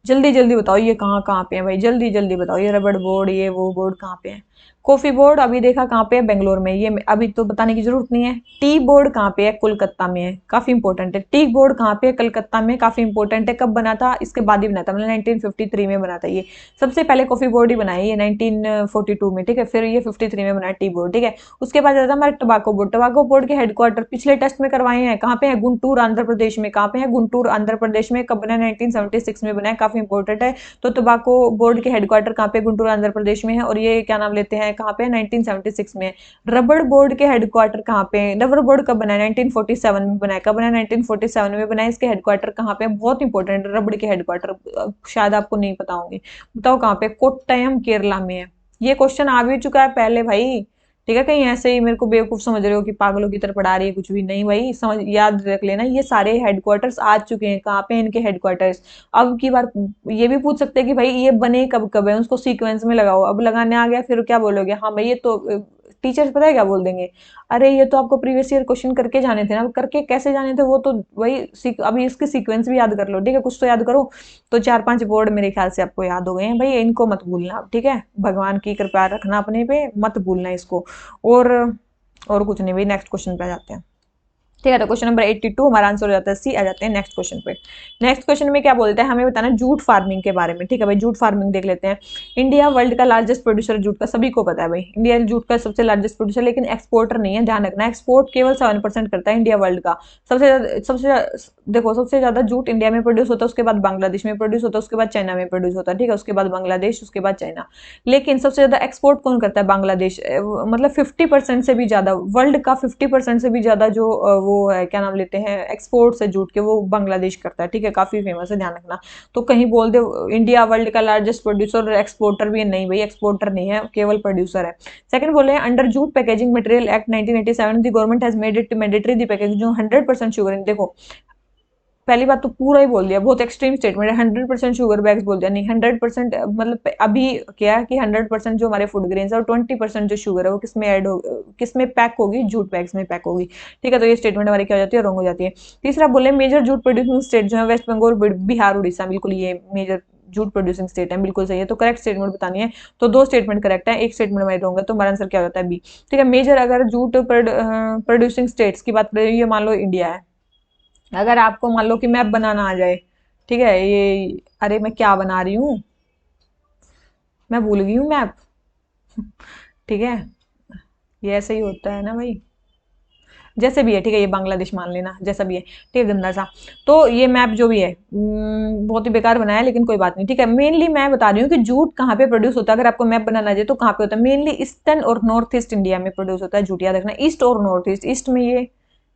जल्दी जल्दी बताओ, ये कहाँ कहाँ पे है भाई? जल्दी जल्दी बताओ, ये रबड़ बोर्ड, ये वो बोर्ड कहाँ पे है? कॉफी बोर्ड अभी देखा कहाँ पे है? बेंगलोर में, ये अभी तो बताने की जरूरत नहीं है। टी बोर्ड कहाँ पे है? कोलकाता में है, काफी इंपॉर्टेंट है। टी बोर्ड कहाँ पे है? कलकत्ता में, काफी इंपॉर्टेंट है। कब बना था? इसके बाद ही बना था, मतलब 1953 में बना था ये। सबसे पहले कॉफी बोर्ड ही बनाया ये 1942 में, ठीक है। फिर ये 53 में बना टी बोर्ड, ठीक है। उसके बाद आता हमारा टबाको बोर्ड। टबाको बोर्ड के हेडक्वार्टर पिछले टेस्ट में करवाए हैं, कहाँ पे है? गुंटूर आंध्र प्रदेश में। कहाँ पे है? गुंटूर आंध्र प्रदेश में। कब बना? 1976 में बना है, काफी इंपॉर्टेंट है। तो टबाको बोर्ड के हेडक्वार्टर कहाँ पे? गुंटूर आंध्र प्रदेश में है। और ये क्या नाम लेते हैं, कहाँ पे? 1976 में। रबड़ बोर्ड के हेडक्वार्टर कहाँ पे? रबड़ बोर्ड कब बना है? 1947 में बना है। कब बना है? 1947 में बना है। इसके हेडक्वार्टर कहाँ पे? बहुत इंपॉर्टेंट, रबड़ के हेडक्वार्टर शायद आपको नहीं पता होंगे, बताओ कहाँ पे? कोट्टयम केरला में है। ये क्वेश्चन आ भी चुका है पहले भाई, ठीक है, कहीं ऐसे ही मेरे को बेवकूफ समझ रहे हो कि पागलों की तरह पढ़ा रही है, कुछ भी नहीं भाई, समझ याद रख लेना, ये सारे हेडक्वार्टर्स आ चुके हैं। कहाँ पे हैं इनके हेडक्वार्टर्स? अब की बार ये भी पूछ सकते हैं कि भाई ये बने कब कब है, उसको सीक्वेंस में लगाओ। अब लगाने आ गया फिर क्या बोलोगे? हाँ भाई ये तो टीचर्स पता है क्या बोल देंगे, अरे ये तो आपको प्रीवियस ईयर क्वेश्चन करके जाने थे ना। करके कैसे जाने थे वो तो वही अभी इसके सीक्वेंस भी याद कर लो, ठीक है, कुछ तो याद करो। तो 4-5 वर्ड मेरे ख्याल से आपको याद हो गए हैं भाई, इनको मत भूलना आप, ठीक है, भगवान की कृपा रखना अपने पे, मत भूलना इसको। और और कुछ नहीं भाई, नेक्स्ट क्वेश्चन पे आ जाते हैं। ठीक है, तो क्वेश्चन नंबर 82 हमारा आंसर हो जाता है सी। आ जाते हैं नेक्स्ट क्वेश्चन पे। नेक्स्ट क्वेश्चन में क्या बोलता है, हमें बताना जूट फार्मिंग के बारे में। ठीक है भाई, जूट फार्मिंग देख लेते हैं। इंडिया वर्ल्ड का लार्जेस्ट प्रोड्यूसर जूट का, सभी को पता है भाई, इंडिया जूट का सबसे लार्जेस्ट प्रोड्यूसर, लेकिन एक्सपोर्टर नहीं है, ध्यान रखना। एक्सपोर्ट केवल 7% करता है इंडिया वर्ल्ड का। देखो सबसे ज्यादा जूट इंडिया में प्रोड्यूस होता है, उसके बाद बांग्लादेश में प्रोड्यूस होता है, उसके बाद चाइना में प्रोड्यूस होता है, ठीक है, उसके बाद बांग्लादेश, उसके बाद चाइना। लेकिन सबसे ज्यादा एक्सपोर्ट कौन करता है? बांग्लादेश। मतलब 50% से भी ज्यादा, वर्ल्ड का 50% से भी ज्यादा जो वो है, क्या नाम लेते हैं, एक्सपोर्ट से जूट के, वो बांग्लादेश करता है। ठीक है, काफी फेमस है, ध्यान रखना। तो कहीं बोल दे इंडिया वर्ल्ड का लार्जेस्ट प्रोड्यूसर और एक्सपोर्टर भी है, नहीं भाई, एक्सपोर्टर नहीं है, केवल प्रोड्यूसर है। सेकंड बोले under jute packaging material act 1987 the government has made it mandatory the packaging जो 100% शुगर। देखो पहली बात तो पूरा ही बोल दिया, बहुत एक्सट्रीम स्टेटमेंट है, 100% शुगर बैग्स बोल दिया, नहीं 100%, मतलब अभी क्या है कि 100% जो हमारे फूड ग्रेन्स है और 20% जो शुगर है वो किस में ऐड हो, किस में पैक होगी? जूट बैग्स में पैक होगी। ठीक है, तो ये स्टेटमेंट हमारी क्या हो जाती है? रॉन्ग हो जाती है। तीसरा बोले मेजर जूट प्रोड्यूसिंग स्टेट जो है वेस्ट बंगाल, बिहार, उड़ीसा, बिल्कुल ये मेजर जूट प्रोड्यूसिंग स्टेट है, बिल्कुल सही है। तो करेक्ट स्टेटमेंट बतानी है, तो दो स्टेटमेंट करेक्ट है, एक स्टेटमेंट हमारी रॉन्ग है, तो हमारा आंसर क्या हो जाता है? बी। ठीक है, मेजर अगर जूट प्रोड्यूसिंग स्टेट्स की बात करें, ये मान लो इंडिया है। अगर आपको मान लो कि मैप बनाना आ जाए, ठीक है, ये अरे मैं क्या बना रही हूँ, मैं भूल गई हूँ मैप। ठीक है, ये ऐसे ही होता है ना भाई, जैसे भी है, ठीक है, ये बांग्लादेश मान लेना, जैसा भी है, ठीक है, गंदा सा। तो ये मैप जो भी है बहुत ही बेकार बनाया है, लेकिन कोई बात नहीं। ठीक है, मेनली मैं बता रही हूँ कि जूट कहाँ पे प्रोड्यूस होता है, अगर आपको मैप बनाना चाहिए तो कहाँ पे होता है? मेनली ईस्टर्न और नॉर्थ ईस्ट इंडिया में प्रोड्यूस होता है जूट, याद रखना, ईस्ट और नॉर्थ ईस्ट। ईस्ट में ये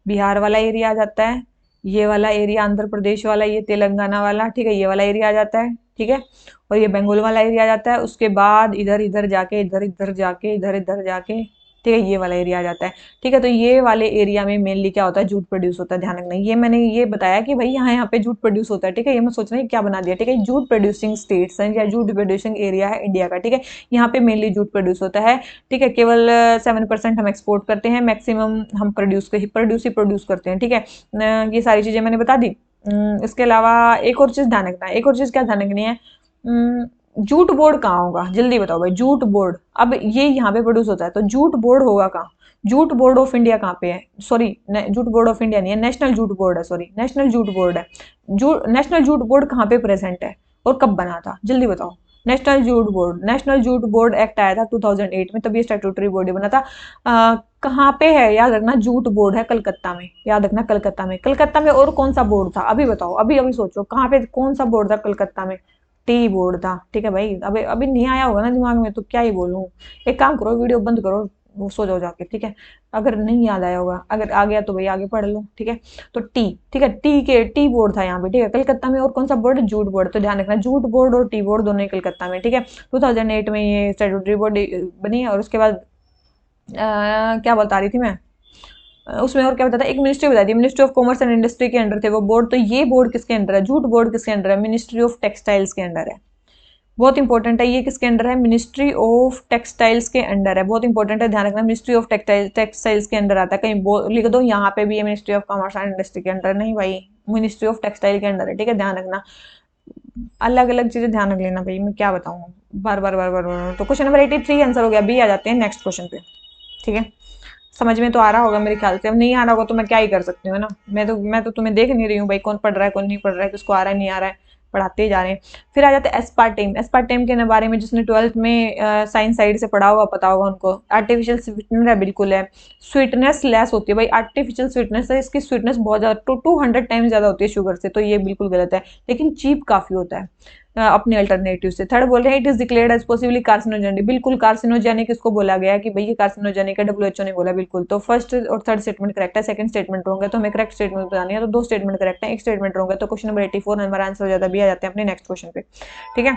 बिहार वाला एरिया आ जाता है, ये वाला एरिया आंध्र प्रदेश वाला, ये तेलंगाना वाला, ठीक है, ये वाला एरिया आ जाता है, ठीक है, और ये बंगाल वाला एरिया आ जाता है। उसके बाद इधर इधर जाके, इधर इधर जाके, इधर इधर जाके, ठीक है, ये वाला एरिया आ जाता है। ठीक है, तो ये वाले एरिया में मेनली क्या होता है? जूट प्रोड्यूस होता है, ध्यान रखना। ये मैंने ये बताया कि भाई यहाँ यहाँ पे जूट प्रोड्यूस होता है, ठीक है, ये मैं सोच रही क्या बना दिया, ठीक है, जूट प्रोड्यूसिंग स्टेट्स हैं या जूट प्रोड्यूसिंग एरिया है इंडिया का, ठीक है, यहाँ पे मेनली जूट प्रोड्यूस होता है। ठीक है, केवल 7% हम एक्सपोर्ट करते हैं, मैक्सिमम हम प्रोड्यूस करते हैं। ठीक है, ये सारी चीजें मैंने बता दी। इसके अलावा एक और चीज ध्यान रखना है, एक और चीज क्या ध्यान रखनी है, जूट बोर्ड कहाँ होगा? जल्दी बताओ भाई, जूट बोर्ड, अब ये यहाँ पे प्रोड्यूस होता है तो जूट बोर्ड होगा कहाँ? जूट बोर्ड ऑफ इंडिया कहाँ पे है? Sorry, jute board of India नहीं है, नेशनल जूट बोर्ड है, सॉरी, नेशनल जूट बोर्ड है। नेशनल जूट बोर्ड कहाँ पे प्रेजेंट है और कब बना था? जल्दी बताओ। नेशनल जूट बोर्ड एक्ट आया था 2008 में, तभी स्टैट्यूटरी बॉडी बना था। कहाँ पे है? याद रखना, जूट बोर्ड है कलकत्ता में, याद रखना, कलकत्ता में। कलकत्ता में और कौन सा बोर्ड था? अभी बताओ, अभी अभी सोचो, कहाँ पे कौन सा बोर्ड था कलकत्ता में? टी बोर्ड था। ठीक है भाई, अभी अभी नहीं आया होगा ना दिमाग में, तो क्या ही बोलूं। एक काम करो, वीडियो बंद करो, वो सो जाओ जाके, ठीक है, अगर नहीं याद आया होगा, अगर आ गया तो भाई आगे पढ़ लो, ठीक है। तो टी, ठीक है, टी बोर्ड था यहाँ पे, ठीक है, कलकत्ता में। और कौन सा बोर्ड? Jute board. तो ध्यान रखना, जूट बोर्ड और टी बोर्ड दोनों ही कलकत्ता में, ठीक है। 2008 में ये स्टैट्यूटरी बॉडी बनी है। और उसके बाद क्या बता रही थी मैं, उसमें और क्या बताया था, एक मिनिस्ट्री बताई थी, ministry of commerce and industry के अंडर थे वो बोर्ड। तो ये बोर्ड किसके अंडर है? जूट बोर्ड किसके अंडर है? मिनिस्ट्री ऑफ टेक्सटाइल्स के अंडर है। बहुत इंपॉर्टेंट है, ये किसके अंडर है? मिनिस्ट्री ऑफ टेक्सटाइल्स के अंडर है, बहुत इंपॉर्टेंट है, ध्यान रखना, मिनिस्ट्री ऑफ टेक्सटाइल्स के अंडर आता है। कहीं लिख दो यहाँ पे भी है ministry of commerce and industry के अंडर, नहीं भाई, मिनिस्ट्री ऑफ टेक्सटाइल के अंडर है, ठीक है, ध्यान रखना। अलग अलग चीजें ध्यान रख लेना भाई, मैं क्या बताऊँ बार बार बार बार बार। तो क्वेश्चन नंबर 83 आंसर हो गया, बी। आ जाते हैं नेक्स्ट क्वेश्चन पे, ठीक है। समझ में तो आ रहा होगा मेरे ख्याल से, अब नहीं आ रहा होगा तो मैं क्या ही कर सकती हूँ ना, मैं तो तुम्हें देख नहीं रही हूँ भाई, कौन पढ़ रहा है कौन नहीं पढ़ रहा है, किसको आ रहा है नहीं आ रहा है, पढ़ाते ही जा रहे हैं। फिर आ जाते हैं एस्पार्टेम। एस्पार्टेम के बारे में जिसने 12th में साइंस साइड से पढ़ा होगा पता होगा उनको। आर्टिफिशियल स्वीटनर है, बिल्कुल है, स्वीटनेस लेस होती है भाई, आर्टिफिशियल स्वीटनेस है, इसकी स्वीटनेस बहुत ज्यादा 200 टाइम्स ज्यादा होती है शुगर से, तो ये बिल्कुल गलत है, लेकिन चीप काफी होता है अपने अल्टरनेटिव से। थर्ड बोल रहे हैं it is declared as possibly carcinogenic, बिल्कुल कार्सिनोजेनिक इसको बोला गया है कि भाई ये कार्सिनोजेनिक है, WHO ने बोला, बिल्कुल। तो फर्स्ट और थर्ड स्टेटमेंट करेक्ट है, सेकंड स्टेटमेंट रॉन्ग है, तो हमें करेक्ट स्टेटमेंट बतानी है। तो दो स्टेटमेंट करेक्ट है, एक स्टेटमेंट रॉन्ग है, तो क्वेश्चन नंबर 84 हमारा आंसर हो जाता है बी। आ जाते हैं अपने नेक्स्ट क्वेश्चन पे, ठीक है।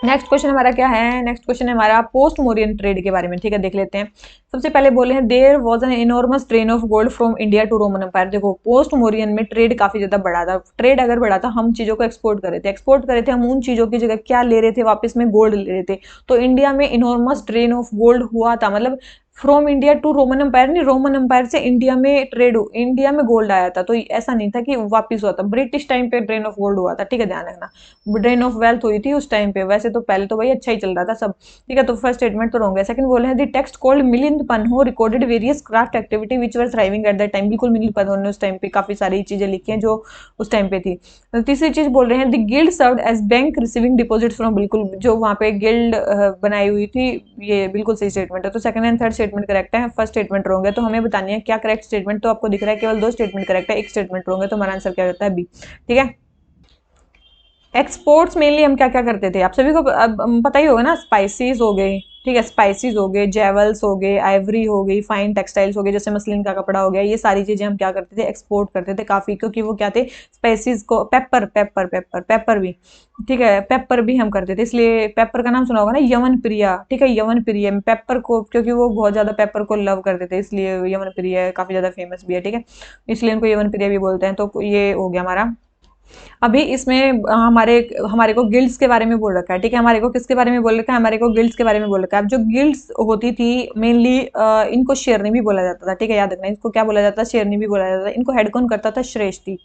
नेक्स्ट क्वेश्चन हमारा क्या है, नेक्स्ट क्वेश्चन है हमारा पोस्ट मोरियन ट्रेड के बारे में, ठीक है, देख लेते हैं। सबसे पहले बोले हैं there was an enormous train of gold from India to Roman Empire. देखो पोस्ट मोरियन में ट्रेड काफी ज्यादा बढ़ा था, ट्रेड अगर बढ़ा था, हम चीजों को एक्सपोर्ट कर रहे थे, हम उन चीजों की जगह क्या ले रहे थे, वापस में गोल्ड ले रहे थे। तो इंडिया में इनॉर्मस ट्रेन ऑफ गोल्ड हुआ था, मतलब from India to Roman Empire नहीं, रोमन एम्पायर से इंडिया में ट्रेड, इंडिया में गोल्ड आया था। तो ऐसा नहीं था कि वापिस हुआ था, ब्रिटिश टाइम पे ड्रेन ऑफ गोल्ड हुआ था, ठीक है, ध्यान रखना। ड्रेन ऑफ वेल्थ हुई थी उस टाइम पे, वैसे तो पहले तो भाई अच्छा ही चल रहा था सब, ठीक है। तो फर्स्ट स्टेटमेंट तो रॉन्ग है। सेकंड बोले हैं the text called Milind Panho recorded various craft activity which were thriving at that time. बिल्कुल मिलिंद पन्हो ने उस टाइम पे काफी सारी चीजें लिखी हैं जो उस टाइम पे थी। तीसरी चीज बोल रहे हैं the guild served as bank receiving deposits from, बिल्कुल जो वहां पे गिल्ड बनाई हुई थी, ये बिल्कुल सही स्टेटमेंट है। तो second and third statement correct है, फर्स्ट स्टेटमेंट रॉन्ग है। तो हमें बतानी है क्या करेक्ट स्टेटमेंट, तो आपको दिख रहा है केवल दो स्टेटमेंट करेक्ट है, एक स्टेटमेंट रॉन्ग है, तो हमारा आंसर क्या होता है बी, ठीक है। एक्सपोर्ट्स मेनली हम क्या क्या करते थे, आप सभी को अब पता ही होगा ना, स्पाइसेस हो गए, ठीक है, स्पाइसेस हो गए, जेवल्स हो गए, आइवरी हो गई, फाइन टेक्सटाइल्स हो गए, जैसे मसलिन का कपड़ा हो गया, ये सारी चीजें हम क्या करते थे, एक्सपोर्ट करते थे काफी, क्योंकि वो क्या थे, स्पाइसेस को, पेपर भी, ठीक है, पेपर भी हम करते थे, इसलिए पेपर का नाम सुना होगा ना, यमन प्रिया, ठीक है, यमन प्रिय पेपर को, क्योंकि वो बहुत ज्यादा पेपर को लव करते थे, इसलिए यमन प्रिय काफी ज्यादा फेमस भी है, ठीक है, इसलिए इनको यमन प्रिय भी बोलते हैं। तो ये हो गया हमारा। अभी इसमें हमारे हमारे को गिल्ड्स के बारे में बोल रखा है, ठीक है, हमारे को किसके बारे में बोल रखा है, हमारे को गिल्ड्स के बारे में बोल रखा है। अब जो गिल्ड्स होती थी मेनली, इनको शेरनी भी बोला जाता था, ठीक है, याद रखना, इसको क्या बोला जाता था, शेरनी भी बोला जाता था। इनको हेड कौन करता था, श्रेष्ठी,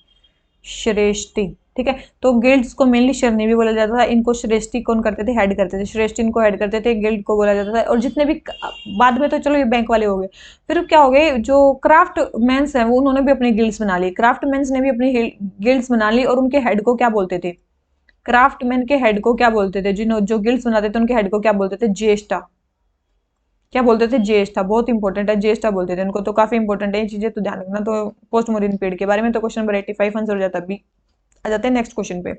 श्रेष्ठी, ठीक है। तो गिल्ड्स को मेनली शरणी भी बोला जाता था, इनको श्रेष्ठी कौन करते थे, हेड करते थे, श्रेष्ठी इनको हेड करते थे, गिल्ड को बोला जाता था। और जितने भी बाद में तो चलो ये बैंक वाले हो गए, फिर क्या हो गए, जो क्राफ्ट मेंस हैं वो उन्होंने भी अपनी गिल्ड्स बना ली, क्राफ्ट मेंस ने भी अपनी गिल्ड्स बना ली, और उनके हेड को क्या बोलते थे, क्राफ्ट मैन के हेड को क्या बोलते थे, जिन जो गिल्ड्स बनाते थे उनके हेड को क्या बोलते थे, ज्येष्ठा, क्या बोलते थे, ज्येष्ठा, बहुत इंपॉर्टेंट है, ज्येष्ठा बोलते थे उनको, तो काफी इंपॉर्टेंट है ये चीजें, तो ध्यान रखना। तो पोस्ट मोरियन पीरियड के बारे में तो क्वेश्चन नंबर 85 आंसर हो जाता है बी। आ जाते हैं नेक्स्ट क्वेश्चन पे।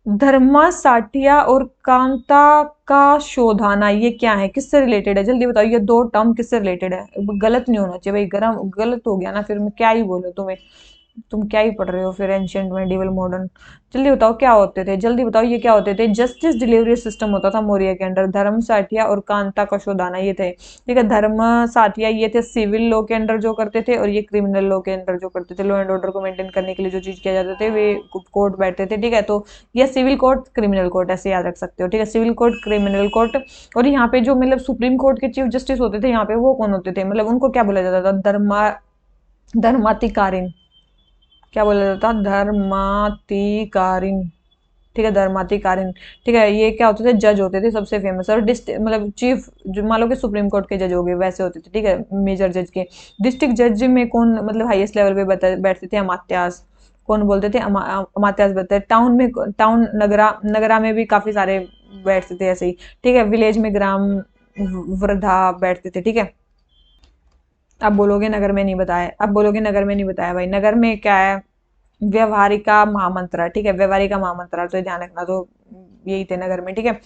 धर्मा साटिया और कांता का शोधाना, ये क्या है, किससे रिलेटेड है, जल्दी बताओ, ये दो टर्म किससे रिलेटेड है, गलत नहीं होना चाहिए भाई, गरम गलत हो गया ना फिर मैं क्या ही बोलूं तुम्हें, तुम क्या ही पढ़ रहे हो फिर, एंशियंट मेडिवल मॉडर्न। जल्दी बताओ क्या होते थे, जल्दी बताओ ये क्या होते थे, जस्टिस डिलीवरी सिस्टम होता था मौर्य के अंडर, धर्म साठिया और कांता का शोधाना ये थे, ठीक है। धर्म साठिया ये थे सिविल लॉ के अंडर जो करते थे, और ये क्रिमिनल लॉ के अंडर जो करते थे, लॉ एंड ऑर्डर को मेंटेन करने के लिए जो चीज किया जाते थे वे कोर्ट बैठते थे, ठीक है। तो ये सिविल कोर्ट, क्रिमिनल कोर्ट, ऐसे याद रख सकते हो, ठीक है, सिविल कोर्ट, क्रिमिनल कोर्ट। और यहाँ पे जो मतलब सुप्रीम कोर्ट के चीफ जस्टिस होते थे यहाँ पे, वो कौन होते थे, मतलब उनको क्या बोला जाता था, धर्माधिकारीन, क्या बोला जाता था, धर्माधिकारीन, ठीक है, धर्माधिकारीन, ठीक है। ये क्या होते थे, जज होते थे सबसे फेमस, और डिस्ट्रिक्ट मतलब चीफ, जो मान लो कि सुप्रीम कोर्ट के जज हो गए वैसे होते थे, ठीक है, मेजर जज के। डिस्ट्रिक्ट जज में कौन मतलब हाईएस्ट लेवल पे बैठते थे, अमात्यास, कौन बोलते थे, अमात्यास बैठते थे। टाउन में, टाउन नगरा, नगरा में भी काफी सारे बैठते थे ऐसे ही, ठीक है। विलेज में ग्राम वृद्धा बैठते थे, ठीक है। अब बोलोगे नगर में नहीं बताया, अब बोलोगे नगर में नहीं बताया, भाई नगर में क्या है, व्यवहारिका महामंत्र, ठीक है, व्यवहारिका महामंत्र, तो ध्यान रखना। तो यही थे नगर में, ठीक है,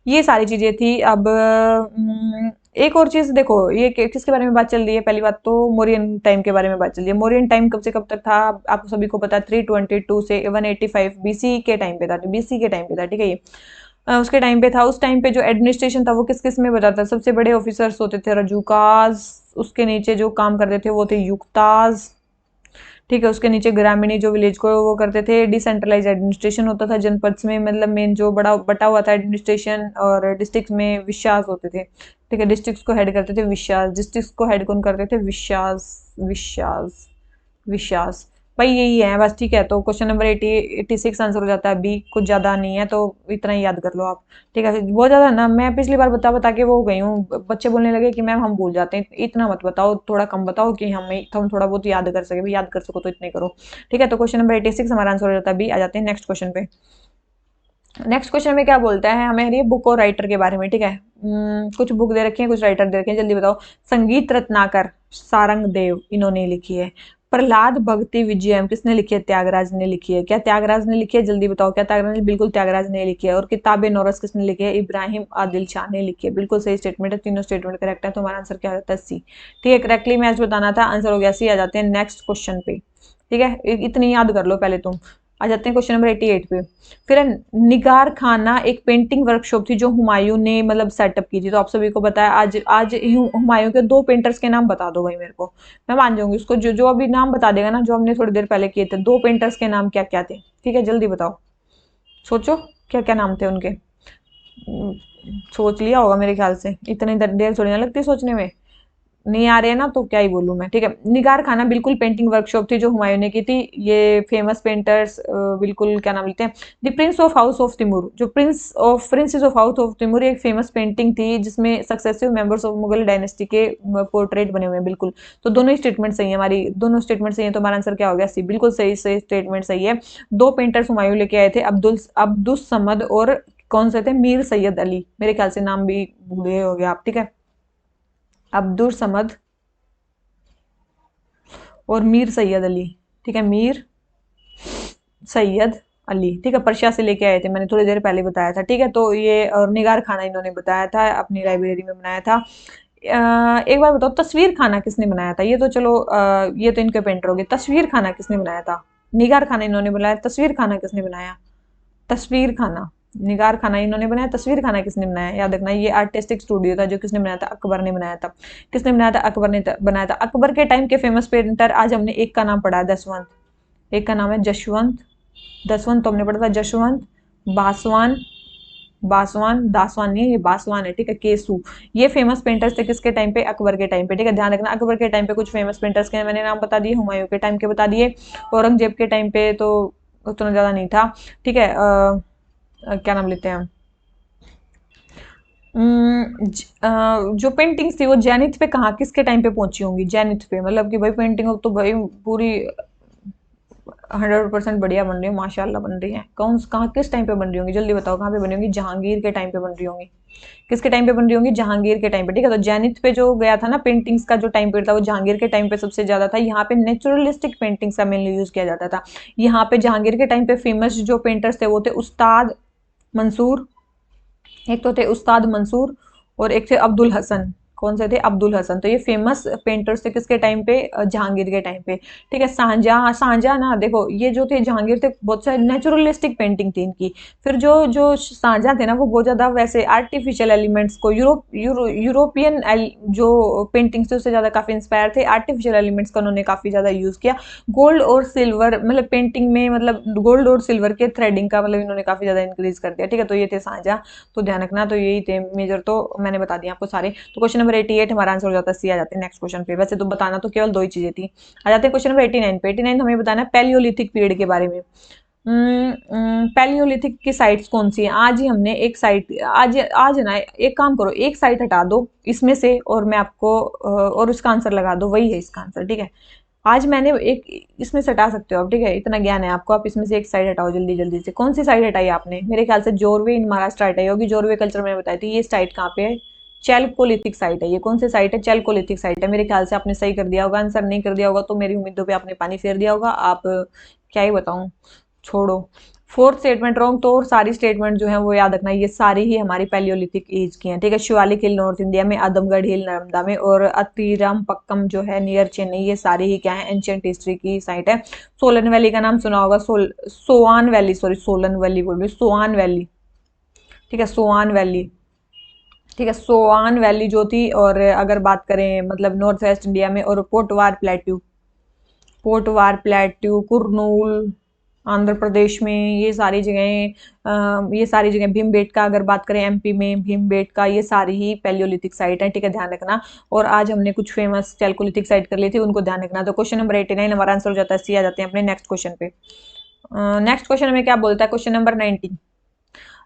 ये सारी चीजें थी। अब एक और चीज देखो, ये किसके बारे में बात चल रही है, पहली बात तो मोरियन टाइम के बारे में बात चल रही है। मोरियन टाइम कब से कब तक था, आप सभी को पता है, 322 से 185 बीसी के टाइम पे था, बीसी के टाइम पे था, ठीक है। ये उसके टाइम पे था, उस टाइम पे जो एडमिनिस्ट्रेशन था वो किस किस में बता था, सबसे बड़े ऑफिसर्स होते थे रजूकाज, उसके नीचे जो काम करते थे वो थे युक्ताज, ठीक है, उसके नीचे ग्रामीणी जो विलेज को वो करते थे। डिसेंट्रलाइज एडमिनिस्ट्रेशन होता था जनपद में, मतलब मेन जो बड़ा बटा हुआ था एडमिनिस्ट्रेशन, और डिस्ट्रिक्ट में विश्वास होते थे, ठीक है, डिस्ट्रिक्ट को हेड करते थे विश्वास, डिस्ट्रिक्ट को हेड कौन करते थे, विश्वास, विश्वास, विश्वास, भाई यही है बस, ठीक है। तो क्वेश्चन नंबर 86 आंसर हो जाता है बी, कुछ ज्यादा नहीं है, तो इतना ही याद कर लो आप, ठीक है। बहुत ज्यादा ना, मैं पिछली बार बता बता के वो हो गई हूँ, बच्चे बोलने लगे कि मैम हम भूल जाते हैं, इतना मत बताओ, थोड़ा कम बताओ कि हम थोड़ा बहुत याद कर सके, याद कर सको तो इतने करो, ठीक है। तो क्वेश्चन नंबर 86 हमारा आंसर हो जाता है बी। आ जाते हैं नेक्स्ट क्वेश्चन पे। नेक्स्ट क्वेश्चन में क्या बोलता है, हमें ये बुक और राइटर के बारे में, ठीक है। कुछ बुक दे रखी है, कुछ राइटर दे रखे हैं, जल्दी बताओ। संगीत रत्नाकर सारंग देव इन्होंने लिखी है। प्रहलाद भक्ति विजयम किसने लिखी है, त्यागराज ने लिखी है। क्या त्यागराज ने लिखी है, जल्दी बताओ, क्या त्यागराज ने, बिल्कुल त्यागराज ने लिखी है। और किताब नौरस किसने लिखी है, इब्राहिम आदिल शाह ने लिखी है। बिल्कुल सही स्टेटमेंट है, तीनों स्टेटमेंट करेक्ट है, तो हमारा आंसर क्या होता है, सी, ठीक है। करेक्टली मैच बताना था, आंसर हो गया सी। आ जाते हैं नेक्स्ट क्वेश्चन पे, ठीक है, इतनी याद कर लो पहले तुम। आ जाते हैं क्वेश्चन नंबर 88 पे। फिर है निगार खाना एक पेंटिंग वर्कशॉप थी जो हुमायूं ने मतलब सेटअप की थी। तो आप सभी को बताया आज आज हुमायूं के 2 पेंटर्स के नाम बता दो भाई मेरे को, मैं मान जाऊंगी उसको। जो जो अभी नाम बता देगा ना, जो हमने थोड़ी देर पहले किए थे, 2 पेंटर्स के नाम क्या क्या थे, ठीक है जल्दी बताओ, सोचो क्या क्या नाम थे उनके। सोच लिया होगा मेरे ख्याल से, इतनी देर थोड़ी ना लगती सोचने में। नहीं आ रहे हैं ना तो क्या ही बोलूं मैं, ठीक है। निगार खाना बिल्कुल पेंटिंग वर्कशॉप थी जो हुमायूं ने की थी। ये फेमस पेंटर्स बिल्कुल क्या नाम लेते हैं, the prince of house of Timur, जो princes of house of Timur एक फेमस पेंटिंग थी जिसमें successive members of Mughal dynasty के पोर्ट्रेट बने हुए हैं बिल्कुल। तो दोनों ही स्टेटमेंट सही है, हमारी दोनों स्टेटमेंट सही है, तो हमारा आंसर क्या हो गया, सी, बिल्कुल सही सही स्टेटमेंट सही है। 2 पेंटर्स हुमायूं लेके आए थे, अब्दुल समद और कौन से थे, मीर सैयद अली, मेरे ख्याल से नाम भी भूले हो गया आप, ठीक है। अब्दुल समद और मीर सैयद अली, ठीक है, मीर सैयद अली, ठीक है, पर्शिया से लेके आए थे, मैंने थोड़ी देर पहले बताया था, ठीक है। तो ये और निगार खाना इन्होंने बताया था, अपनी लाइब्रेरी में बनाया था। एक बार बताओ तस्वीर खाना किसने बनाया था, ये तो चलो ये तो इनके पेंटर हो गए। तस्वीर खाना किसने बनाया था, निगार खाना इन्होंने बनाया, तस्वीर खाना किसने बनाया, तस्वीर खाना, निगार खाना इन्होंने बनाया, तस्वीर खाना किसने बनाया, याद रखना ये आर्टिस्टिक स्टूडियो था जो किसने बनाया था, अकबर ने बनाया था। किसने बनाया था, अकबर ने बनाया था। अकबर के टाइम के फेमस पेंटर आज हमने एक का नाम पढ़ा है, दसवंत, एक का नाम है जशवंत, दसवंत तो हमने पढ़ा था, जशवंत, बासवान, बासवान दासवान नहीं, ये बासवान है, ठीक है, केसू। ये फेमस पेंटर्स थे किसके टाइम पे, अकबर के टाइम पे, ठीक है, ध्यान रखना। अकबर के टाइम पे कुछ फेमस पेंटर्स के मैंने नाम बता दिए, हुमायूं के टाइम के बता दिए, औरंगजेब के टाइम पे तो उतना ज्यादा नहीं था, ठीक है। क्या नाम लेते हैं, जो पेंटिंग्स थी वो जैनिथ पे कहाँ किसके टाइम पे पहुंची होंगी, जैनिथ पे, मतलब कि भाई पेंटिंग तो भाई पूरी 100% बढ़िया बन रही है, माशाल्लाह बन रही है। कौन कहाँ किस टाइम पे बन रही होंगी, जल्दी बताओ कहाँ पे बनी होंगी, जहांगीर के टाइम पे बन रही होंगी। किसके टाइम पे बन रही होंगी, जहांगीर के टाइम पे, ठीक है। तो जैनिथ पे जो गया था ना पेंटिंग्स का जो टाइम पीरियड था, वो जहांगीर के टाइम पे सबसे ज्यादा था। यहाँ पे नेचुरलिस्टिक पेंटिंग्स का मेनली यूज किया जाता था। यहाँ पे जहांगीर के टाइम पे फेमस जो पेंटर्स थे वो थे उस्ताद मंसूर, एक तो थे उस्ताद मंसूर और एक थे अब्दुल हसन। कौन से थे, अब्दुल हसन। तो ये फेमस पेंटर्स थे किसके टाइम पे, जहांगीर के टाइम पे, ठीक है। शाहजहां, शाहजहां ना देखो ये जो थे जहांगीर थे बहुत सारे नेचुरलिस्टिक पेंटिंग थी इनकी। फिर जो जो शाहजहां थे ना वो बहुत ज्यादा वैसे आर्टिफिशियल एलिमेंट्स को यूरोपियन जो पेंटिंग्स थे उससे ज्यादा काफी इंस्पायर थे, आर्टिफिशियल एलिमेंट्स का उन्होंने काफी ज्यादा यूज किया। गोल्ड और सिल्वर मतलब पेंटिंग में, मतलब गोल्ड और सिल्वर के थ्रेडिंग का मतलब इन्होंने काफी ज्यादा इंक्रीज कर दिया, ठीक है। तो ये थे शाहजहां, तो ध्यान रखना। तो यही थे मेजर, तो मैंने बता दिया आपको सारे। तो क्वेश्चन नंबर 88 हमारा आंसर हो जाता है सी। आ जाते हैं नेक्स्ट क्वेश्चन पे। वैसे तो बताना तो केवल 2 ही चीजें थी। आ जाते हैं क्वेश्चन नंबर 89 पे। 89 हमें बताना है पैलियोलिथिक पीरियड के बारे में। पैलियोलिथिक की साइट्स कौन सी है, आज ही हमने एक साइट, आज आज ना एक काम करो, एक साइट हटा दो इसमें से और मैं आपको और उसका आंसर लगा दो, वही है इसका आंसर, ठीक है। आज मैंने एक इसमें से हटा सकते हो आप, ठीक है, इतना ज्ञान है आपको। आप इसमें से एक साइड हटाओ जल्दी जल्दी से। कौन सी साइड हटाई आपने, मेरे ख्याल से जोरवे इन महाराष्ट्र हटाई होगी। जोरवे कल्चर मैंने बताई थी, ये साइट कहाँ पे है, चैल्कोलिथिक साइट है। ये कौन सी साइट है, चैल्कोलिथिक साइट है। मेरे ख्याल से आपने सही कर दिया होगा आंसर, नहीं कर दिया होगा तो मेरी उम्मीदों पे आपने पानी फेर दिया होगा। आप क्या ही बताऊं, छोड़ो। 4th स्टेटमेंट रॉन्ग, तो और सारी स्टेटमेंट जो है वो याद रखना, ये सारी ही हमारी पैलियोलिथिक एज की हैं, ठीक है। शिवालिक हिल नॉर्थ इंडिया में, आदमगढ़ हिल नर्मदा में, और अतिराम पक्कम जो है नियर चेन्नई, ये सारी ही क्या है, एंशियंट हिस्ट्री की साइट है। सोलन वैली का नाम सुना होगा, सोआन वैली, सॉरी सोलन वैली बोल रही, सोआन वैली, ठीक है, सोआन वैली, ठीक है, सोआन वैली जो थी। और अगर बात करें मतलब नॉर्थ वेस्ट इंडिया में, और पोटवार प्लेट्यू, पोटवार प्लेट्यू, कुरनूल आंध्र प्रदेश में, ये सारी जगह भीमबेटका अगर बात करें एमपी में, भीमबेटका, ये सारी ही पैलियोलिथिक साइट है, ठीक है, ध्यान रखना। और आज हमने कुछ फेमस चैल्कोलिथिक साइट कर ली थी, उनको ध्यान रखना। तो क्वेश्चन नंबर 89 हमारा आंसर हो जाता है सी। आ जाते हैं अपने नेक्स्ट क्वेश्चन पे। नेक्स्ट क्वेश्चन हमें क्या बोलता है, क्वेश्चन नंबर 90।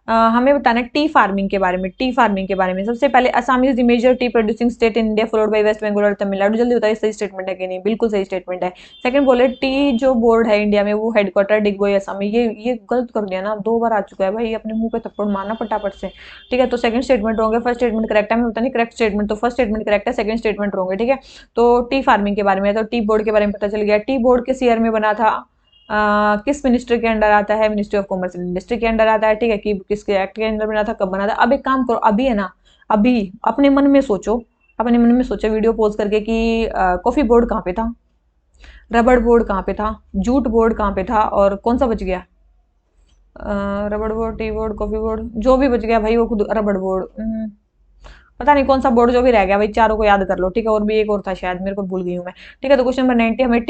हमें बताना है टी फार्मिंग के बारे में। टी फार्मिंग के बारे में सबसे पहले, Assam is the major tea producing state in India followed by West Bengal और तमिलनाडु। जल्दी बताइए सही स्टेटमेंट है कि नहीं, बिल्कुल सही स्टेटमेंट है। सेकंड बोले टी जो बोर्ड है इंडिया में वो हेडक्वार्टर डिगबोई असम में। ये गलत कर दिया ना, 2 बार आ चुका है भाई, अपने मुंह पे थप्पड़ मारना फटाफट से, ठीक है। तो सेकंड स्टेटमेंट होंगे, फर्स्ट स्टेटमेंट करेक्ट है, मैं पता नहीं करेक्ट स्टेटमेंट, तो फर्स्ट स्टेटमेंट करेक्ट है, सेकंड स्टेटमेंट होंगे, ठीक है। तो टी फार्मिंग के बारे में, तो टी बोर्ड के बारे में पता चल गया। टी बोर्ड किस ईयर में बना था, किस मिनिस्ट्री के अंडर आता है, ministry of commerce and industry के अंडर आता है, ठीक है। कि किसके एक्ट के अंदर बना था, कब बना था। अब एक काम करो, अभी है ना, अभी अपने मन में सोचो, अपने मन में सोचो वीडियो पॉज करके कि कॉफी बोर्ड कहाँ पे था, रबड़ बोर्ड कहाँ पे था, जूट बोर्ड कहाँ पे था, और कौन सा बच गया? रबड़ board, tea board, coffee board, जो भी बच गया भाई वो खुद रबड़ बोर्ड। पता नहीं कौन सा बोर्ड जो भी रह गया भाई, चारों को याद कर लो, ठीक है। और भी एक और था शायद, मेरे को भूल गई हूँ मैं। ठीक है, तो क्वेश्चन नंबर 90 हमें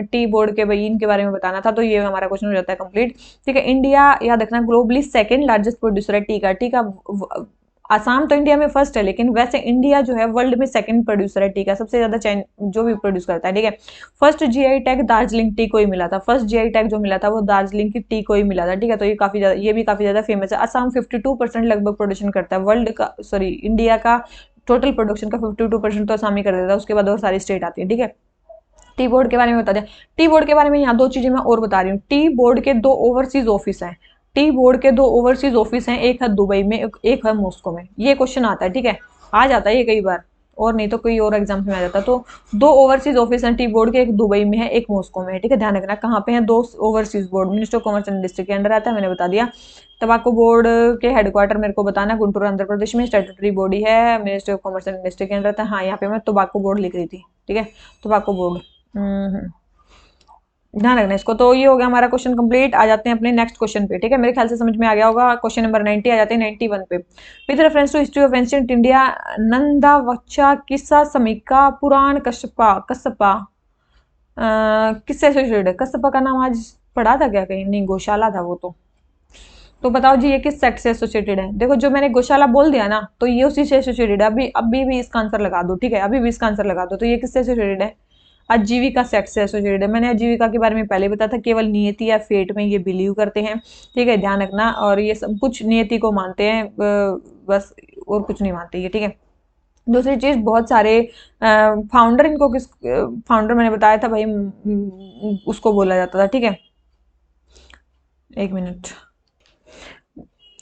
टी बोर्ड के भाई इनके बारे में बताना था, तो ये हमारा क्वेश्चन हो जाता है कंप्लीट। ठीक है, इंडिया याद रखना ग्लोबली सेकंड लार्जेस्ट प्रोड्यूसर है टी का। टी का आसाम तो इंडिया में फर्स्ट है, लेकिन वैसे इंडिया जो है वर्ल्ड में सेकंड प्रोड्यूसर है टी का, सबसे ज्यादा चाइन जो भी प्रोड्यूस करता है। ठीक है, first GI tag Darjeeling T को ही मिला था, फर्स्ट जीआई टैग जो मिला था वो दार्जिलिंग की टी को ही मिला था। ठीक है, तो ये काफी ज्यादा, ये भी काफी ज्यादा फेमस है। असम 52% लगभग प्रोडक्शन करता है वर्ल्ड का, सॉरी इंडिया का टोटल प्रोडक्शन का 52% तो असम ही कर देता है, उसके बाद और सारी स्टेट आती है। ठीक है, टी बोर्ड के बारे में बता दें। टी बोर्ड के बारे में यहाँ दो चीजें मैं और बता रही हूँ। टी बोर्ड के दो ओवरसीज ऑफिस हैं, टी बोर्ड के दो ओवरसीज ऑफिस हैं, एक है दुबई में, एक है मॉस्को में। ये क्वेश्चन आता है, ठीक है, आ जाता है ये कई बार, और नहीं तो कोई और एग्जाम में आ जाता है। तो दो ओवरसीज ऑफिस हैं टी बोर्ड के, एक दुबई में है, एक मॉस्को में है। ठीक है, ध्यान रखना कहाँ पे है दो overseas board. Minister of commerce and industry के अंडर आता है, मैंने बता दिया। तंबाकू बोर्ड के हेडक्वार्टर मेरे को बताना, गुंटूर आंध्र प्रदेश में, स्टैट्यूटरी बॉडी है, ministry of commerce and industry के अंडर आता है। हाँ, यहाँ पे मैं तंबाकू बोर्ड लिख रही थी। ठीक है, तंबाकू बोर्ड। ध्यान रखना इसको। तो ये हो गया हमारा क्वेश्चन कंप्लीट। आ जाते हैं अपने नेक्स्ट क्वेश्चन पे। ठीक है, मेरे ख्याल से समझ में आ गया होगा। क्वेश्चन नंबर 90 आ जाते हैं 91 पे। With reference to history of ancient India, Nanda Vachha किस्सा समीका पुराण कश्यपा कस्पा किससे एसोसिएटेड है? कस्पा का नाम आज पढ़ा था क्या कहीं? नहीं, गौशाला था वो तो बताओ जी ये किस सेक्ट से एसोसिएटेड है? देखो जो मैंने गौशाला बोल दिया ना, तो ये उसी से एसोसिएटेड है। अभी भी इसका आंसर लगा दो। ठीक है, अभी भी इसका आंसर लगा दो। तो ये किससे एसोसिएटेड है? आजीविका सेक्ट से एसोसिएटेड है। मैंने आजीविका के बारे में पहले बताया था, केवल नियति या फेट में ये बिलीव करते हैं। ठीक है, ध्यान रखना। और ये सब कुछ नियति को मानते हैं, बस और कुछ नहीं मानते ये। ठीक है, दूसरी चीज, बहुत सारे फाउंडर, इनको किस फाउंडर मैंने बताया था भाई, उसको बोला जाता था। ठीक है, एक मिनट,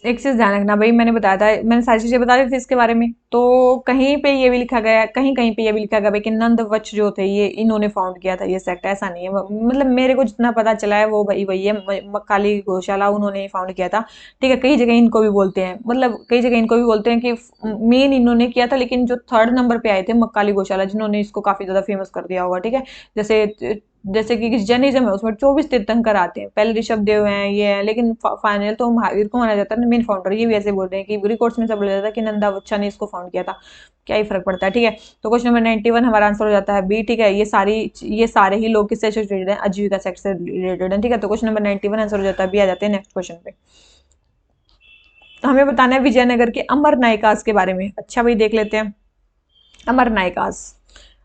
एक चीज ध्यान रखना भाई, मैंने बताया था, मैंने सारी चीजें बता दी थी इसके बारे में। तो कहीं पे ये भी लिखा गया, कहीं कहीं पे ये भी लिखा गया भाई कि नंद वच जो थे ये इन्होंने फाउंड किया था ये सेक्ट। ऐसा नहीं है, मतलब मेरे को जितना पता चला है वो भाई वही है, मक्काली गौशाला उन्होंने ही फाउंड किया था। ठीक है, कई जगह इनको भी बोलते हैं, मतलब कई जगह इनको भी बोलते हैं कि मेन इन्होंने किया था, लेकिन जो थर्ड नंबर पे आए थे मक्काली गौशाला, जिन्होंने इसको काफी ज्यादा फेमस कर दिया होगा। ठीक है, जैसे कि जैनिज्म है उसमें 24 तीर्थंकर आते हैं, पहले ऋषभ देव हैं, ये है, लेकिन फाइनल तो महावीर को माना जाता है मेन फाउंडर। ये भी ऐसे बोल रहे हैं कि रिकॉर्ड्स में सब बोला जाता है कि नंदा बच्चा ने इसको फाउंड किया था। क्या ही फर्क पड़ता है। ठीक है, तो क्वेश्चन नंबर 91 हमारा आंसर हो जाता है बी। ठीक है, ये सारे ही लोग किससे रिलेटेड है? आजीविका सेक्ट से रिलेटेड है। ठीक है, तो क्वेश्चन नंबर 91 आंसर हो जाता है बी। आ जाते हैं नेक्स्ट क्वेश्चन पे। हमें बताना है विजयनगर के अमर नायकास के बारे में। अच्छा भाई, देख लेते हैं अमर नायकास।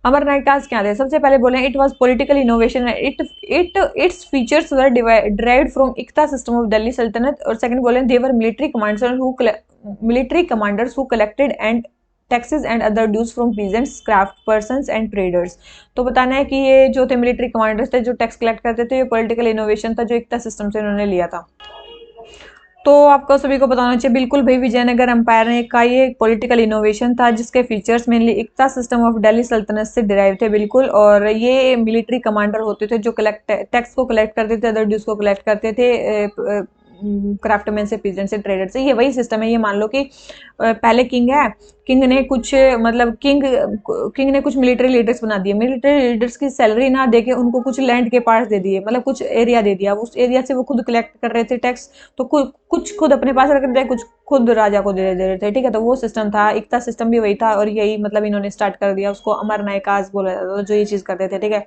अमर नायकास क्या थे? सबसे पहले बोले it was political innovation, its features were derived from iqta system of Delhi sultanate. और सेकंड बोले they were military commanders who collected and taxes and other dues from peasants, craft persons and traders. तो बताना है कि ये जो थे मिलिट्री कमांडर्स थे जो टैक्स कलेक्ट करते थे, ये पॉलिटिकल इनोवेशन था जो इक्ता सिस्टम से उन्होंने लिया था। तो आपको सभी को बताना चाहिए बिल्कुल भाई, विजयनगर एम्पायर का ये पॉलिटिकल इनोवेशन था जिसके features mainly iqta system of Delhi sultanate से डिराइव थे बिल्कुल। और ये मिलिट्री कमांडर होते थे जो टैक्स को कलेक्ट करते थे, अदर ड्यूज को कलेक्ट करते थे, क्राफ्टमैन से, पीजेंट से, ट्रेडर से। ये वही सिस्टम है। ये मान लो कि पहले किंग है, किंग ने कुछ मतलब किंग ने कुछ मिलिट्री लीडर्स बना दिए, मिलिट्री लीडर्स की सैलरी ना देके उनको कुछ लैंड के पार्ट्स दे दिए, मतलब कुछ एरिया दे दिया, उस एरिया से वो खुद कलेक्ट कर रहे थे टैक्स। तो कुछ खुद अपने पास रख रहे थे, कुछ खुद राजा को दे रहे थे। ठीक है, तो वो सिस्टम था, इक्ता सिस्टम भी वही था, और यही मतलब इन्होंने स्टार्ट कर दिया। उसको अमर नायकास बोला जाता था जो ये चीज करते थे। ठीक है,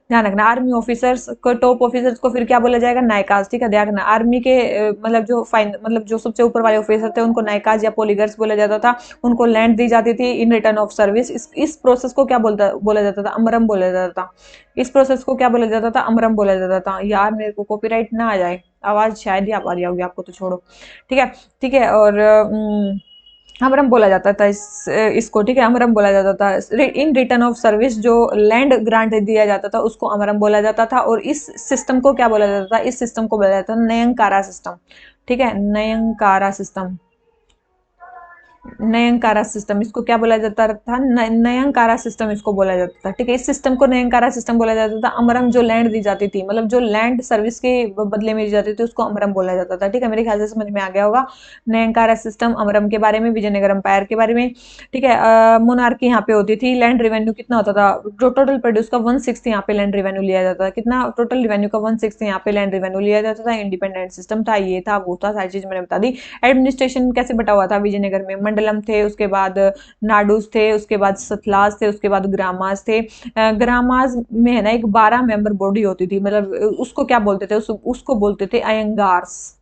ध्यान रखना। आर्मी ऑफिसर्स को, टॉप ऑफिसर्स को फिर क्या बोला जाएगा? नायकास। ठीक है, ध्यान रखना। आर्मी के मतलब जो सबसे ऊपर वाले ऑफिसर थे उनको नायकास या पोलीगर्स बोला जाता था। उनको लैंड दी जाती थी इन रिटर्न ऑफ सर्विस। इस प्रोसेस को क्या बोला जाता था? अमरम बोला जाता था। इस प्रोसेस को क्या बोला जाता था? अमरम बोला जाता था। यार मेरे को कॉपीराइट ना आ जाए, आवाज शायद ही आ पा रही होगी आपको, तो छोड़ो। ठीक है, ठीक है। और अमरम बोला जाता था इसको। ठीक है, अमरम बोला जाता था। इन रिटर्न ऑफ सर्विस जो लैंड ग्रांट दिया जाता था उसको अमरम बोला जाता था। और इस सिस्टम को क्या बोला जाता था? इस सिस्टम को बोला जाता था नयनकारा सिस्टम। ठीक है, नयनकारा सिस्टम। नयनकारा सिस्टम, इसको क्या बोला जाता था? नयनकारा सिस्टम इसको बोला जाता था। ठीक है, इस सिस्टम को नयनकारा सिस्टम बोला जाता था। अमरम जो लैंड दी जाती थी, मतलब जो लैंड सर्विस के बदले में दी जाती थी, उसको अमरम बोला जाता था। ठीक है, मेरे ख्याल से समझ में आ गया होगा नयनकारा सिस्टम, अमरम के बारे में, विजयनगर एम्पायर के बारे में। ठीक है, मोनार्की यहाँ पे होती थी। लैंड रेवेन्यू कितना होता था? जो टोटल प्रोड्यूस का 1/6 यहाँ पे लैंड रेवेन्यू लिया जाता था। कितना? टोटल रेवेन्यू का 1/6 यहाँ पे लैंड रेवेन्यू लिया जाता था। इंडिपेंडेंट सिस्टम था, ये था वो था, सारी चीज मैंने बता दी। एडमिनिस्ट्रेशन कैसे बटा हुआ था विजयनगर में? मंडलम थे, उसके बाद नाडूज थे, उसके बाद सतलाज थे, उसके बाद ग्रामाज थे। ग्रामाज में है ना एक 12 मेंबर बॉडी होती थी, मतलब उसको क्या बोलते थे? उसको बोलते थे अयंगार्स।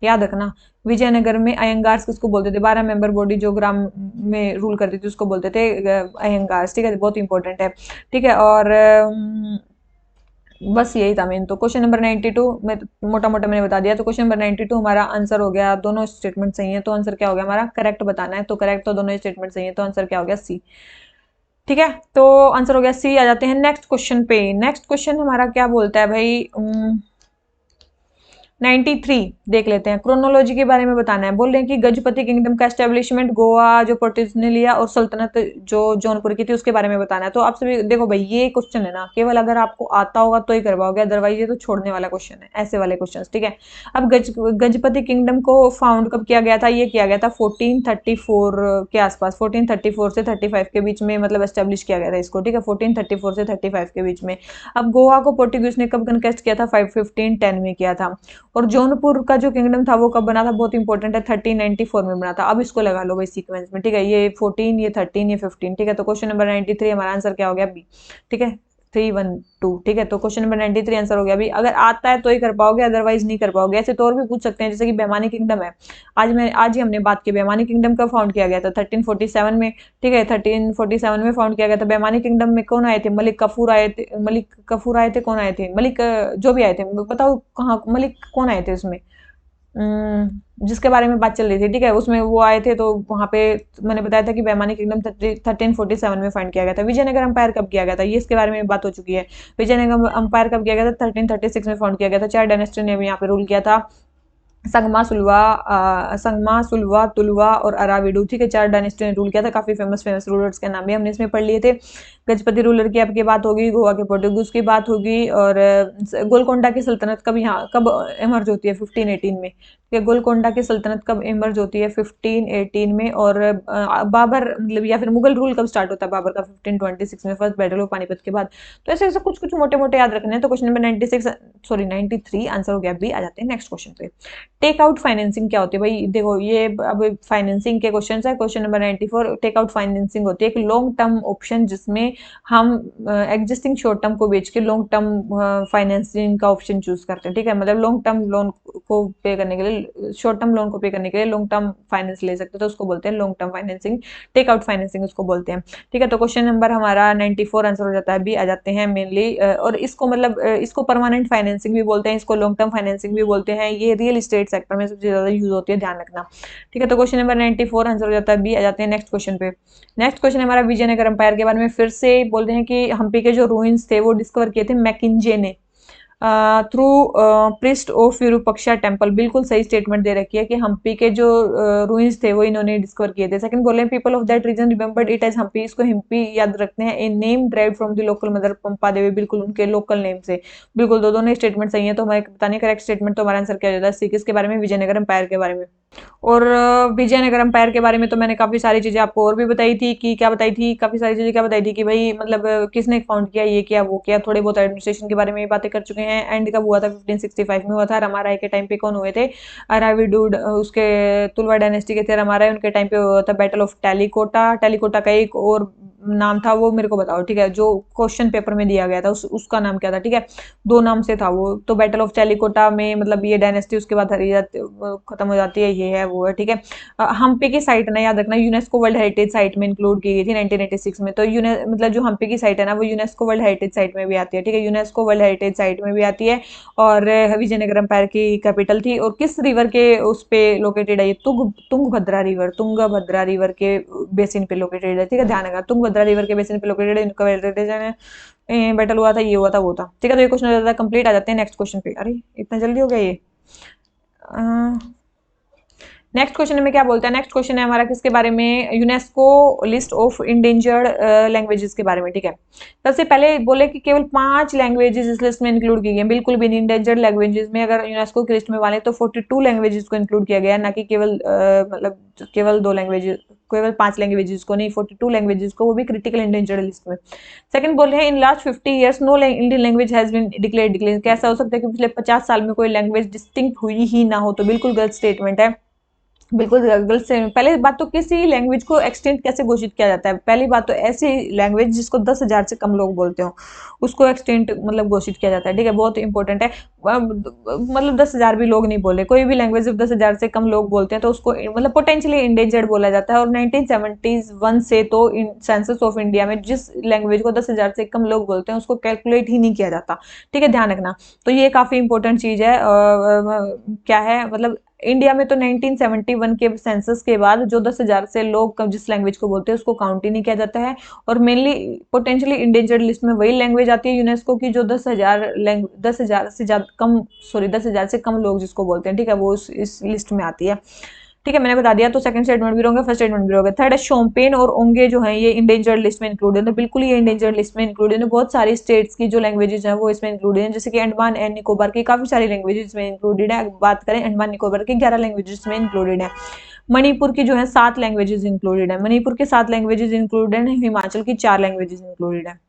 याद रखना, विजयनगर में अयंगार्स किसको बोलते थे? 12 मेंबर बॉडी जो ग्राम में रूल करती थी उसको बोलते थे अयंगार्स। ठीक है, बहुत इंपॉर्टेंट है। ठीक है, और बस यही था मेन। तो क्वेश्चन नंबर 92 में मोटा मोटा मैंने बता दिया। तो क्वेश्चन नंबर 92 हमारा आंसर हो गया, दोनों स्टेटमेंट सही है, तो आंसर क्या हो गया हमारा? करेक्ट बताना है। तो करेक्ट तो दोनों स्टेटमेंट सही है, तो आंसर क्या हो गया? सी। ठीक है, तो आंसर हो गया सी। आ जाते हैं नेक्स्ट क्वेश्चन पे। नेक्स्ट क्वेश्चन हमारा क्या बोलता है भाई? 93 देख लेते हैं। क्रोनोलॉजी के बारे में बताना है। बोल रहे हैं कि गजपति किंगडम का एस्टेब्लिशमेंट गोवा जो पोर्टुगीज ने लिया और सल्तनत जो जौनपुर की थी उसके बारे में बताना है। तो आपसे भी देखो भाई, ये क्वेश्चन है ना, केवल अगर आपको आता होगा तो ही कर पाओगे, अदरवाइज ये तो छोड़ने वाला क्वेश्चन है, ऐसे वाले क्वेश्चन। ठीक है, अब गजपति किंगडम को फाउंड कब किया गया था? ये किया गया था 1434 के आसपास, 1434 से 35 के बीच में, मतलब एस्टेब्लिश किया गया था इसको। ठीक है, 1434 से 35 के बीच में। अब गोवा को पोर्टुगीज ने कब कनकेस्ट किया था? 1510 में किया था। और जौनपुर का जो किंगडम था वो कब बना था? बहुत इंपॉर्टेंट है, 1394 में बना था। अब इसको लगा लो भाई सीक्वेंस में। ठीक है, ये 14, ये 13, ये 15। ठीक है, तो क्वेश्चन नंबर 93 हमारा आंसर क्या हो गया? बी। ठीक है, 312। ठीक है, तो क्वेश्चन नंबर 93 आंसर हो गया बी। अगर आता है तो ही कर पाओगे, अदरवाइज नहीं कर पाओगे। ऐसे तो और भी पूछ सकते हैं, जैसे कि बेमानी किंगडम है। आज ही हमने बात की, बेमानी किंगडम कब फाउंड किया गया था? 1347 में। ठीक है, 1347 में फाउंड किया गया था। बेमानी किंगडम में कौन आए थे? मलिक कफूर आए थे। मलिक कफूर आए थे, कौन आए थे? मलिक जो भी आए थे, बताओ कहाँ मलिक कौन आए थे उसमें? जिसके बारे में बात चल रही थी। ठीक है, उसमें वो आए थे, तो वहां पे मैंने बताया था कि बेमानी किंगडम 1347 में फाइंड किया गया था। विजयनगर अंपायर कब किया गया था? ये इसके बारे में बात हो चुकी है। विजयनगर अंपायर कब किया गया था? 1336 में फाउंड किया गया था। 4 डायनेस्टी ने भी यहाँ पे रूल किया था। संगमा, सुलवा, तुलवा और अराविडू। ठीक है, 4 डायनेस्टी ने रूल किया था। काफी फेमस फेमस रूलर्स के नाम भी हमने इसमें पढ़ लिए थे। गजपति रूलर की आपकी बात होगी, गोवा के पोर्टुगीज की बात होगी, और गोलकोंडा की सल्तनत कब यहाँ कब इमर्ज होती है? 1518 में। ठीक है, गोलकोंडा की सल्तनत कब इमर्ज होती है? 1518 में। और बाबर मतलब या फिर मुगल रूल कब स्टार्ट होता है बाबर का? 1526 में, फर्स्ट बैटल ऑफ पानीपत के बाद। तो ऐसे ऐसे कुछ कुछ मोटे मोटे याद रखने हैं। तो क्वेश्चन नंबर 96 सॉरी 93 आंसर हो गया बी। आ जाते हैं नेक्स्ट क्वेश्चन पे। टेक आउट फाइनेंसिंग क्या होती है भाई? देखो ये अब फाइनेंसिंग के क्वेश्चन है। Question number 94, take out financing होती है एक लॉन्ग टर्म ऑप्शन जिसमें हम एग्जिस्टिंग शॉर्ट टर्म को बेच के लॉन्ग टर्म फाइनेंसिंग का ऑप्शन चूज करते हैं। ठीक है, मतलब लॉन्ग टर्म लोन को पे करने के लिए, शॉर्ट टर्म लोन को पे करने के लिए लॉन्ग टर्म फाइनेंस ले सकते हैं, तो उसको बोलते हैं long term financing. Take out financing उसको बोलते हैं। ठीक है, तो क्वेश्चन नंबर हमारा 94 आंसर हो जाता है बी। आ जाते हैं मेनली, और इसको मतलब इसको परमानेंट फाइनेंसिंग भी बोलते हैं, इसको लॉन्ग टर्म फाइनेंसिंग भी बोलते हैं। ये रियल एस्टेट सेक्टर में सबसे ज्यादा यूज होती है, ध्यान रखना। ठीक है, तो क्वेश्चन नंबर 94 आंसर हो जाता है बी। आ जाते हैं नेक्स्ट क्वेश्चन पे। नेक्स्ट क्वेश्चन हमारा विजयनगर एम्पायर के बारे में। फिर से बोलते हैं कि हम्पी के जो रूइंस थे वो डिस्कवर किए थे मैकिंजे ने through priest of Virupaksha temple. बिल्कुल सही स्टेटमेंट दे रखी है कि हम्पी के जो रूइंस थे वो इन्होंने डिस्कवर किए थे। सेकंड बोले people of that region remembered it as Hampi. इसको हम्पी याद रखते हैं। A name drive from the local mother Pampa Devi. बिल्कुल उनके लोकल नेम से। बिल्कुल दोनों स्टेटमेंट सही है। तो हमारे बताने करेक्ट स्टेटमेंट, तो हमारा आंसर क्या हो जाता है? सी। किसके बारे में? विजयनगर एम्पायर के बारे में। और विजयनगर एम्पायर के बारे में तो मैंने काफी सारी चीजें आपको और भी बताई थी कि क्या बताई थी, काफी सारी चीजें क्या बताई थी कि भाई मतलब किसने फाउंड किया, ये किया वो किया। थोड़े बहुत एडमिनिस्ट्रेशन के बारे में बातें कर चुके हैं। एंड कब हुआ था? 1565 में हुआ था। रामाराय के टाइम पे कौन हुए थे? अराविडूड उसके तुलवा डायनेस्टी के थे रामाराय, उनके टाइम पे हुआ था बैटल ऑफ टेलीकोटा। टेलीकोटा का एक और नाम था, वो मेरे को बताओ। ठीक है, जो क्वेश्चन पेपर में दिया गया था उसका नाम क्या था? ठीक है, 2 नाम से था वो। तो बैटल ऑफ टेलीकोटा में मतलब ये डायनेस्टी उसके बाद हरी जाती, खत्म हो जाती है, ये है वो है। ठीक है, हम्पी की साइट ना याद रखना यूनेस्को वर्ल्ड हेरिटेज साइट में इंक्लूड की गई थी 1986 में। तो मतलब जो हम्पी की साइट है ना वो यूनेस्को वर्ल्ड हेरिटेज साइट में भी आती है। ठीक है, यूनेस्को वर्ल्ड हेरिटेज साइट में भी आती है। और विजयनगर एम्पायर की कैपिटल थी। और किस रिवर के उस पे लोकेटेड है? ये तुंगभद्रा रिवर, तुंगभद्रा रिवर के बेसिन पे लोकेटेड है। ठीक है, ध्यान रखना, तुंगभद्रा रिवर के बेसिन पे लोकेटेड है। इनका बैटल हुआ था, ये हुआ था, वो था। ठीक है, तो ये क्वेश्चन हो जाता है कंप्लीट। आ जाते हैं नेक्स्ट क्वेश्चन पे। अरे इतना जल्दी हो गया ये। नेक्स्ट क्वेश्चन में क्या बोलता है, नेक्स्ट क्वेश्चन है हमारा किसके बारे में, UNESCO list of endangered languages के बारे में, ठीक है। सबसे पहले बोले कि केवल 5 लैंग्वेजेस इस लिस्ट में इंक्लूड की गई हैं, बिल्कुल भी नहीं। इंडेंजर्ड लैंग्वेजेस में अगर यूनेस्को की लिस्ट में वाले तो 42 लैंग्वेजेस को इंक्लूड किया गया है, ना कि केवल मतलब केवल 2 लैंग्वेजेस, केवल 5 लैंग्वेजेस को नहीं, 42 लैंग्वेजेस को, वो भी क्रिटिकल इंडेंजर्ड लिस्ट में। सेकंड बोल रहे हैं in last 50 years no Indian language has been declared. कैसा हो सकता है कि पिछले 50 साल में कोई लैंग्वेज डिस्टिंक्ट हुई ही ना हो, तो बिल्कुल गलत स्टेटमेंट है, बिल्कुल गलत से। पहले बात तो किसी लैंग्वेज को एक्सटेंट कैसे घोषित किया जाता है, पहली बात तो ऐसी लैंग्वेज जिसको 10,000 से कम लोग बोलते हो उसको एक्सटेंट मतलब घोषित किया जाता है, ठीक है, बहुत इंपॉर्टेंट है। मतलब 10,000 भी लोग नहीं बोले, कोई भी लैंग्वेज जब 10,000 से कम लोग बोलते हैं तो उसको मतलब पोटेंशियली इंडेंजर्ड बोला जाता है। और 1971 से तो सेंसस ऑफ इंडिया में जिस लैंग्वेज को 10,000 से कम लोग बोलते हैं उसको कैलकुलेट ही नहीं किया जाता, ठीक है, ध्यान रखना। तो ये काफी इंपॉर्टेंट चीज है। क्या है मतलब इंडिया में तो 1971 के सेंसस के बाद जो 10,000 से लोग जिस लैंग्वेज को बोलते हैं उसको काउंट ही नहीं किया जाता है। और मेनली पोटेंशियली इंडेंजर्ड लिस्ट में वही लैंग्वेज आती है यूनेस्को की जो 10,000 से ज्यादा कम, सॉरी 10,000 से कम लोग जिसको बोलते हैं, ठीक है, वो इस लिस्ट में आती है, ठीक है, मैंने बता दिया। तो सेकंड स्टेटमेंट भी रहोगे, फर्स्ट स्टेटमेंट भी रहोगे। थर्ड है शोम्पेन और ओंगे जो है ये इंडेंजर्ड लिस्ट में इंक्लूडेड है, बिल्कुल ये इंडेंजर्ड लिस्ट में इंक्लूडेड है। बहुत सारी स्टेट्स की जो लैंग्वेजेस है वो इसमें इंक्लूडेड है, जैसे कि अंडमान एंड निकोबार की काफी सारी लैंग्वेजेस इसमें इंक्लूडेड है। बात करें अंडमान निकोबार की 11 लैंग्वेजेस में इंक्लूडेड है। मणिपुर की जो है 7 लैंग्वेजेस इंक्लूडेड है, मणिपुर के 7 लैंग्वेजेस इंक्लूडेड है। हिमाचल की 4 लैंग्वेजेस इंक्लूडेड है,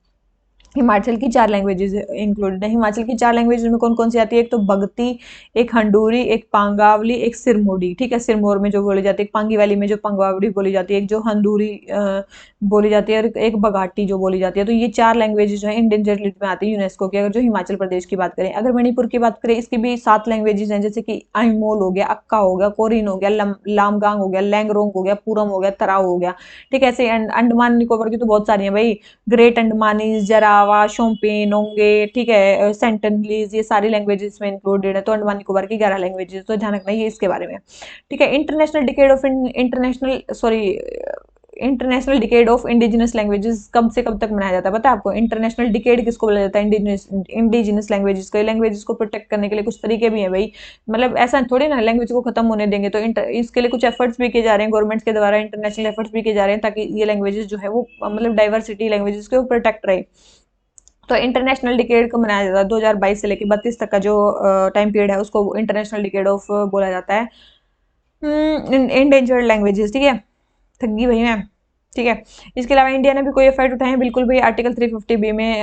हिमाचल की 4 लैंग्वेजेस इंक्लूडेड है। हिमाचल की 4 लैंग्वेजेस में कौन कौन सी आती है, एक तो भगती, एक हंडूरी, एक पांगावली, एक सिरमोरी, ठीक है, सिरमौर में जो बोली जाती है, एक पांगी वैली में जो पांगावली बोली जाती है, एक जो हंडूरी बोली जाती है, और एक बघाटी जो बोली जाती है। तो ये 4 लैंग्वेजेस जो है इंडेंजर्ड लिस्ट में आती है यूनेस्को की। अगर जो हिमाचल प्रदेश की बात करें, अगर मणिपुर की बात करें, इसकी भी 7 लैंग्वेजेस हैं, जैसे कि आइमोल हो गया, अक्का हो गया, कोरिन हो गया, लामगांग हो गया, लैंगरोंग हो गया, पूरम हो गया, तराव हो गया, ठीक है। ऐसे अंडमान निकोबार की तो बहुत सारी है भाई, ग्रेट अंडमानीज, जरावा, शोम्पेन, ओंगे, ठीक है, सेंटनलीज, ये सारी लैंग्वेजेस में इंक्लूडेड है। तो अंडमान निकोबार की 11 लैंग्वेजेस, तो ध्यान रखना ये इसके बारे में, ठीक है। International decade of indigenous languages कब से कब तक मनाया जाता है पता है आपको? इंटरनेशनल डिकेड किसको बोला जाता है? इंडिजिनस लैंग्वेजेस को। लैंग्वेजेस को प्रोटेक्ट करने के लिए कुछ तरीके भी हैं भाई, मतलब ऐसा थोड़ी ना लैंग्वेज को खत्म होने देंगे। तो इसके लिए कुछ एफर्ट्स भी किए जा रहे हैं गवर्नमेंट के द्वारा, इंटरनेशनल एफर्ट्स भी किए जा रहे हैं ताकि ये लैंग्वेजेस जो है वो मतलब डाइवर्सिटी लैंग्वेजेस के वो प्रोटेक्ट रहे। तो इंटरनेशनल डिकेड को मनाया जाता है 2022 से लेकर 32 तक का जो टाइम पीरियड है उसको इंटरनेशनल डिकेड ऑफ बोला जाता है इंडेंजर्ड लैंग्वेजेस, ठीक है। ठगी भाई मैं, ठीक है। इसके अलावा इंडिया ने भी कोई एफर्ट उठाए हैं? बिल्कुल भाई, आर्टिकल 350 बी में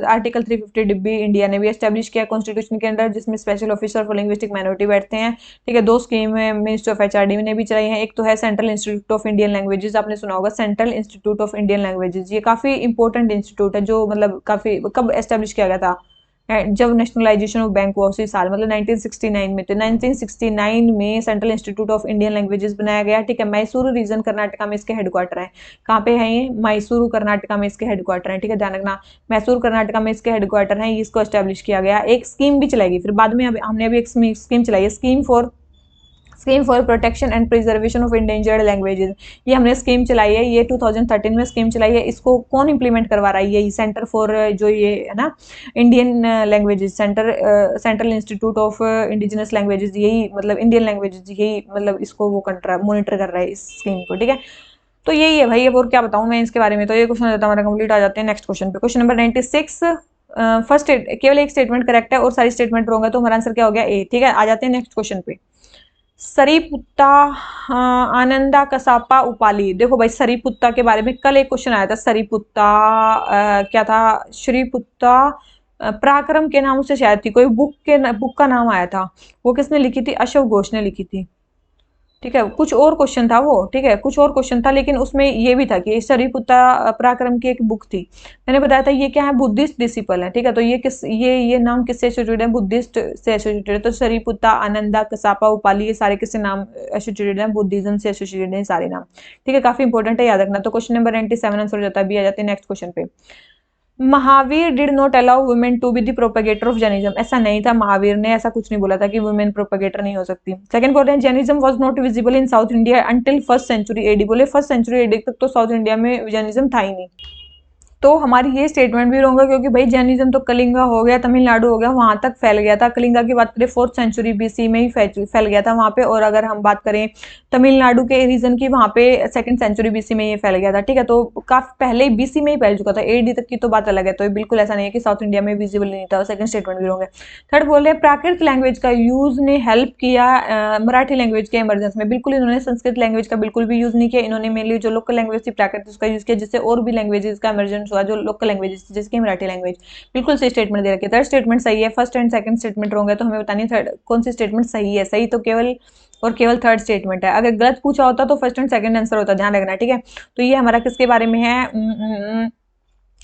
आर्टिकल 350 बी इंडिया ने भी एस्टेब्लिश किया कॉन्स्टिट्यूशन के अंदर, जिसमें special officer for linguistic minority बैठते हैं, ठीक है। 2 स्कीम है मिनिस्ट्री ऑफ एचआरडी ने भी चलाई है। एक तो है central institute of Indian languages, आपने सुना होगा central institute of Indian languages, ये काफी इंपॉर्टेंट इंस्टीट्यूट है जो मतलब काफी कब एस्टेब्लिश किया गया था, जब नेशनलाइजेशन ऑफ बैंक हुआ उसी साल, मतलब 1969 में। तो 1969 में central institute of Indian languages बनाया गया, ठीक है। मैसूरू रीजन कर्नाटका में इसके हेडक्वार्टर है। कहाँ पे है ये? मैसूरू कर्नाटका में इसके हेडक्वार्टर है, ठीक है, ध्यान रखना। मैसूरू कर्नाटका में इसके हेडक्वार्टर है, इसको एस्टेब्लिश किया गया। एक स्कीम भी चलाएगी फिर बाद में, हमने अभी एक स्कीम चलाई है, scheme for protection and preservation of endangered languages. ये हमने स्कीम चलाई है, ये 2013 में स्कीम चलाई है। इसको कौन इंप्लीमेंट करवा रहा है? यही सेंटर फॉर जो ये है ना Indian languages, central institute of indigenous languages, यही मतलब इंडियन लैंग्वेजेस, यही मतलब इसको वो मॉनिटर कर रहा है इस स्कीम को, ठीक है। तो यही है भाई, अब और क्या बताऊं मैं इसके बारे में। तो ये क्वेश्चन हमारा कंप्लीट आ जाते हैं नेक्स्ट क्वेश्चन पे। क्वेश्चन नंबर 96, फर्स्ट केवल एक स्टेटमेंट करेक्ट है और सारी स्टेटमेंट रॉन्ग है, तो हमारा आंसर क्या हो गया? ए, ठीक है। आ जाते हैं नेक्स्ट क्वेश्चन पे। सरीपुत्ता, आनंदा, कसापा, उपाली। देखो भाई सरीपुत्ता के बारे में कल एक क्वेश्चन आया था। सरीपुत्ता क्या था? श्रीपुत्ता पराक्रम के नाम से शायद थी, कोई बुक का नाम आया था। वो किसने लिखी थी? अशोक घोष ने लिखी थी, ठीक है। कुछ और क्वेश्चन था वो, ठीक है, कुछ और क्वेश्चन था, लेकिन उसमें ये भी था कि सरिपुत्ता पराक्रम की एक बुक थी। मैंने बताया था ये क्या है? बुद्धिस्ट डिसिपल है, ठीक है। तो ये नाम किससे एसोसिएटेड है? बुद्धिस्ट से एसोसिएटेड है। तो सरिपुत्ता, आनंदा, कसापा, उपाली, ये सारे किससे नाम एसोसिएटेड है? बुद्धिज्म से एसोसिएटेड है सारे नाम, ठीक है। काफी इंपॉर्टेंट है, याद रखना। तो क्वेश्चन नंबर 97 आंसर हो जाता है। अभी आ जाते हैं नेक्स्ट क्वेश्चन पे। Mahavir did not allow women to be the propagator of Jainism. ऐसा नहीं था, महावीर ने ऐसा कुछ नहीं बोला था कि वुमेन प्रोपेगेटर नहीं हो सकती। सेकंड बोल रहे हैं Jainism was not visible in South India until first century AD. बोले फर्स्ट सेंचुरी एडी तक तो साउथ इंडिया में जैनिज्म था ही नहीं, तो हमारी ये स्टेटमेंट भी रॉन्ग है, क्योंकि भाई जैनिज्म तो कलिंगा हो गया, तमिलनाडु हो गया, वहां तक फैल गया था। कलिंगा की बात करें 4th सेंचुरी बीसी में ही फैल गया था वहां पे, और अगर हम बात करें तमिलनाडु के रीजन की, वहां पे 2nd सेंचुरी बीसी में ये फैल गया था। ठीक है, तो काफी पहले ही बीसी में ही फैल चुका था, एडी तक की तो बात अलग है। तो बिल्कुल ऐसा नहीं है कि साउथ इंडिया में विजिबल नहीं था। सेकंड स्टेटमेंट भी रॉन्ग है। थर्ड बोल रहे हैं प्राकृत लैंग्वेज का यूज ने हेल्प किया मराठी लैंग्वेज के इमरजेंस में। बिल्कुल इन्होंने संस्कृत लैंग्वेज का बिल्कुल भी यूज नहीं किया। इन्होंने मेनली जो लोकल लैंग्वेज थी प्राकृत उसका यूज किया, जिससे और भी लैंग्वेजेस का इमरजेंस हुआ, जो लोकल लैंग्वेजेस जिसकी मराठी लैंग्वेज। बिल्कुल सही स्टेटमेंट दे रखी है। थर्ड स्टेटमेंट सही है, first and second statement wrong है। तो हमें बतानी थर्ड कौन सी स्टेटमेंट सही है। सही तो केवल और केवल थर्ड स्टेटमेंट है। अगर गलत पूछा होता तो फर्स्ट एंड सेकंड आंसर होता, ध्यान रखना। ठीक है, तो ये हमारा किसके बारे में है,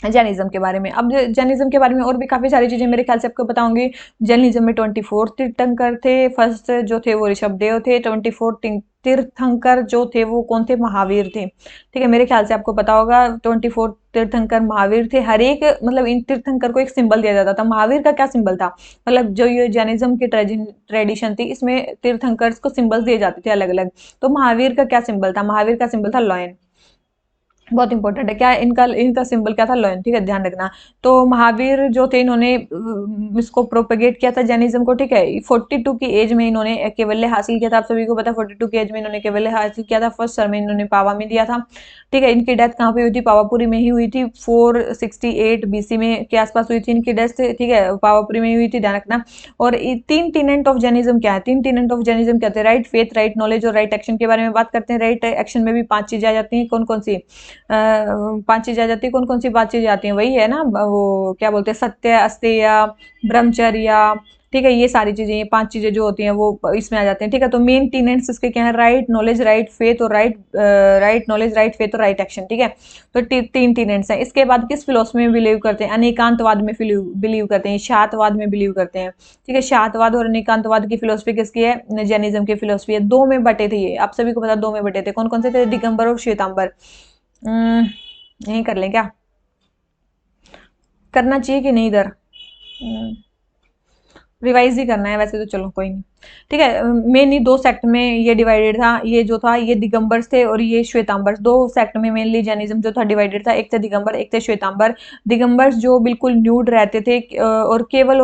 जैनिज्म के बारे में। अब जैनिज्म के बारे में और भी काफी सारी चीजें मेरे ख्याल से आपको बताऊंगी। जैनिज्म में 24 तीर्थंकर थे। फर्स्ट जो थे वो ऋषभदेव थे। 24 तीर्थंकर जो थे वो कौन थे, महावीर थे। ठीक है, मेरे ख्याल से आपको पता होगा 24 तीर्थंकर महावीर थे। हर एक मतलब इन तीर्थंकर को एक सिंबल दिया जाता था। महावीर का क्या सिंबल था, मतलब जो ये जैनिज्म की ट्रेडिशन थी इसमें तीर्थंकर को सिंबल्स दिए जाते थे अलग अलग। तो महावीर का क्या सिंबल था, महावीर का सिंबल था लॉयन। बहुत इंपॉर्टेंट है, क्या इनका इनका सिंबल क्या था, लॉयन। ठीक है, ध्यान रखना। तो महावीर जो थे इन्होंने इसको प्रोपेगेट किया था जैनिज्म को। ठीक है, 42 की एज में इन्होंने कैवल्य हासिल किया था। आप सभी को पता है 42 की एज में इन्होंने कैवल्य हासिल किया था। फर्स्ट सर में इन्होंने पावा में दिया था। ठीक है, इनकी डेथ कहाँ पे हुई थी, पावापुरी में ही हुई थी। 468 बीसी में के आसपास हुई थी इनकी डेथ। ठीक है, पावापुरी में ही हुई थी, ध्यान रखना। और 3 टीनेंट ऑफ जैनिज्म क्या है, 3 टीनेंट ऑफ जैनिज्म क्या थे, राइट फेथ, राइट नॉलेज और राइट एक्शन के बारे में बात करते हैं। राइट एक्शन में भी 5 चीजें आ जाती हैं, कौन कौन सी, 5 चीजें आ जाती है। कौन कौन सी 5 चीजें आती हैं, वही है ना, वो क्या बोलते हैं, सत्य, अस्तेय, ब्रह्मचर्य। ठीक है, ये सारी चीजें, ये 5 चीजें जो होती हैं वो इसमें आ जाती हैं। ठीक है, तो मेन टीनेंट्स इसके क्या है, राइट नॉलेज, राइट फेथ और राइट नॉलेज, राइट फेथ और राइट एक्शन। ठीक है, तो 3 टीनेंट्स हैं। इसके बाद किस फिलोसफी में बिलीव करते हैं, अनेकांतवाद में बिलीव करते हैं, शातवाद में बिलीव करते हैं। ठीक है, शातवाद और अनेकांतवाद की फिलोसफी किसकी है, जैनिज्म की फिलोसफी है। 2 में बटे थे ये, आप सभी को पता 2 में बटे थे। कौन कौन से थे, दिगंबर और श्वेतांबर। यही कर लें क्या, करना चाहिए कि नहीं इधर, रिवाइज ही करना है वैसे तो, चलो कोई नहीं। ठीक है, मेनली 2 सेक्ट में ये डिवाइडेड था। ये जो था ये दिगंबर्स थे और ये श्वेतांबर्स। 2 सेक्ट में मेनली जैनिज्म जो था डिवाइडेड था, एक थे दिगंबर एक थे श्वेतांबर। दिगंबर्स जो बिल्कुल न्यूड रहते थे और केवल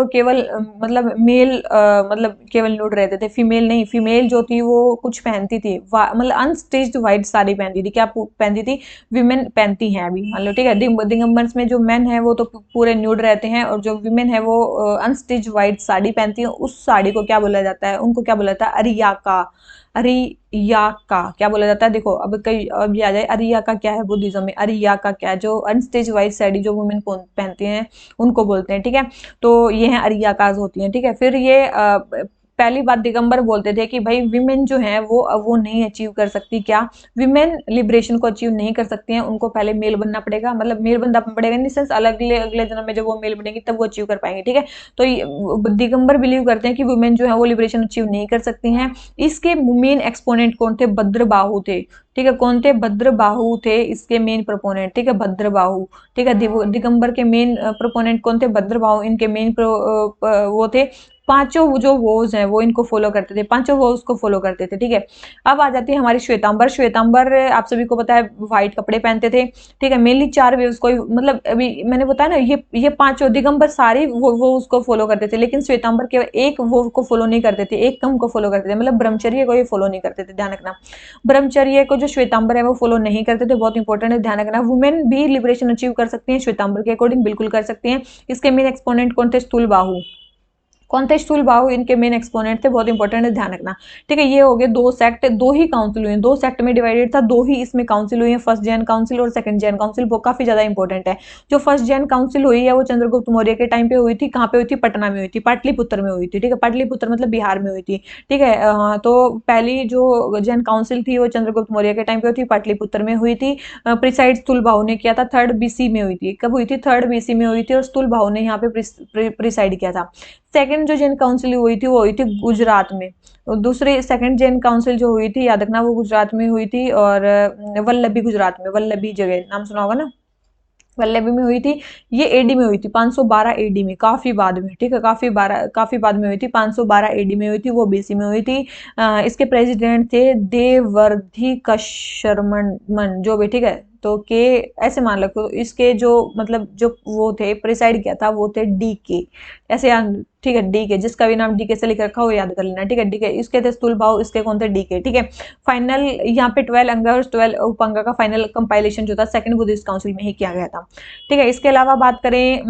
मतलब मेल, मतलब केवल न्यूड रहते थे, फीमेल नहीं। फीमेल जो थी वो कुछ पहनती थी, मतलब अनस्टिच्ड व्हाइट साड़ी पहनती थी। क्या पहनती थी, विमेन पहनती हैं अभी मान लो। ठीक है, दिगंबर्स में जो मेन है वो तो पूरे न्यूड रहते हैं, और जो विमेन है वो अनस्टिच्ड व्हाइट साड़ी पहनती है। उस साड़ी को क्या बोला जाता है, उनको क्या बोला जाता है, अरियाका। अरियाका क्या बोला जाता है, देखो अब कई अब ये आ जाए, अरियाका क्या है बुद्धिज्म में, अरियाका क्या है, जो अनस्टिच वाइट साड़ी जो वुमेन पहनती हैं उनको बोलते हैं। ठीक है, तो ये है अरियाकाज होती हैं। ठीक है, फिर ये पहली बात दिगंबर बोलते थे कि भाई विमेन जो है वो नहीं अचीव कर सकती, क्या, विमेन लिबरेशन को अचीव नहीं कर सकती हैं, उनको पहले मेल बनना पड़ेगा, मतलब मेल बनना पड़ेगा इन सेंस अगले अगले जन्म में जब वो मेल बनेगी तब वो अचीव कर पाएंगे। ठीक है, तो दिगंबर बिलीव करते हैं कि वुमेन जो है वो लिबरेशन अचीव नहीं कर सकती हैं। इसके मेन एक्सपोनेंट कौन थे, भद्रबाहु थे। ठीक है, कौन थे, भद्रबाहु थे इसके मेन प्रोपोनेंट। ठीक है, भद्रबाहु। ठीक है, दिगंबर के मेन प्रोपोनेंट कौन थे, भद्रबाहु। इनके मेन वो थे, पांचों जो वोज हैं वो इनको फॉलो करते थे, पांचों वोज को फॉलो करते थे। ठीक है, अब आ जाती है हमारी श्वेतांबर। श्वेतांबर आप सभी को पता है व्हाइट कपड़े पहनते थे। ठीक है, मेनली 4 वेव्स को, मतलब अभी मैंने बताया ना, ये 5 दिगंबर सारी वो उसको फॉलो करते थे, लेकिन श्वेतांबर केवल एक वो को फॉलो नहीं करते थे, एक कम को फॉलो करते थे, मतलब ब्रह्मचर्य को ये फॉलो नहीं करते थे, ध्यान रखना। ब्रह्मचर्य को जो श्वेतांबर है वो फॉलो नहीं करते थे, बहुत इंपॉर्टेंट है, ध्यान रखना। वुमेन भी लिबरेशन अचीव कर सकती है, श्वेतांबर के अकॉर्डिंग बिल्कुल कर सकती हैं। इसके मेन एक्सपोनेंट कौन थे, स्थूल बाहु। कौन थे, स्थूल बाहु इनके मेन एक्सपोनेंट थे, बहुत इंपॉर्टेंट है, ध्यान रखना। ठीक है, ये हो गए 2 सेक्ट, 2 ही काउंसिल हुए, 2 सेक्ट में डिवाइडेड था, 2 ही इसमें काउंसिल हुई है, फर्स्ट जैन काउंसिल और सेकंड जैन काउंसिल। वो काफी ज्यादा इंपॉर्टेंट है। जो फर्स्ट जैन काउंसिल हुई है वो चंद्रगुप्त मौर्य के टाइम पे हुई थी। कहाँ पे हुई थी, पटना में हुई थी, पाटलिपुत्र में हुई थी। ठीक है, पाटलिपुत्र मतलब बिहार में हुई थी। ठीक है, तो पहली जो जैन काउंसिल थी वो चंद्रगुप्त मौर्य के टाइम पे हुई थी, पाटलिपुत्र में हुई थी। प्रिसाइड स्थूल बाहु ने किया था, 3rd बीसी में हुई थी। कब हुई थी, 3rd बीसी में हुई थी, और स्थूल बाहु ने यहाँ पे प्रिसाइड किया था। सेकंड जो जैन काउंसिल हुई थी वो हुई थी गुजरात में। दूसरी सेकंड जैन काउंसिल जो हुई थी, याद रखना, वो गुजरात में हुई थी, और वल्लभी गुजरात में, वल्लभी जगह नाम सुना होगा ना, वल्लभी में हुई थी। ये एडी में हुई थी, 512 एडी में, काफी बाद में। ठीक है, काफी बाद में हुई थी, 512 एडी में हुई थी, वो बीसी में हुई थी। इसके प्रेसिडेंट थे देववर्धी कशरमन जो भी। ठीक है, तो के ऐसे मान लो, तो इसके जो मतलब जो वो थे प्रिसाइड किया था वो थे डी के, ऐसे याद, ठीक है, डी के, जिसका भी नाम डी के से लिख रखा हो याद कर लेना, ठीक है। डी के इसके थे स्थूल भाव, इसके कौन थे, डी के, ठीक है। फाइनल यहाँ पे 12 अंगा और 12 उपअंगा का फाइनल कंपाइलेशन जो था सेकंड बुद्धिस्ट काउंसिल में ही किया गया था, ठीक है। इसके अलावा बात करें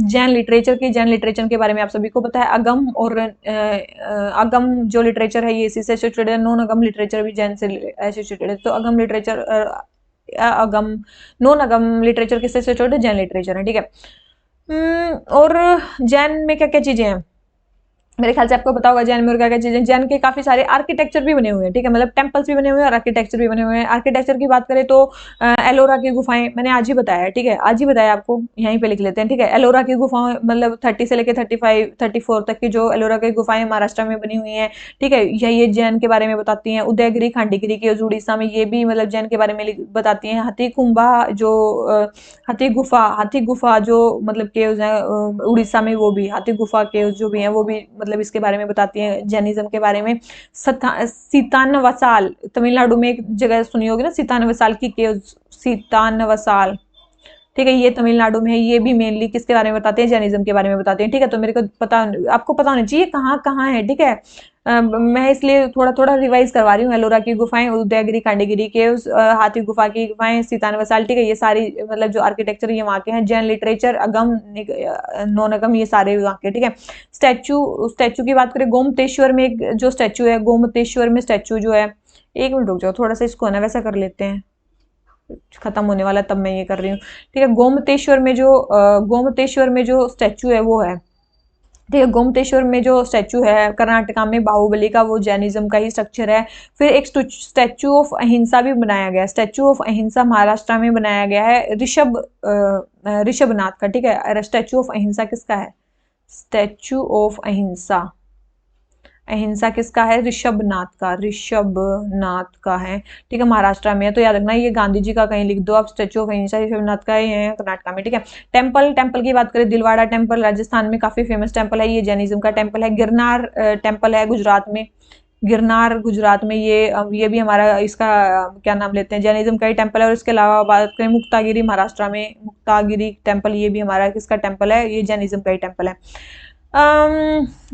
जैन लिटरेचर की, जैन लिटरेचर के बारे में आप सभी को पता है, अगम और अगम जो लिटरेचर है ये इसी से एसोसिएटेड है, नॉन अगम लिटरेचर भी जैन से एसोसिएटेड है। तो अगम लिटरेचर अगम नॉन अगम लिटरेचर किससे एसोसिएटेड है, जैन लिटरेचर है, ठीक है। और जैन में क्या क्या चीजें हैं, मेरे ख्याल से आपको पता होगा जैन में और क्या क्या चीजें, जैन के काफी सारे आर्किटेक्चर भी बने हुए हैं, ठीक है, मतलब टेम्पल्स भी बने हुए हैं और आर्किटेक्चर भी बने हुए हैं। आर्किटेक्चर की बात करें तो एलोरा की गुफाएं मैंने आज ही बताया, ठीक है, आज ही बताया आपको, यहीं पे लिख लेते हैं, ठीक है। एलोरा की गुफाएं मतलब 30 से लेकर 35 34 तक की जो एलोरा की गुफाएं महाराष्ट्र में बनी हुई है, ठीक है, ये जैन के बारे में बताती हैं। उदयगिरी खांडीगिरी की उड़ीसा में, ये भी मतलब जैन के बारे में बताती हैं। हाथी कुंभा जो हाथी गुफा जो मतलब केव्स है उड़ीसा में, वो भी हाथी गुफा केव्स जो भी हैं वो भी मतलब इसके बारे में बताती हैं, जैनिज्म के बारे में। सीतानवसाल तमिलनाडु में एक जगह सुनी होगी ना, सीतानवसाल की केव्स, सीतानवसाल, ठीक है, ये तमिलनाडु में है। ये भी मेनली किसके बारे में बताते हैं, जैनिज्म के बारे में बताते हैं, ठीक है। तो मेरे को पता, आपको पता होना चाहिए कहाँ कहाँ है, ठीक है। मैं इसलिए थोड़ा थोड़ा रिवाइज करवा रही हूँ। एलोरा की गुफाएं, उदयगिरी खांडीगिरी के, हाथी गुफा की गुफाएं, सीतानवसाल, ठीक है, ये सारी मतलब जो आर्किटेक्चर ये वहाँ के हैं। जैन लिटरेचर अगम नॉन अगम ये सारे वहाँ के, ठीक है। स्टैचू, स्टैचू की बात करें, गोमतेश्वर में एक जो स्टैचू है, गोमतेश्वर में स्टैचू जो है, एक मिनट रुक जाओ, थोड़ा सा इसको ना वैसा कर लेते हैं, खत्म होने वाला तब मैं ये कर रही हूँ, ठीक है। गोमतेश्वर में जो स्टैचू है वो है, ठीक है। गोमतेश्वर में जो स्टैचू है कर्नाटका में, बाहुबली का, वो जैनिज्म का ही स्ट्रक्चर है। फिर एक स्टैचू ऑफ अहिंसा भी बनाया गया है, स्टैचू ऑफ अहिंसा महाराष्ट्र में बनाया गया है, ऋषभनाथ का, ठीक है। स्टैचू ऑफ अहिंसा किसका है, स्टैचू ऑफ अहिंसा, अहिंसा किसका है, ऋषभनाथ का, ऋषभनाथ का है, ठीक है, महाराष्ट्र में है। तो याद रखना ये गांधी जी का कहीं लिख दो आप, स्टेच्यू ऑफ अहिंसा ऋषभनाथ का है कर्नाटक में, ठीक है। टेम्पल, टेम्पल की बात करें, दिलवाड़ा टेम्पल राजस्थान में काफी फेमस टेम्पल है, ये जैनिज्म का टेम्पल है। गिरनार टेम्पल है गुजरात में, गिरनार गुजरात में, ये भी हमारा इसका क्या नाम लेते हैं, जैनिज्म का ही टेम्पल है। और इसके अलावा बात करें मुक्तागिरी महाराष्ट्र में, मुक्तागिरी टेम्पल, ये भी हमारा किसका टेम्पल है, ये जैनिज्म का ही टेम्पल है।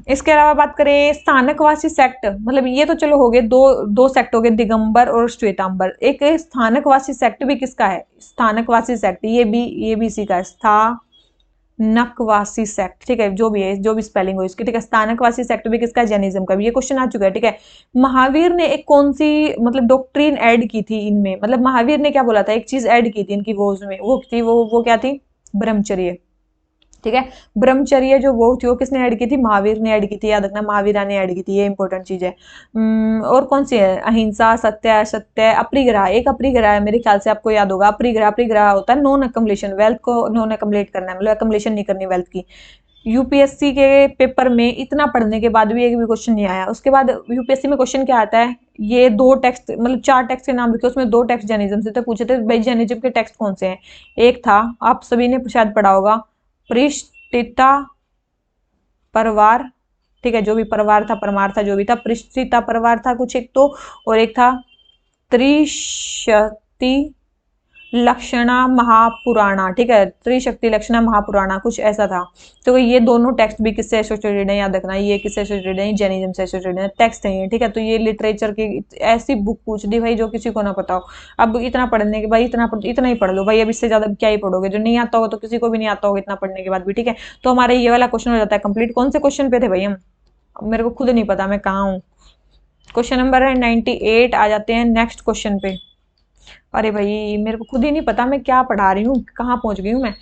इसके अलावा बात करें स्थानकवासी सेक्ट, मतलब ये तो चलो हो गए दो दो सेक्ट हो गए, दिगंबर और श्वेतांबर। एक स्थानकवासी सेक्ट भी किसका है, स्थानकवासी सेक्ट, ये भी इसी का है, स्थानकवासी सेक्ट, ठीक है, जो भी है, जो भी स्पेलिंग हो इसकी, ठीक है। स्थानकवासी सेक्ट भी किसका है, जैनिज्म का भी। ये क्वेश्चन आ चुका है, ठीक है। महावीर ने एक कौन सी मतलब डॉक्ट्रिन ऐड की थी इनमें, मतलब महावीर ने क्या बोला था, एक चीज ऐड की थी इनकी वो उसमें, वो थी वो क्या थी, ब्रह्मचर्य, ठीक है। ब्रह्मचर्य जो वो थी वो किसने ऐड की थी, महावीर ने ऐड की थी, याद रखना, महावीरा ने ऐड की थी, ये इंपॉर्टेंट चीज है। और कौन सी है, अहिंसा, सत्य, असत्य, अपरिग्रह, एक अपरिग्रह है मेरे ख्याल से आपको याद होगा, अपरिग्रह, अपरिग्रह होता है नॉन अकमलेशन, वेल्थ को नॉन अकमलेट करना है, मतलब अकमलेशन नहीं करनी वेल्थ की। यूपीएससी के पेपर में इतना पढ़ने के बाद भी एक भी क्वेश्चन नहीं आया। उसके बाद यूपीएससी में क्वेश्चन क्या आता है, ये दो टेक्स्ट मतलब 4 टेक्स्ट के नाम लिखे, उसमें 2 टेक्स्ट जैनिज्म से तो पूछे थे, भाई जैनिज्म के टेक्स्ट कौन से हैं। एक था, आप सभी ने शायद पढ़ा होगा, पृष्ठिता परवार, ठीक है, जो भी परवार था परमार था जो भी था, पृष्ठिता परवार था कुछ एक तो, और एक था त्रिशक्ति लक्षणा महापुराणा, ठीक है, त्रिशक्ति लक्षणा महापुराणा कुछ ऐसा था। तो ये दोनों टेक्स्ट भी किससे एसोसिएटेड है, याद रखना, ये किससे एसोसिएटेड है, जैनिज्म से एसोसिएटेड है, टेक्स्ट है ये, ठीक है। तो ये लिटरेचर की ऐसी बुक पूछ दी भाई जो किसी को ना पता हो। अब इतना पढ़ने के बाद इतना ही पढ़ लो भाई, अब इससे ज्यादा क्या ही पढ़ोगे, जो नहीं आता होगा तो किसी को भी नहीं आता होगा इतना पढ़ने के बाद भी, ठीक है। तो हमारे ये वाला क्वेश्चन हो जाता है कंप्लीट। कौन से क्वेश्चन पे थे भाई हम, मेरे को खुद नहीं पता मैं कहाँ हूँ। क्वेश्चन नंबर है 98, आ जाते हैं नेक्स्ट क्वेश्चन पे। अरे भाई मेरे को खुद ही नहीं पता मैं क्या पढ़ा रही हूँ, कहाँ पहुंच गई हूँ मैं।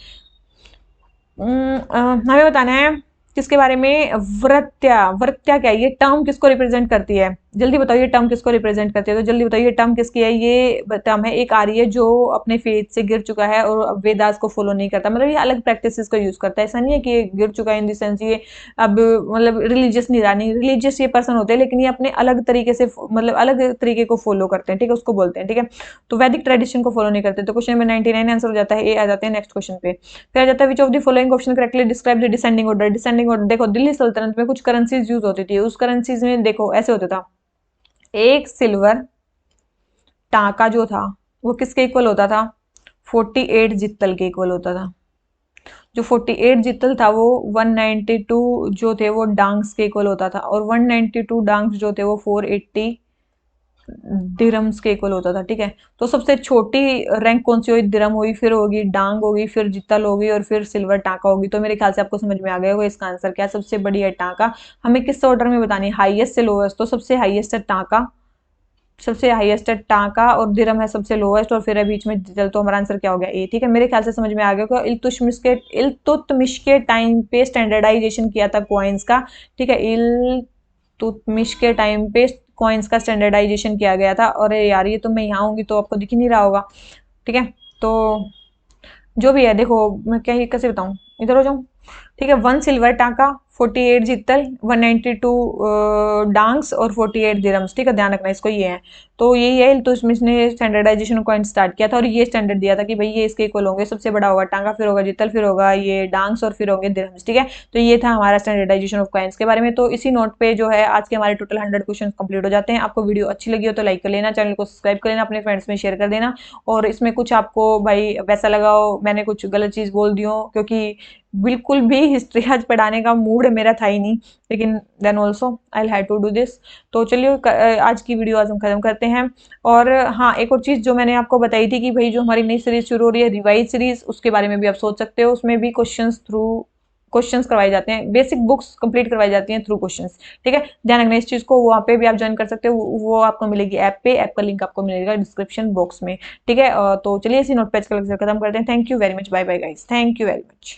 हमें बताना है किसके बारे में, वृत्या, वृत्या क्या है, ये टर्म किसको रिप्रेजेंट करती है, जल्दी बताओ ये टर्म किसको रिप्रेजेंट करती है, तो जल्दी बताओ ये टर्म किसकी है। ये टर्म है एक आर्य जो अपने फेथ से गिर चुका है और वेदास को फॉलो नहीं करता, मतलब ये अलग प्रैक्टिसेस को यूज करता है, ऐसा नहीं है कि ये गिर चुका है इन द सेंस ये अब मतलब रिलीजियस नहीं रहा, नहीं रिलीजियस ये पर्सन होते हैं लेकिन ये अपने अलग तरीके से मतलब अलग तरीके को फॉलो करते हैं, ठीक है, उसको बोलते हैं, ठीक है। तो वैदिक ट्रेडिशन को फॉलो नहीं करते। तो क्वेश्चन नंबर 99 आंसर हो जाता है ए, आ जाते हैं नेक्स्ट क्वेश्चन पे। फिर आ जाता है which of the following option correctly describe the descending order. Descending order देखो, दिल्ली सल्तनत में कुछ करेंसीज यूज होती थी, उस करेंसीज में देखो ऐसे होता था, एक सिल्वर टाका जो था, वो किसके इक्वल होता था? 48 जित्तल के इक्वल होता था। जो 48 जित्तल था वो 192 जो थे वो डांग्स के इक्वल होता था, और 192 डांग्स जो थे वो 480 दिरहम्स के इक्वल होता था। ठीक है, तो सबसे छोटी रैंक कौन सी हुई? दिरहम हुई, फिर होगी डांग होगी, फिर जितल होगी, और फिर सिल्वर टाका होगी। तो मेरे ख्याल से आपको समझ में आ गया होगा इसका आंसर क्या है। सबसे बड़ी है टाका। हमें किस ऑर्डर में बतानी है? हाईएस्ट से लोएस्ट। तो सबसे हाईएस्ट है टाका, सबसे हाईएस्ट है टाका, और दिरहम है सबसे लोएस्ट, और फिर है बीच में जितल। तो हमारा आंसर क्या हो गया? ए। ठीक है, मेरे ख्याल से समझ में आ गया होगा। इल्तुतमिश के टाइम पे स्टैंडर्डाइजेशन किया था कॉइन्स का। ठीक है, इल्तुतमिश के टाइम पे कॉइन्स का स्टैंडर्डाइजेशन किया गया था। और यार ये तो मैं यहाँ होंगी तो आपको दिख ही नहीं रहा होगा। ठीक है, तो जो भी है देखो, मैं क्या ही कैसे बताऊं, इधर हो जाऊं। ठीक है, 1 सिल्वर टाका, 48 जितल, 192 डांग्स, और 48 दिरम्स। ठीक है, ध्यान रखना इसको, ये है। तो यही है, तो इसमें इसने स्टैंडर्डाइजेशन को स्टार्ट किया था, और ये स्टैंडर्ड दिया था कि भाई ये इसके इक्वल होंगे। सबसे बड़ा होगा टांगा, फिर होगा जितल, फिर होगा ये डांग्स, और फिर होंगे दिरम्स। ठीक है, तो ये था हमारा स्टैंडर्डाइजेशन ऑफ कॉइन्स के बारे में। तो इसी नोट पे जो है आज के हमारे टोटल 100 क्वेश्चन कंप्लीट हो जाते हैं। आपको वीडियो अच्छी लगी हो तो लाइक कर लेना, चैनल को सब्सक्राइब कर लेना, अपने फ्रेंड्स में शेयर कर देना। और इसमें कुछ आपको भाई वैसा लगा हो मैंने कुछ गलत चीज बोल दी हो, क्योंकि बिल्कुल भी हिस्ट्री आज पढ़ाने का मूड मेरा था ही नहीं, लेकिन then also I have to do this. तो चलिए आज की वीडियो आज हम खत्म करते हैं। और हाँ, एक और चीज जो मैंने आपको बताई थी कि भाई जो हमारी नई सीरीज शुरू हो रही है रिवाइज सीरीज, उसके बारे में भी आप सोच सकते हो। उसमें भी क्वेश्चंस करवाए जाते हैं, बेसिक बुक्स कंप्लीट करवाई जाती हैं थ्रू क्वेश्चंस। ठीक है, ध्यान रखना इस चीज को। वहाँ पे भी आप ज्वाइन कर सकते हो, वो आपको मिलेगी ऐप पे। ऐप का लिंक आपको मिलेगा डिस्क्रिप्शन बॉक्स में। ठीक है, तो चलिए इसी नोट पे आज का लेक्चर खत्म करते हैं। Thank you very much, bye bye guys, thank you very much.